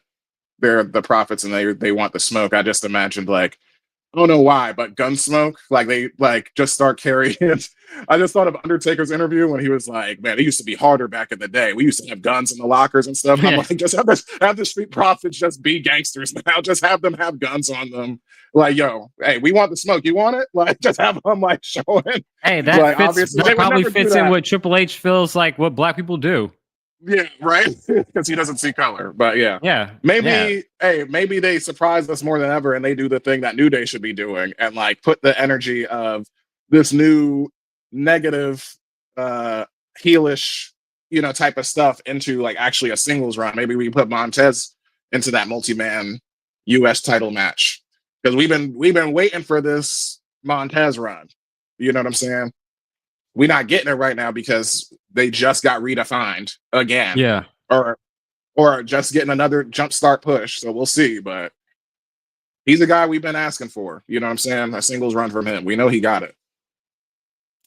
they're the Profits and they want the smoke. I just imagined, like, I don't know why, but Gunsmoke, like they just start carrying it. I just thought of Undertaker's interview when he was like, man, it used to be harder back in the day. We used to have guns in the lockers and stuff. Yeah. I'm like, just have the Street Profits just be gangsters now. Just have them have guns on them. Like, yo, hey, we want the smoke. You want it? Like, just have them like showing. Hey, that like, fits. That probably fits in what Triple H feels like what black people do. Yeah, right. Because he doesn't see color. But yeah, maybe maybe they surprise us more than ever, and they do the thing that New Day should be doing, and like put the energy of this new negative, heelish, type of stuff into like actually a singles run. Maybe we put Montez into that multi-man U.S. title match, because we've been waiting for this Montez run. You know what I'm saying? We're not getting it right now because they just got redefined again. Yeah. Or just getting another jumpstart push. So we'll see. But he's a guy we've been asking for. You know what I'm saying? A singles run from him. We know he got it.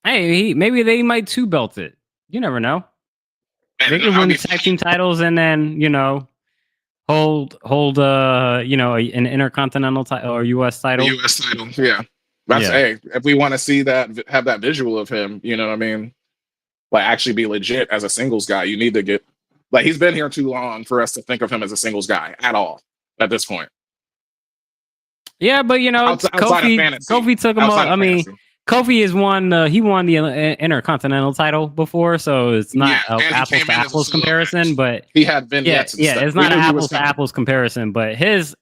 Maybe they might two belt it. You never know. They could win the tag team titles and then, hold an intercontinental title or US title. The US title, yeah. Hey, if we want to see that, have that visual of him, you know what I mean? Like actually be legit as a singles guy, you need to get, like, he's been here too long for us to think of him as a singles guy at all at this point. Yeah, but Kofi took him up. I mean, Kofi has won. He won the Intercontinental title before, so it's not an apples to apples comparison. But he had vignettes. Yeah, it's not an apples to apples comparison. But his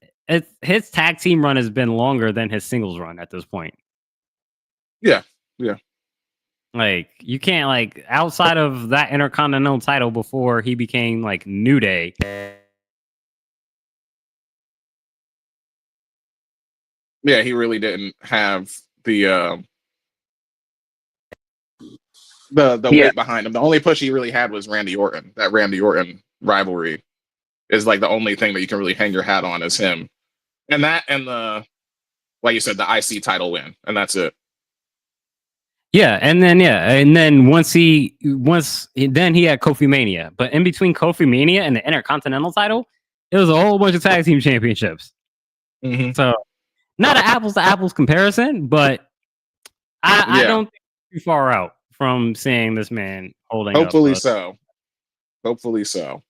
tag team run has been longer than his singles run at this point. Yeah. Like, you can't, like, outside of that Intercontinental title before he became like New Day. Yeah, he really didn't have the weight behind him. The only push he really had was Randy Orton. That Randy Orton rivalry is like the only thing that you can really hang your hat on is him. And that, and the, like you said, the IC title win, and that's it. Yeah, and then once he had Kofi Mania, but in between Kofi Mania and the Intercontinental title, it was a whole bunch of tag team championships. Mm-hmm. So not an apples to apples comparison, but I don't think it's too far out from seeing this man holding. Hopefully so. All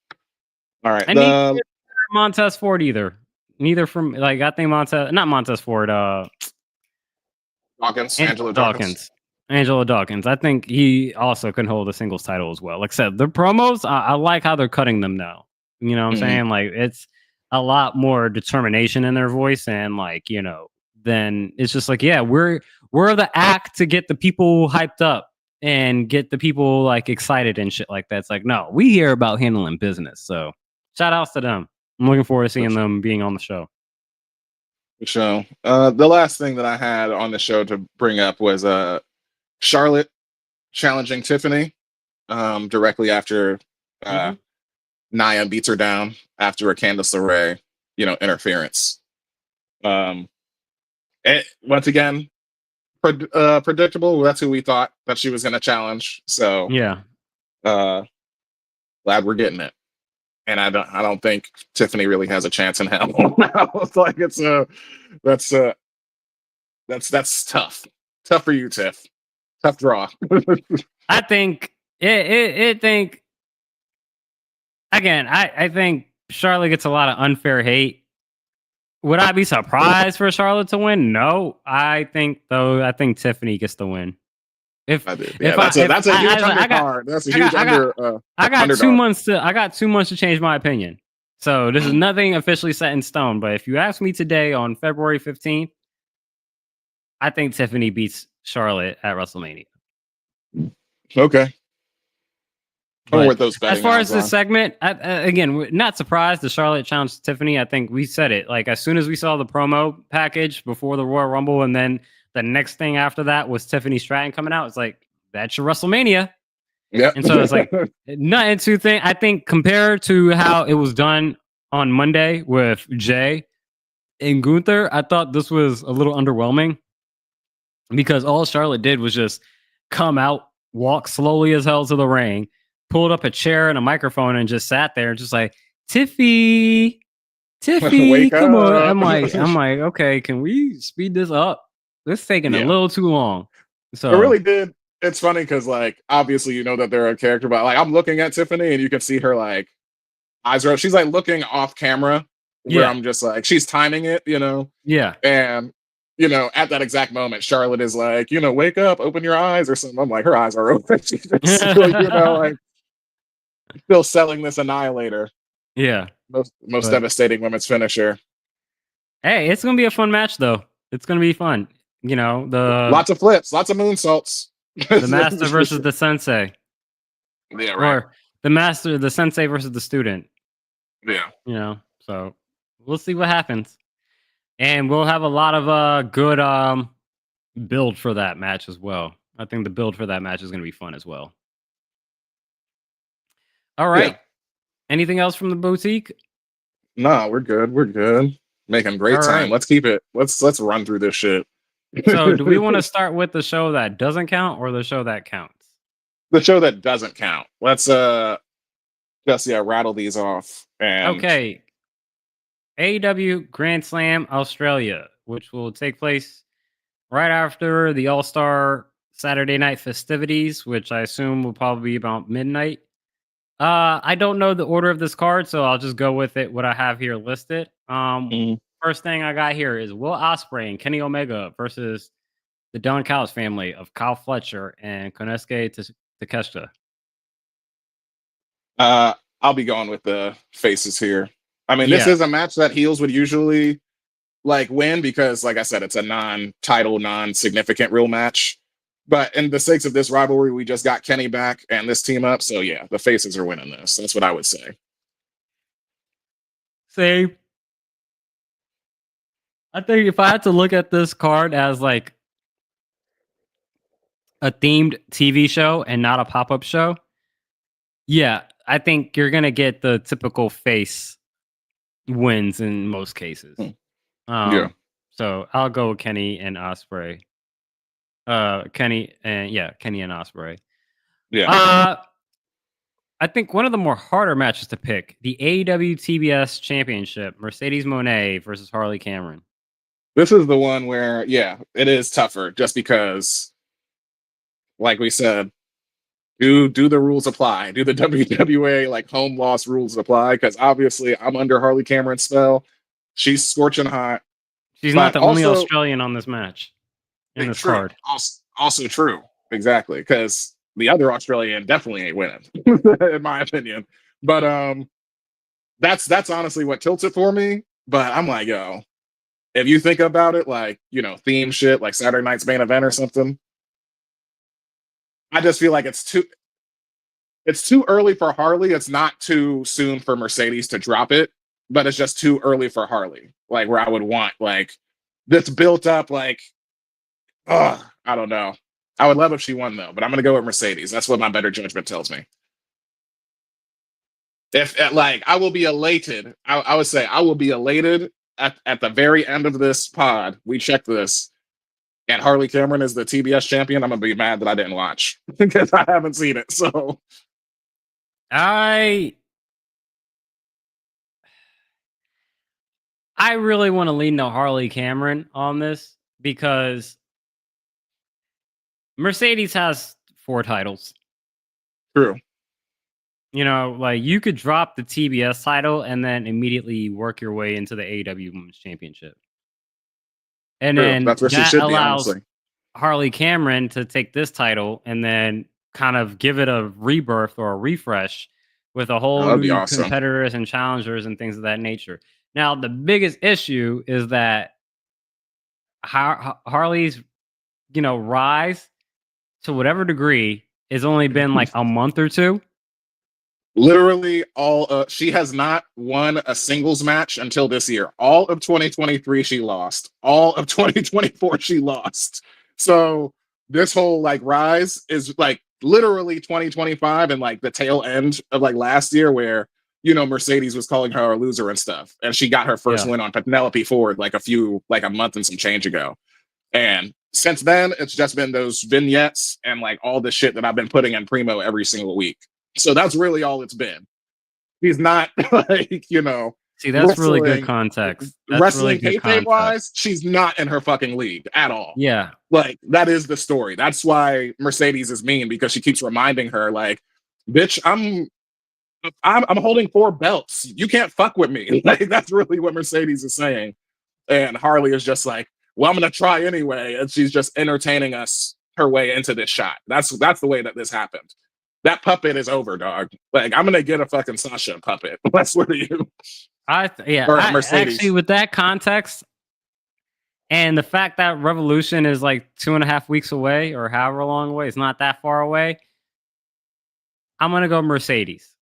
right. And neither Montez Ford either. Neither from, like, I think not Montez Ford. Dawkins, Angelo Dawkins. Angelo Dawkins. I think he also can hold a singles title as well. Like I said, the promos, I like how they're cutting them now. You know what I'm saying? Like it's a lot more determination in their voice, and like, then it's just like, yeah, we're the act to get the people hyped up and get the people like excited and shit like that. It's like, no, we hear about handling business. So shout outs to them. I'm looking forward to seeing them being on the show. show. The last thing that I had on the show to bring up was Charlotte challenging Tiffany directly after Nia beats her down after a Candice LeRae, interference. Once again, predictable. That's who we thought that she was going to challenge. So yeah, glad we're getting it. And I don't think Tiffany really has a chance in hell. It's like that's tough. Tough for you, Tiff. Tough draw. I think I think Charlotte gets a lot of unfair hate. Would I be surprised for Charlotte to win? No. I think Tiffany gets the win. That's a huge undercard. That's a huge I got 2 months to change my opinion. So this is nothing officially set in stone. But if you ask me today on February 15th, I think Tiffany beats Charlotte at WrestleMania. Okay. As far as this segment, again, we're not surprised the Charlotte challenged Tiffany. I think we said it. Like, as soon as we saw the promo package before the Royal Rumble, and then the next thing after that was Tiffany Stratton coming out, it's like, that's your WrestleMania. Yeah. And so it's like, nothing to think. I think compared to how it was done on Monday with Jay and Gunther, I thought this was a little underwhelming because all Charlotte did was just come out, walk slowly as hell to the ring, pulled up a chair and a microphone and just sat there and just like, Tiffy, come on. I'm like, okay, can we speed this up? This is taking a little too long. So it really did. It's funny because, like, obviously you know that they're a character, but like I'm looking at Tiffany and you can see her like eyes are up. She's like looking off camera where I'm just like, she's timing it, Yeah. And at that exact moment, Charlotte is like, wake up, open your eyes or something. I'm like, her eyes are open. She's just still, like still selling this Annihilator. Yeah. Most devastating women's finisher. Hey, it's gonna be a fun match though. It's gonna be fun. Lots of flips, lots of moonsaults. The master versus the sensei. Yeah, right. Or the sensei versus the student. Yeah. So we'll see what happens. And we'll have a lot of good build for that match as well. I think the build for that match is going to be fun as well. All right. Yeah. Anything else from the boutique? No, we're good. We're good. Making great time. Right. Let's keep it. Let's run through this shit. So do we want to start with the show that doesn't count or the show that counts? The show that doesn't count. Let's just rattle these off. And okay. AEW Grand Slam Australia, which will take place right after the All-Star Saturday night festivities, which I assume will probably be about midnight. I don't know the order of this card, so I'll just go with it. What I have here listed. First thing I got here is Will Ospreay and Kenny Omega versus the Don Callis family of Kyle Fletcher and Konosuke Takeshita. I'll be going with the faces here. I mean, this is a match that heels would usually like win because, like I said, it's a non-title, non-significant real match. But in the sakes of this rivalry, we just got Kenny back and this team up. So yeah, the faces are winning this. That's what I would say. Same. I think if I had to look at this card as like a themed TV show and not a pop-up show, yeah, I think you're gonna get the typical face wins in most cases. So I'll go with Kenny and Ospreay. Kenny and Ospreay. Yeah. I think one of the more harder matches to pick, the AEW TBS Championship, Mercedes Moné versus Harley Cameron. This is the one where, it is tougher just because, like we said, do the rules apply? Do the WWA like home loss rules apply? Because obviously I'm under Harley Cameron's spell. She's scorching hot. She's not the only Australian on this match. In this card. Also true. exactly, because the other Australian definitely ain't winning, in my opinion. But that's honestly what tilts it for me. But I'm like, yo, if you think about it, like, theme shit, like Saturday Night's Main Event or something, I just feel like it's too early for Harley. It's not too soon for Mercedes to drop it, but it's just too early for Harley. Like, where I would want like this built up, like, I don't know. I would love if she won though, but I'm gonna go with Mercedes. That's what my better judgment tells me. If like I will be elated, I would say I will be elated at the very end of this pod. We check this, and Harley Cameron is the TBS champion. I'm gonna be mad that I didn't watch because I haven't seen it. So I really want to lean to Harley Cameron on this because Mercedes has 4 titles. true. Like you could drop the TBS title and then immediately work your way into the AEW Women's Championship. And True. then That's where she that should be, allows honestly. Harley Cameron to take this title and then kind of give it a rebirth or a refresh with a whole That'd be new awesome. competitors and challengers and things of that nature. Now, the biggest issue is that Harley's, rise to whatever degree has only been like a month or two. Literally she has not won a singles match until this year. All of 2023 she lost. All of 2024 she lost. So this whole like rise is like literally 2025 and like the tail end of like last year where Mercedes was calling her a loser and stuff, and she got her first win on Penelope Ford like a month and some change ago. And since then it's just been those vignettes and like all the shit that I've been putting in Primo every single week. So that's really all it's been. He's not like, See, that's really good context. That's wrestling really good kayfabe wise, she's not in her fucking league at all. Yeah. Like, that is the story. That's why Mercedes is mean, because she keeps reminding her, like, bitch, I'm holding 4 belts. You can't fuck with me. Like, that's really what Mercedes is saying. And Harley is just like, well, I'm gonna try anyway. And she's just entertaining us her way into this shot. That's the way that this happened. That puppet is over, dog. Like, I'm gonna get a fucking Sasha puppet. That's what you. Actually, with that context and the fact that Revolution is like 2.5 weeks away or however long away, it's not that far away. I'm gonna go Mercedes.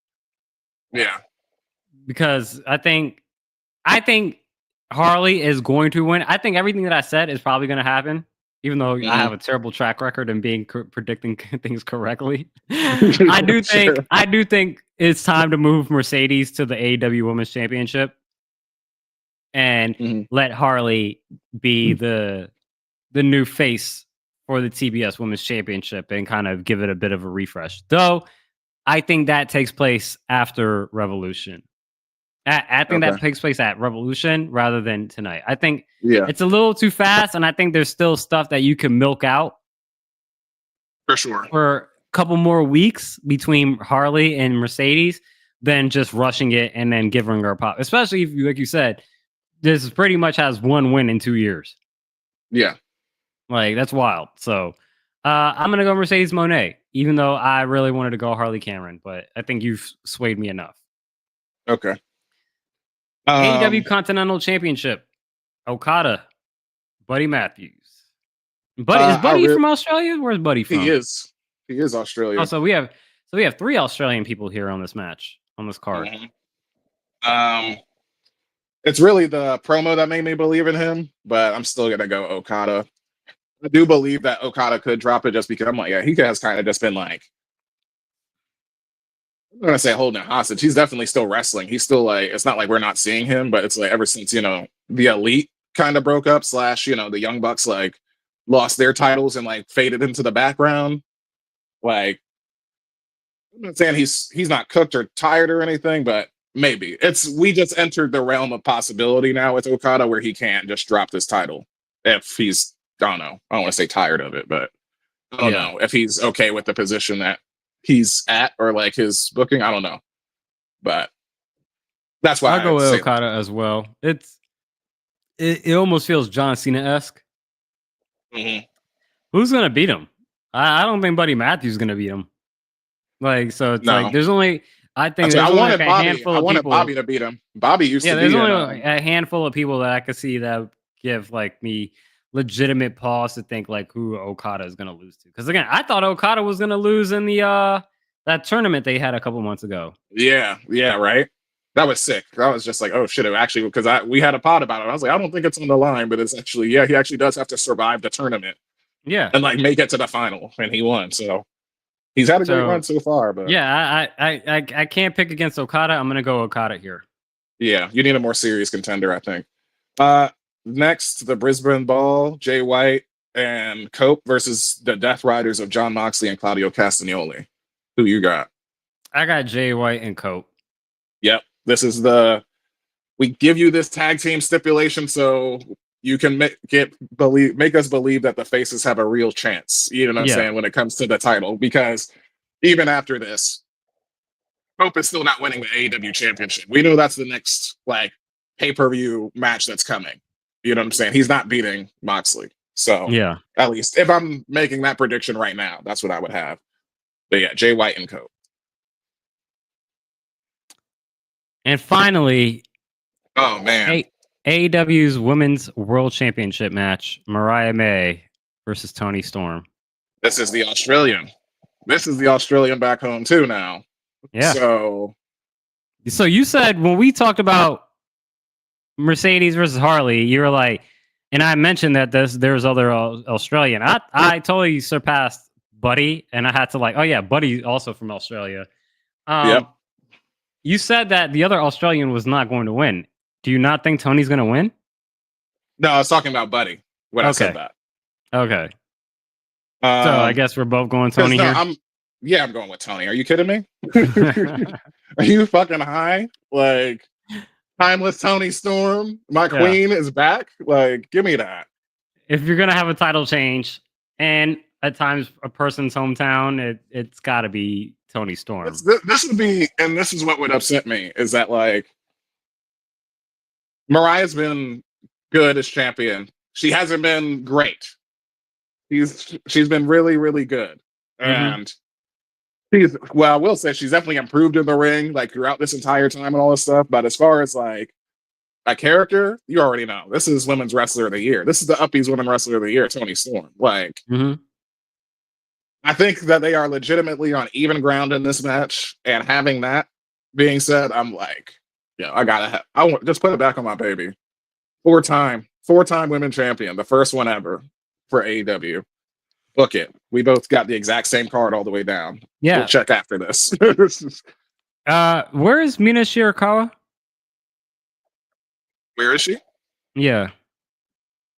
Yeah, because I think Harley is going to win. I think everything that I said is probably going to happen. Even though I have a terrible track record in predicting things correctly, I do think it's time to move Mercedes to the AEW Women's Championship and let Harley be the new face for the TBS Women's Championship and kind of give it a bit of a refresh. Though I think that takes place after Revolution. I think that takes place at Revolution rather than tonight. I think it's a little too fast, and I think there's still stuff that you can milk out for sure for a couple more weeks between Harley and Mercedes than just rushing it and then giving her a pop. Especially if, like you said, this pretty much has 1 win in 2 years. Yeah, like that's wild. So I'm gonna go Mercedes Moné, even though I really wanted to go Harley Cameron, but I think you've swayed me enough. Okay. AEW Continental Championship, Okada, Buddy Matthews. Is Buddy from Australia? Where's Buddy from? He is Australian. Oh, so we have 3 Australian people here on this match, on this card. It's really the promo that made me believe in him, but I'm still gonna go Okada. I do believe that Okada could drop it just because I'm like, yeah, he has kind of just been like, I'm gonna say holding it hostage. He's definitely still wrestling. He's still like, it's not like we're not seeing him, but it's like ever since the Elite kind of broke up, / the Young Bucks like lost their titles and like faded into the background. Like, I'm not saying he's not cooked or tired or anything, but maybe we just entered the realm of possibility now with Okada where he can't just drop this title if he's, I don't know. I don't want to say tired of it, but I don't know if he's okay with the position that he's at or like his booking. I don't know, but that's why I'll go with Okada as well. It almost feels John Cena-esque. Who's gonna beat him? I don't think Buddy Matthews is gonna beat him. Like, so it's like No, there's only I think I there's only like wanted a Bobby. handful I of wanted people. Bobby to beat him. Bobby used Yeah, to there's be in. only a handful of people that I could see that give like me legitimate pause to think like who Okada is gonna lose to. Because again, I thought Okada was gonna lose in the that tournament they had a couple months ago. Yeah, right. That was sick. That was just like, oh shit! It actually, because we had a pod about it. I was like, I don't think it's on the line, but it's actually, yeah, he actually does have to survive the tournament Yeah. and like make it to the final, and he won. So he's had a great run so far. But yeah, I can't pick against Okada. I'm gonna go Okada here. yeah, you need a more serious contender, I think. Next, the Brisbane Ball, Jay White and Cope versus the Death Riders of John Moxley and Claudio Castagnoli. Who you got? I got Jay White and Cope. Yep. This is we give you this tag team stipulation so you can make us believe that the faces have a real chance. You know what I'm saying, when it comes to the title, because even after this, Cope is still not winning the AEW championship. We know that's the next like pay-per-view match that's coming. You know what I'm saying? He's not beating Moxley. So yeah, at least if I'm making that prediction right now, that's what I would have. But yeah, Jay White and Cope. And finally, oh man, AEW's Women's World Championship match: Mariah May versus Toni Storm. This is the Australian. This is the Australian back home too now. Yeah. So you said when we talked about Mercedes versus Harley, you were like, and I mentioned that there's other Australian. I totally surpassed Buddy, and I had to like, oh yeah, Buddy also from Australia. Yep. You said that the other Australian was not going to win. Do you not think Tony's going to win? No, I was talking about Buddy when I said that. Okay. So I guess we're both going Tony here. I'm going with Tony. Are you kidding me? Are you fucking high? Like, timeless Toni Storm, my queen is back. Like, give me that. If you're gonna have a title change, and at times a person's hometown, it's got to be Toni Storm. This would be, and this is what would upset me, is that like Mariah's been good as champion. She hasn't been great. She's been really, really good. And I will say she's definitely improved in the ring, like throughout this entire time and all this stuff. But as far as like a character, you already know this is Women's Wrestler of the Year. This is the Uppies Women's Wrestler of the Year, Toni Storm. Like, I think that they are legitimately on even ground in this match. And having that being said, I'm like, I want just put it back on my baby. Four-time women champion, the first one ever for AEW. Book it. We both got the exact same card all the way down. Yeah. We'll check after this. Where is Mina Shirakawa? Where is she? Yeah.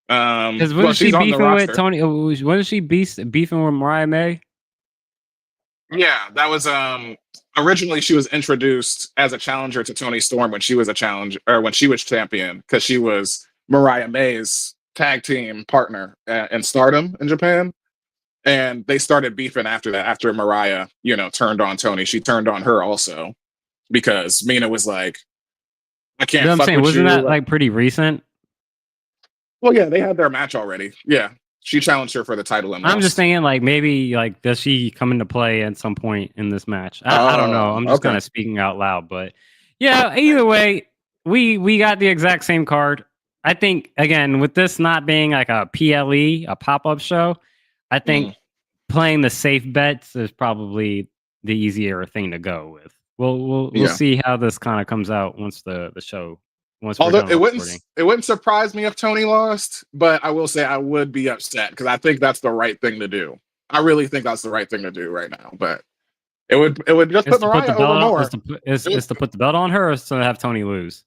Because wasn't she beefing with Tony? Wasn't she beefing with Mariah May? Yeah, that was originally she was introduced as a challenger to Toni Storm when she was a challenger, or when she was champion, because she was Mariah May's tag team partner in Stardom in Japan. And they started beefing after that. After Mariah, turned on Toni, she turned on her also, because Mina was like, "I can't." I'm saying, wasn't that like pretty recent? Well, yeah, they had their match already. Yeah, she challenged her for the title. And I'm just thinking, like, maybe like does she come into play at some point in this match? I don't know. I'm just kind of speaking out loud, but yeah. Either way, we got the exact same card. I think again with this not being like a PLE, a pop-up show. I think playing the safe bets is probably the easier thing to go with. We'll see how this kind of comes out once the show. Although it wouldn't surprise me if Toni lost, but I will say I would be upset because I think that's the right thing to do. I really think that's the right thing to do right now. But it would just put Mariah over more. Is to put the belt on her, or is to have Toni lose?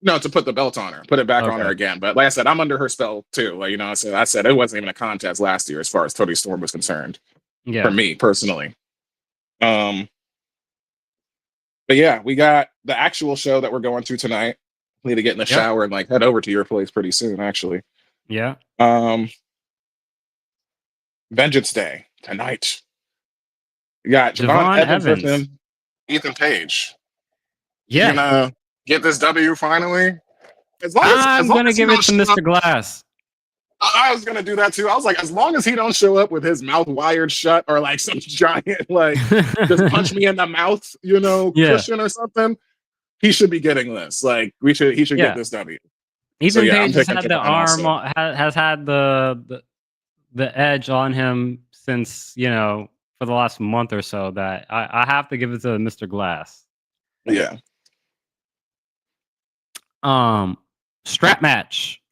No, to put the belt on her, put it back on her again. But like I said, I'm under her spell too. Like, I said it wasn't even a contest last year as far as Toni Storm was concerned. Yeah, for me personally. But yeah, we got the actual show that we're going to tonight. We need to get in the shower and like head over to your place pretty soon, actually. Yeah. Vengeance Day tonight. You got Javon Evans, Ethan Page. Yeah. You're gonna get this W finally. I'm gonna give it to Mr. Glass. I was gonna do that too. I was like, as long as he don't show up with his mouth wired shut or like some giant like just punch me in the mouth, Yeah. cushion or something, he should be getting this. Like he should get this W. So Ethan yeah, I'm Page has picking had the Javon arm, also. has had the edge on him since for the last month or so. That I have to give it to Mr. Glass. Yeah. Strap match.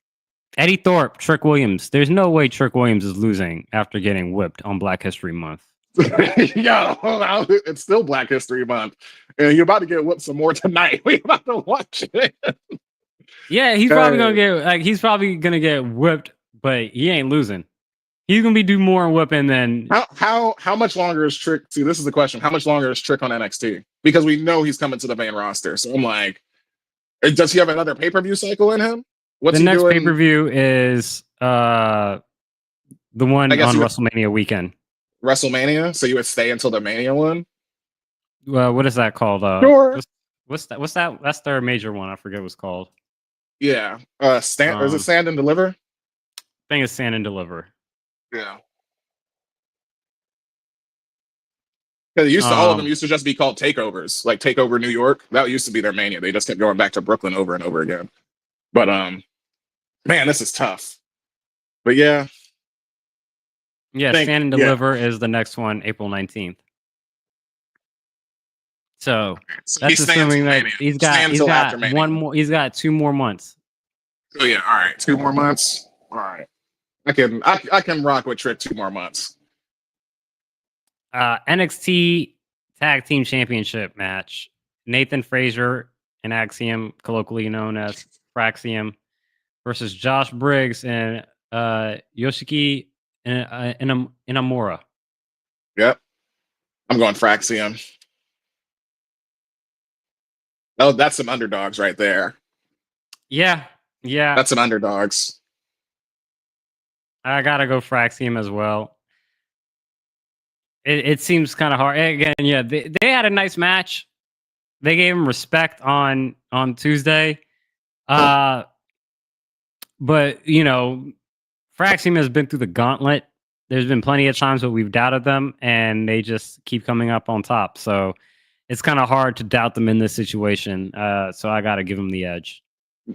Eddie Thorpe, Trick Williams. There's no way Trick Williams is losing after getting whipped on Black History Month. Yeah, it's still Black History Month. And you're about to get whipped some more tonight. We're about to watch it. Yeah, he's probably gonna get whipped, but he ain't losing. He's gonna be do more whipping than how much longer is Trick? See, this is the question. How much longer is Trick on NXT? Because we know he's coming to the main roster. So I'm like, does he have another pay-per-view cycle in him? What's the he next doing? pay-per-view is the one on WrestleMania weekend. WrestleMania? So you would stay until the Mania one? What is that called? Sure. What's that? That's their major one. I forget what's called. Yeah. Is it Stand and Deliver? I think it's Stand and Deliver. Yeah. Because all of them used to just be called takeovers, like Takeover New York. That used to be their Mania. They just kept going back to Brooklyn over and over again. But man, this is tough. But yeah. Yeah, Stand and Deliver is the next one, April 19th. So that's assuming that he's got one more. He's got 2 more months. Oh yeah, all right, 2 more months. All right, I can rock with Trick 2 more months. NXT Tag Team Championship match: Nathan Frazier and Axiom, colloquially known as Fraxium, versus Josh Briggs and Yoshiki Inamura. Yep, I'm going Fraxium. Oh, that's some underdogs right there. Yeah. That's some underdogs. I gotta go Fraxium as well. It seems kind of hard. Again, yeah, they had a nice match. They gave him respect on Tuesday. But Fraxium has been through the gauntlet. There's been plenty of times where we've doubted them, and they just keep coming up on top. So it's kind of hard to doubt them in this situation. So I got to give them the edge.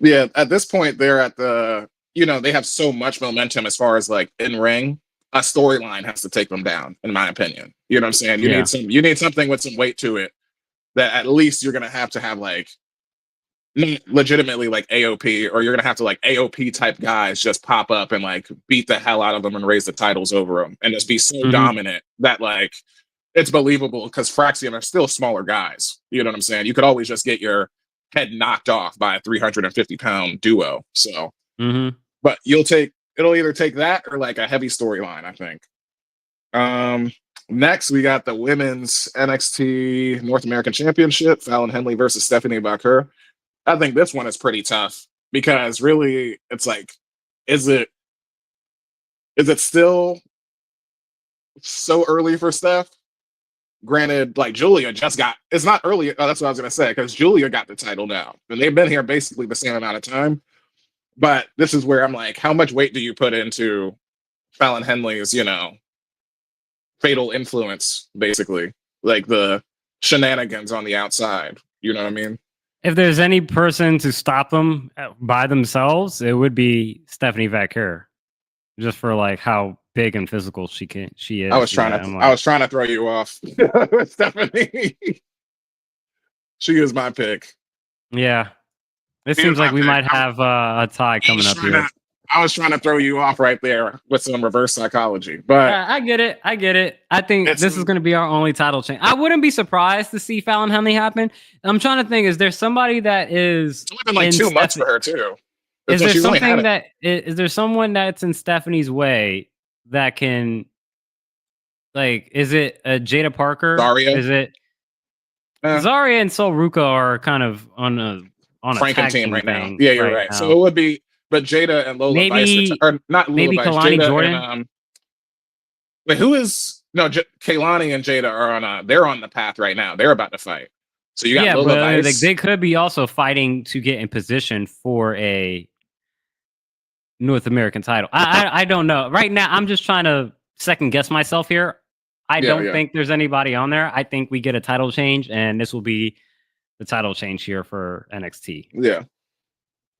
Yeah, at this point, they're at the, they have so much momentum as far as like in ring. A storyline has to take them down, in my opinion. You know what I'm saying? You need something with some weight to it that at least you're gonna have to have like legitimately like AOP, or you're gonna have to like AOP type guys just pop up and like beat the hell out of them and raise the titles over them and just be so dominant that like it's believable, because Fraxium are still smaller guys. You know what I'm saying? You could always just get your head knocked off by a 350-pound duo. So, but it'll either take that or like a heavy storyline, I think. Next, we got the women's NXT North American Championship, Fallon Henley versus Stephanie Baker. I think this one is pretty tough because really it's like, is it still so early for Steph? Granted, like Julia it's not early. That's what I was going to say, because Julia got the title now and they've been here basically the same amount of time. But this is where I'm like, how much weight do you put into Fallon Henley's, fatal influence, basically, like the shenanigans on the outside? You know what I mean? If there's any person to stop them by themselves, it would be Stephanie Vaquer, just for like how big and physical she is. I was trying to throw you off. Stephanie. She is my pick. Yeah. It seems like we might have a tie coming up here. I was trying to throw you off right there with some reverse psychology, but I get it. I think this is going to be our only title change. I wouldn't be surprised to see Fallon Henley happen. I'm trying to think: is there somebody that is? It's been like 2 months for her too. Is there something that is there someone that's in Stephanie's way that can, like? Is it Jada Parker? Zarya? Is it Zarya and Sol Ruka are kind of on a tag team right thing now? Yeah, you're right. So it would be. But Jada and Lola Vice, or not Lola maybe Vice, Kalani Jada Jordan. And, wait, who is Kaylani and Jada are they're on the path right now. They're about to fight. So you got Lola Vice. They could be also fighting to get in position for a North American title. I don't know. Right now, I'm just trying to second guess myself here. I don't think there's anybody on there. I think we get a title change, and this will be the title change here for NXT. Yeah.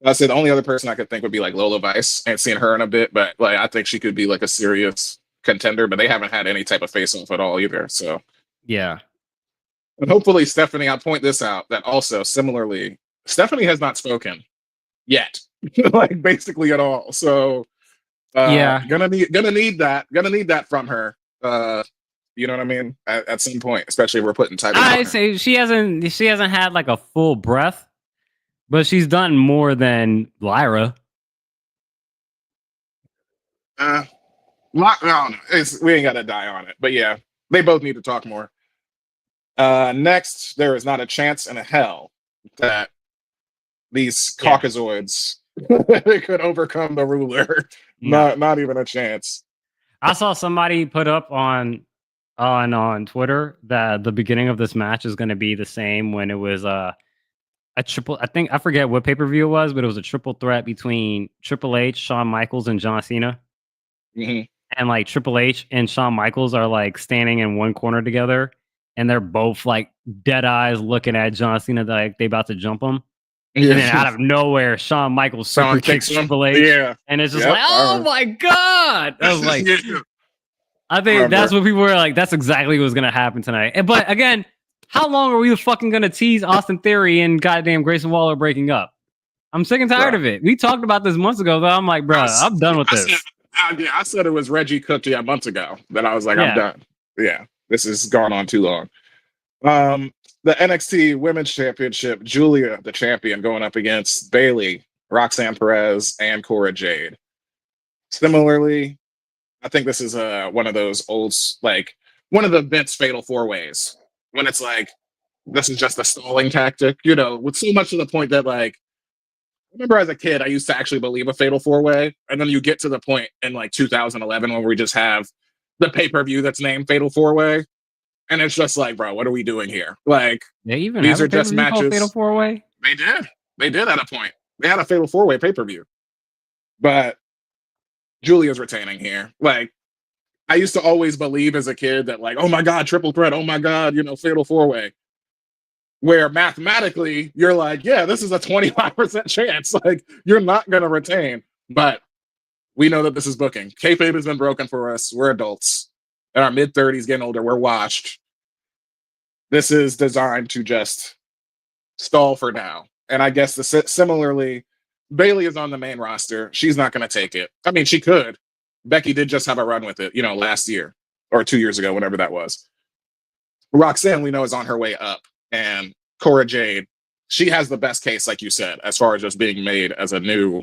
I said the only other person I could think would be like Lola Vice. I ain't seen her in a bit, but like I think she could be like a serious contender, but they haven't had any type of face off at all either. So yeah. And hopefully Stephanie, I'll point this out that also similarly, Stephanie has not spoken yet. Like basically at all. So gonna need that from her. You know what I mean? At some point, especially if we're putting titles. I say she hasn't had like a full breath, but she's done more than Lyra. No, we ain't gotta die on it. But yeah, they both need to talk more. Next, there is not a chance in a hell that these Caucasoids could overcome the ruler. No. Not even a chance. I saw somebody put up on Twitter that the beginning of this match is going to be the same when it was a triple. I forget what pay-per-view it was, but it was a triple threat between Triple H, Shawn Michaels, and John Cena. Mm-hmm. And like Triple H and Shawn Michaels are like standing in one corner together, and they're both like dead eyes looking at John Cena like they about to jump him. Yeah. And then out of nowhere, Shawn Michaels super kicks Triple H. Yeah. And it's just like, oh my God. I was like, I think that's what people were like, that's exactly what's going to happen tonight. But again, how long are we fucking going to tease Austin Theory and goddamn Grayson Waller breaking up? I'm sick and tired of it. We talked about this months ago, though. I'm like, bro, I'm done with this. I said it was Reggie Cook months ago that I was like, I'm done. Yeah, this has gone on too long. The NXT Women's Championship, Julia, the champion, going up against Bayley, Roxanne Perez, and Cora Jade. Similarly, I think this is one of those old, like, one of the Vince Fatal 4-Ways, when it's like, this is just a stalling tactic, you know, with so much to the point that, like, I remember as a kid, I used to actually believe a Fatal 4-Way, and then you get to the point in, like, 2011 when we just have the pay-per-view that's named Fatal 4-Way. And it's just like, bro, what are we doing here? Like, these are just matches. Fatal 4-Way? They did. They did at a point. They had a Fatal 4-Way pay-per-view. But Julia's retaining here. Like, I used to always believe as a kid that, like, oh my God, triple threat. Oh my God, you know, Fatal 4-Way. Where mathematically, you're like, yeah, this is a 25% chance. Like, you're not going to retain. But we know that this is booking. Kayfabe has been broken for us. We're adults. In our mid-30s, getting older, we're washed. This is designed to just stall for now. And I guess similarly, Bayley is on the main roster. She's not going to take it. I mean, she could. Becky did just have a run with it, you know, last year or 2 years ago, whenever that was. Roxanne, we know, is on her way up. And Cora Jade, she has the best case, like you said, as far as just being made as a new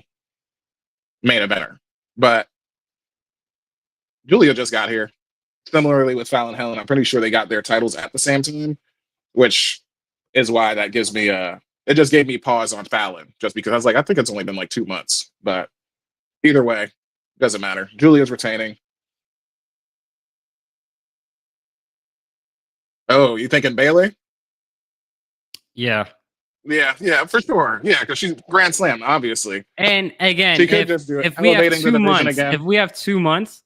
main eventer. But Julia just got here. Similarly with Fallon Helen, I'm pretty sure they got their titles at the same time, which is why that gives me it just gave me pause on Fallon, just because I was like, I think it's only been like 2 months. But either way, doesn't matter. Julia's retaining. Oh, you thinking Bayley? Yeah, for sure. Yeah, because she's Grand Slam, obviously. And again, she could just do it. If we have 2 months,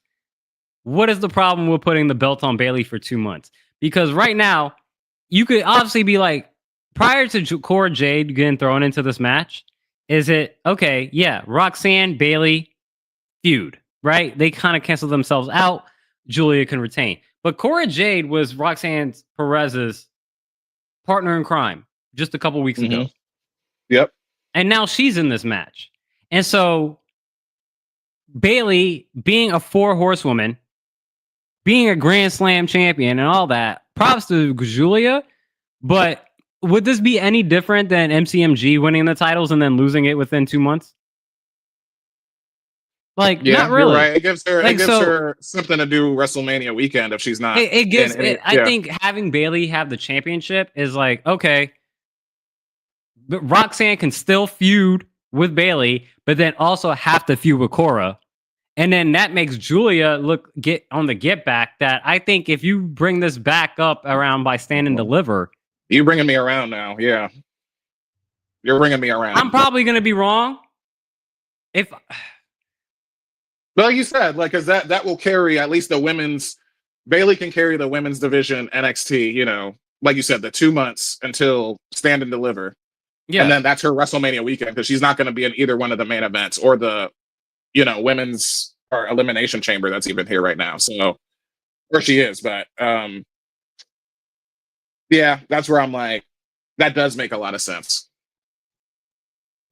what is the problem with putting the belt on Bayley for 2 months? Because right now, you could obviously be like, prior to Cora Jade getting thrown into this match, is it okay? Yeah, Roxanne, Bayley feud, right? They kind of cancel themselves out. Julia can retain. But Cora Jade was Roxanne Perez's partner in crime just a couple weeks ago. Yep. And now she's in this match. And so Bayley, being a 4-horsewoman, being a Grand Slam champion and all that, props to Julia. But would this be any different than MCMG winning the titles and then losing it within 2 months? Like, yeah, not really. Right. It gives her something to do WrestleMania weekend if she's not. I think having Bayley have the championship is like, okay, but Roxanne can still feud with Bayley, but then also have to feud with Cora. And then that makes Julia get on the get back that I think if you bring this back up around by Stand and Deliver. You're bringing me around now. Yeah. You're bringing me around. I'm probably going to be wrong. But like you said, like, because that will carry at least the women's. Bailey can carry the women's division NXT. Like you said, the 2 months until Stand and Deliver, Yeah. and then that's her WrestleMania weekend because she's not going to be in either one of the main events or the women's or elimination chamber that's even here right now. So, or she is, but yeah, that's where I'm like, that does make a lot of sense.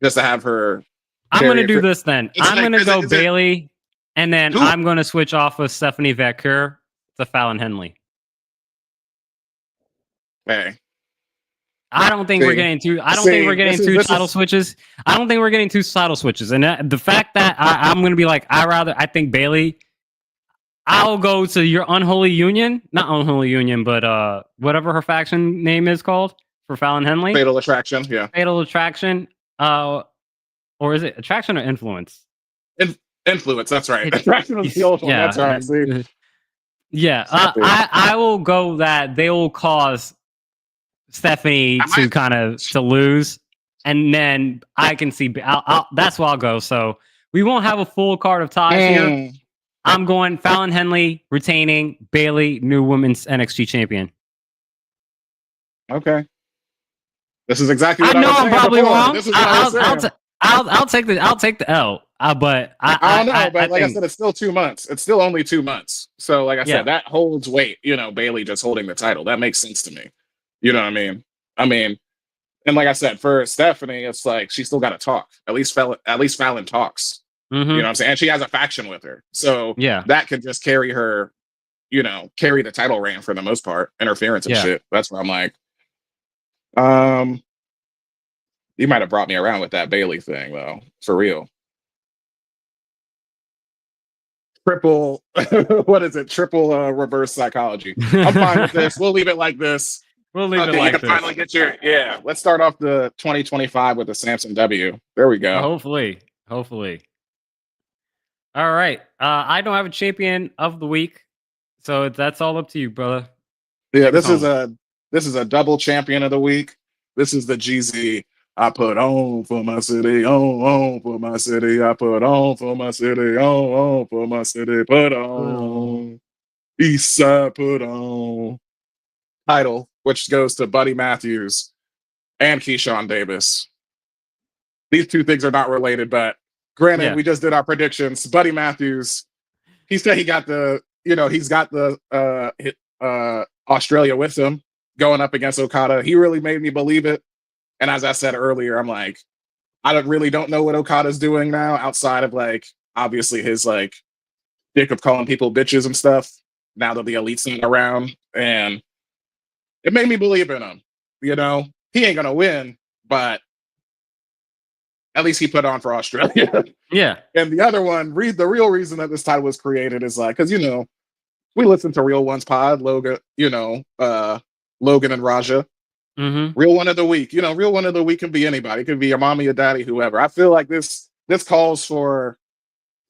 Just to have her. I'm going to do this then. It's I'm like, going to go is it- Bailey, and then Who? I'm going to switch off with Stephanie Vaquer to Fallon Henley. Hey, I don't think we're getting two. I don't think we're getting two title switches. I don't think we're getting two title switches. And the fact that I'm going to be like, I think Bailey. I'll go to your unholy union, not unholy union, but whatever her faction name is called for Fallon Henley. Fatal Attraction, yeah. Fatal Attraction, or is it Attraction or Influence? Influence, that's right. Attraction was the old one. That's right. See? Yeah, I will go that they will cause Stephanie to lose, and then I can see. That's where I'll go. So we won't have a full card of ties here. I'm going Fallon Henley retaining, Bailey, new women's NXT champion. Okay. This is exactly what I know. I'm probably before. wrong. This is what I'll take the L. But I don't know. But like I said, it's still 2 months. It's still only 2 months. So like I said, that holds weight. Bailey just holding the title. That makes sense to me. You know what I mean? And like I said, for Stephanie, it's like she still got to talk. At least Fallon talks. Mm-hmm. You know what I'm saying? And she has a faction with her. So yeah, that can just carry her, carry the title reign for the most part. Interference and shit. That's where I'm like, you might have brought me around with that Bailey thing, though. For real. Triple, what is it? Triple reverse psychology. I'm fine with this. We'll leave it like this. We'll leave it like you can this. Finally get your, let's start off the 2025 with the Samson W. There we go. Hopefully. All right. I don't have a champion of the week, so that's all up to you, brother. Yeah, this is a double champion of the week. This is the GZ. I put on for my city, on for my city. I put on for my city, on for my city. Put on. East side, put on. Title, which goes to Buddy Matthews and Keyshawn Davis. These two things are not related, but granted, we just did our predictions. Buddy Matthews, he said he got he's got the Australia with him going up against Okada. He really made me believe it. And as I said earlier, I'm like, I don't know what Okada's doing now outside of like, obviously his like dick of calling people bitches and stuff now that the Elite's not around. And it made me believe in him. He ain't going to win, but at least he put on for Australia. Yeah. And the other one, the real reason that this title was created is like, because, we listen to Real Ones Pod, Logan, Logan and Raja. Mm-hmm. Real one of the week. Real one of the week can be anybody. It could be your mommy, your daddy, whoever. I feel like this calls for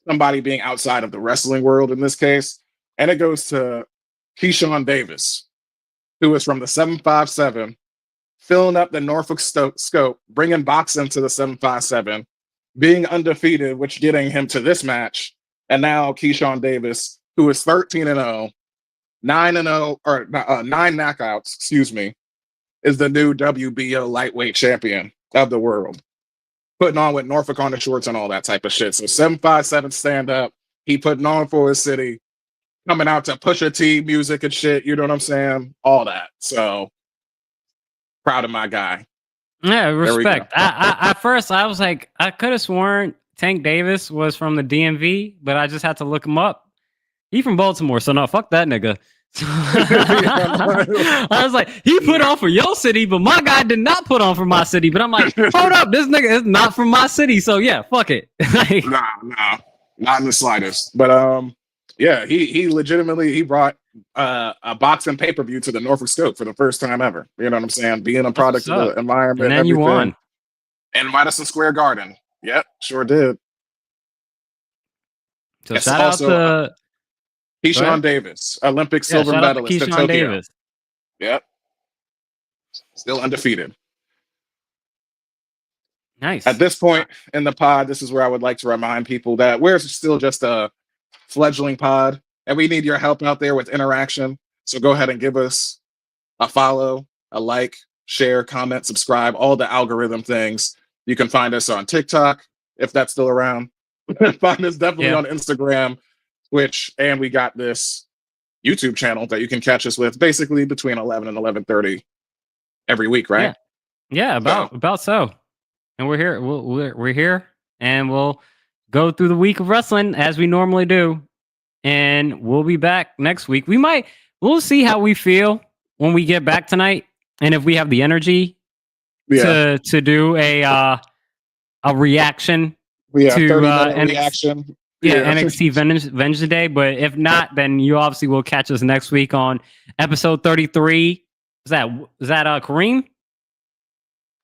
somebody being outside of the wrestling world in this case. And it goes to Keyshawn Davis, who is from the 757, filling up the Norfolk scope, bringing boxing to the 757, being undefeated, which getting him to this match. And now Keyshawn Davis, who is 13-0, 9-0, or 9 knockouts, excuse me, is the new WBO lightweight champion of the world. Putting on with Norfolk on the shorts and all that type of shit. So 757 stand up. He putting on for his city. Coming out to Pusha T music and shit. You know what I'm saying? All that. So proud of my guy. Yeah, respect. At first, I was like, I could have sworn Tank Davis was from the DMV, but I just had to look him up. He from Baltimore, so no, fuck that nigga. I was like, he put on for your city, but my guy did not put on for my city. But I'm like, hold up, this nigga is not from my city, so yeah, fuck it. Nah, not in the slightest. But yeah, he legitimately brought a boxing pay-per-view to the Norfolk Scope for the first time ever. You know what I'm saying? Being a product of the environment, and then you won in Madison Square Garden. Yep, sure did. So shout out to Keyshawn Davis, Olympic silver medalist in Tokyo. Davis. Yep. Still undefeated. Nice. At this point in the pod, this is where I would like to remind people that we're still just a fledgling pod, and we need your help out there with interaction. So go ahead and give us a follow, a like, share, comment, subscribe, all the algorithm things. You can find us on TikTok, if that's still around. Find us definitely on Instagram, Twitch, and we got this YouTube channel that you can catch us with basically between 11 and 11:30 every week, right? Yeah, about so. And we're here. We're here, and we'll go through the week of wrestling as we normally do. And we'll be back next week. We'll see how we feel when we get back tonight, and if we have the energy to do a reaction to 30-minute reaction. NXT Vengeance Day. But if not, then you obviously will catch us next week on episode 33. Is that Kareem?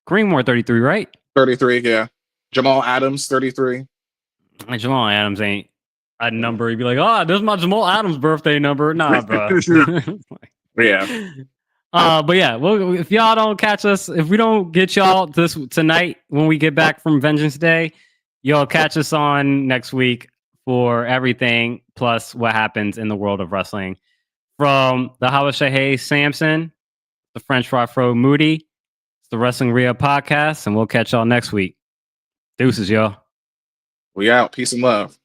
Kareem wore 33, right? 33, yeah. Jamal Adams, 33. Jamal Adams ain't a number. You'd be like, oh, this is my Jamal Adams birthday number. Nah, bro. Yeah. But yeah, well, if y'all don't catch us, if we don't get y'all tonight when we get back from Vengeance Day, y'all catch us on next week for everything plus what happens in the world of wrestling. From the Hawashahe Samson, the French Fry Fro Moody, it's the Wrestling Rhea podcast, and we'll catch y'all next week. Deuces, y'all. We out. Peace and love.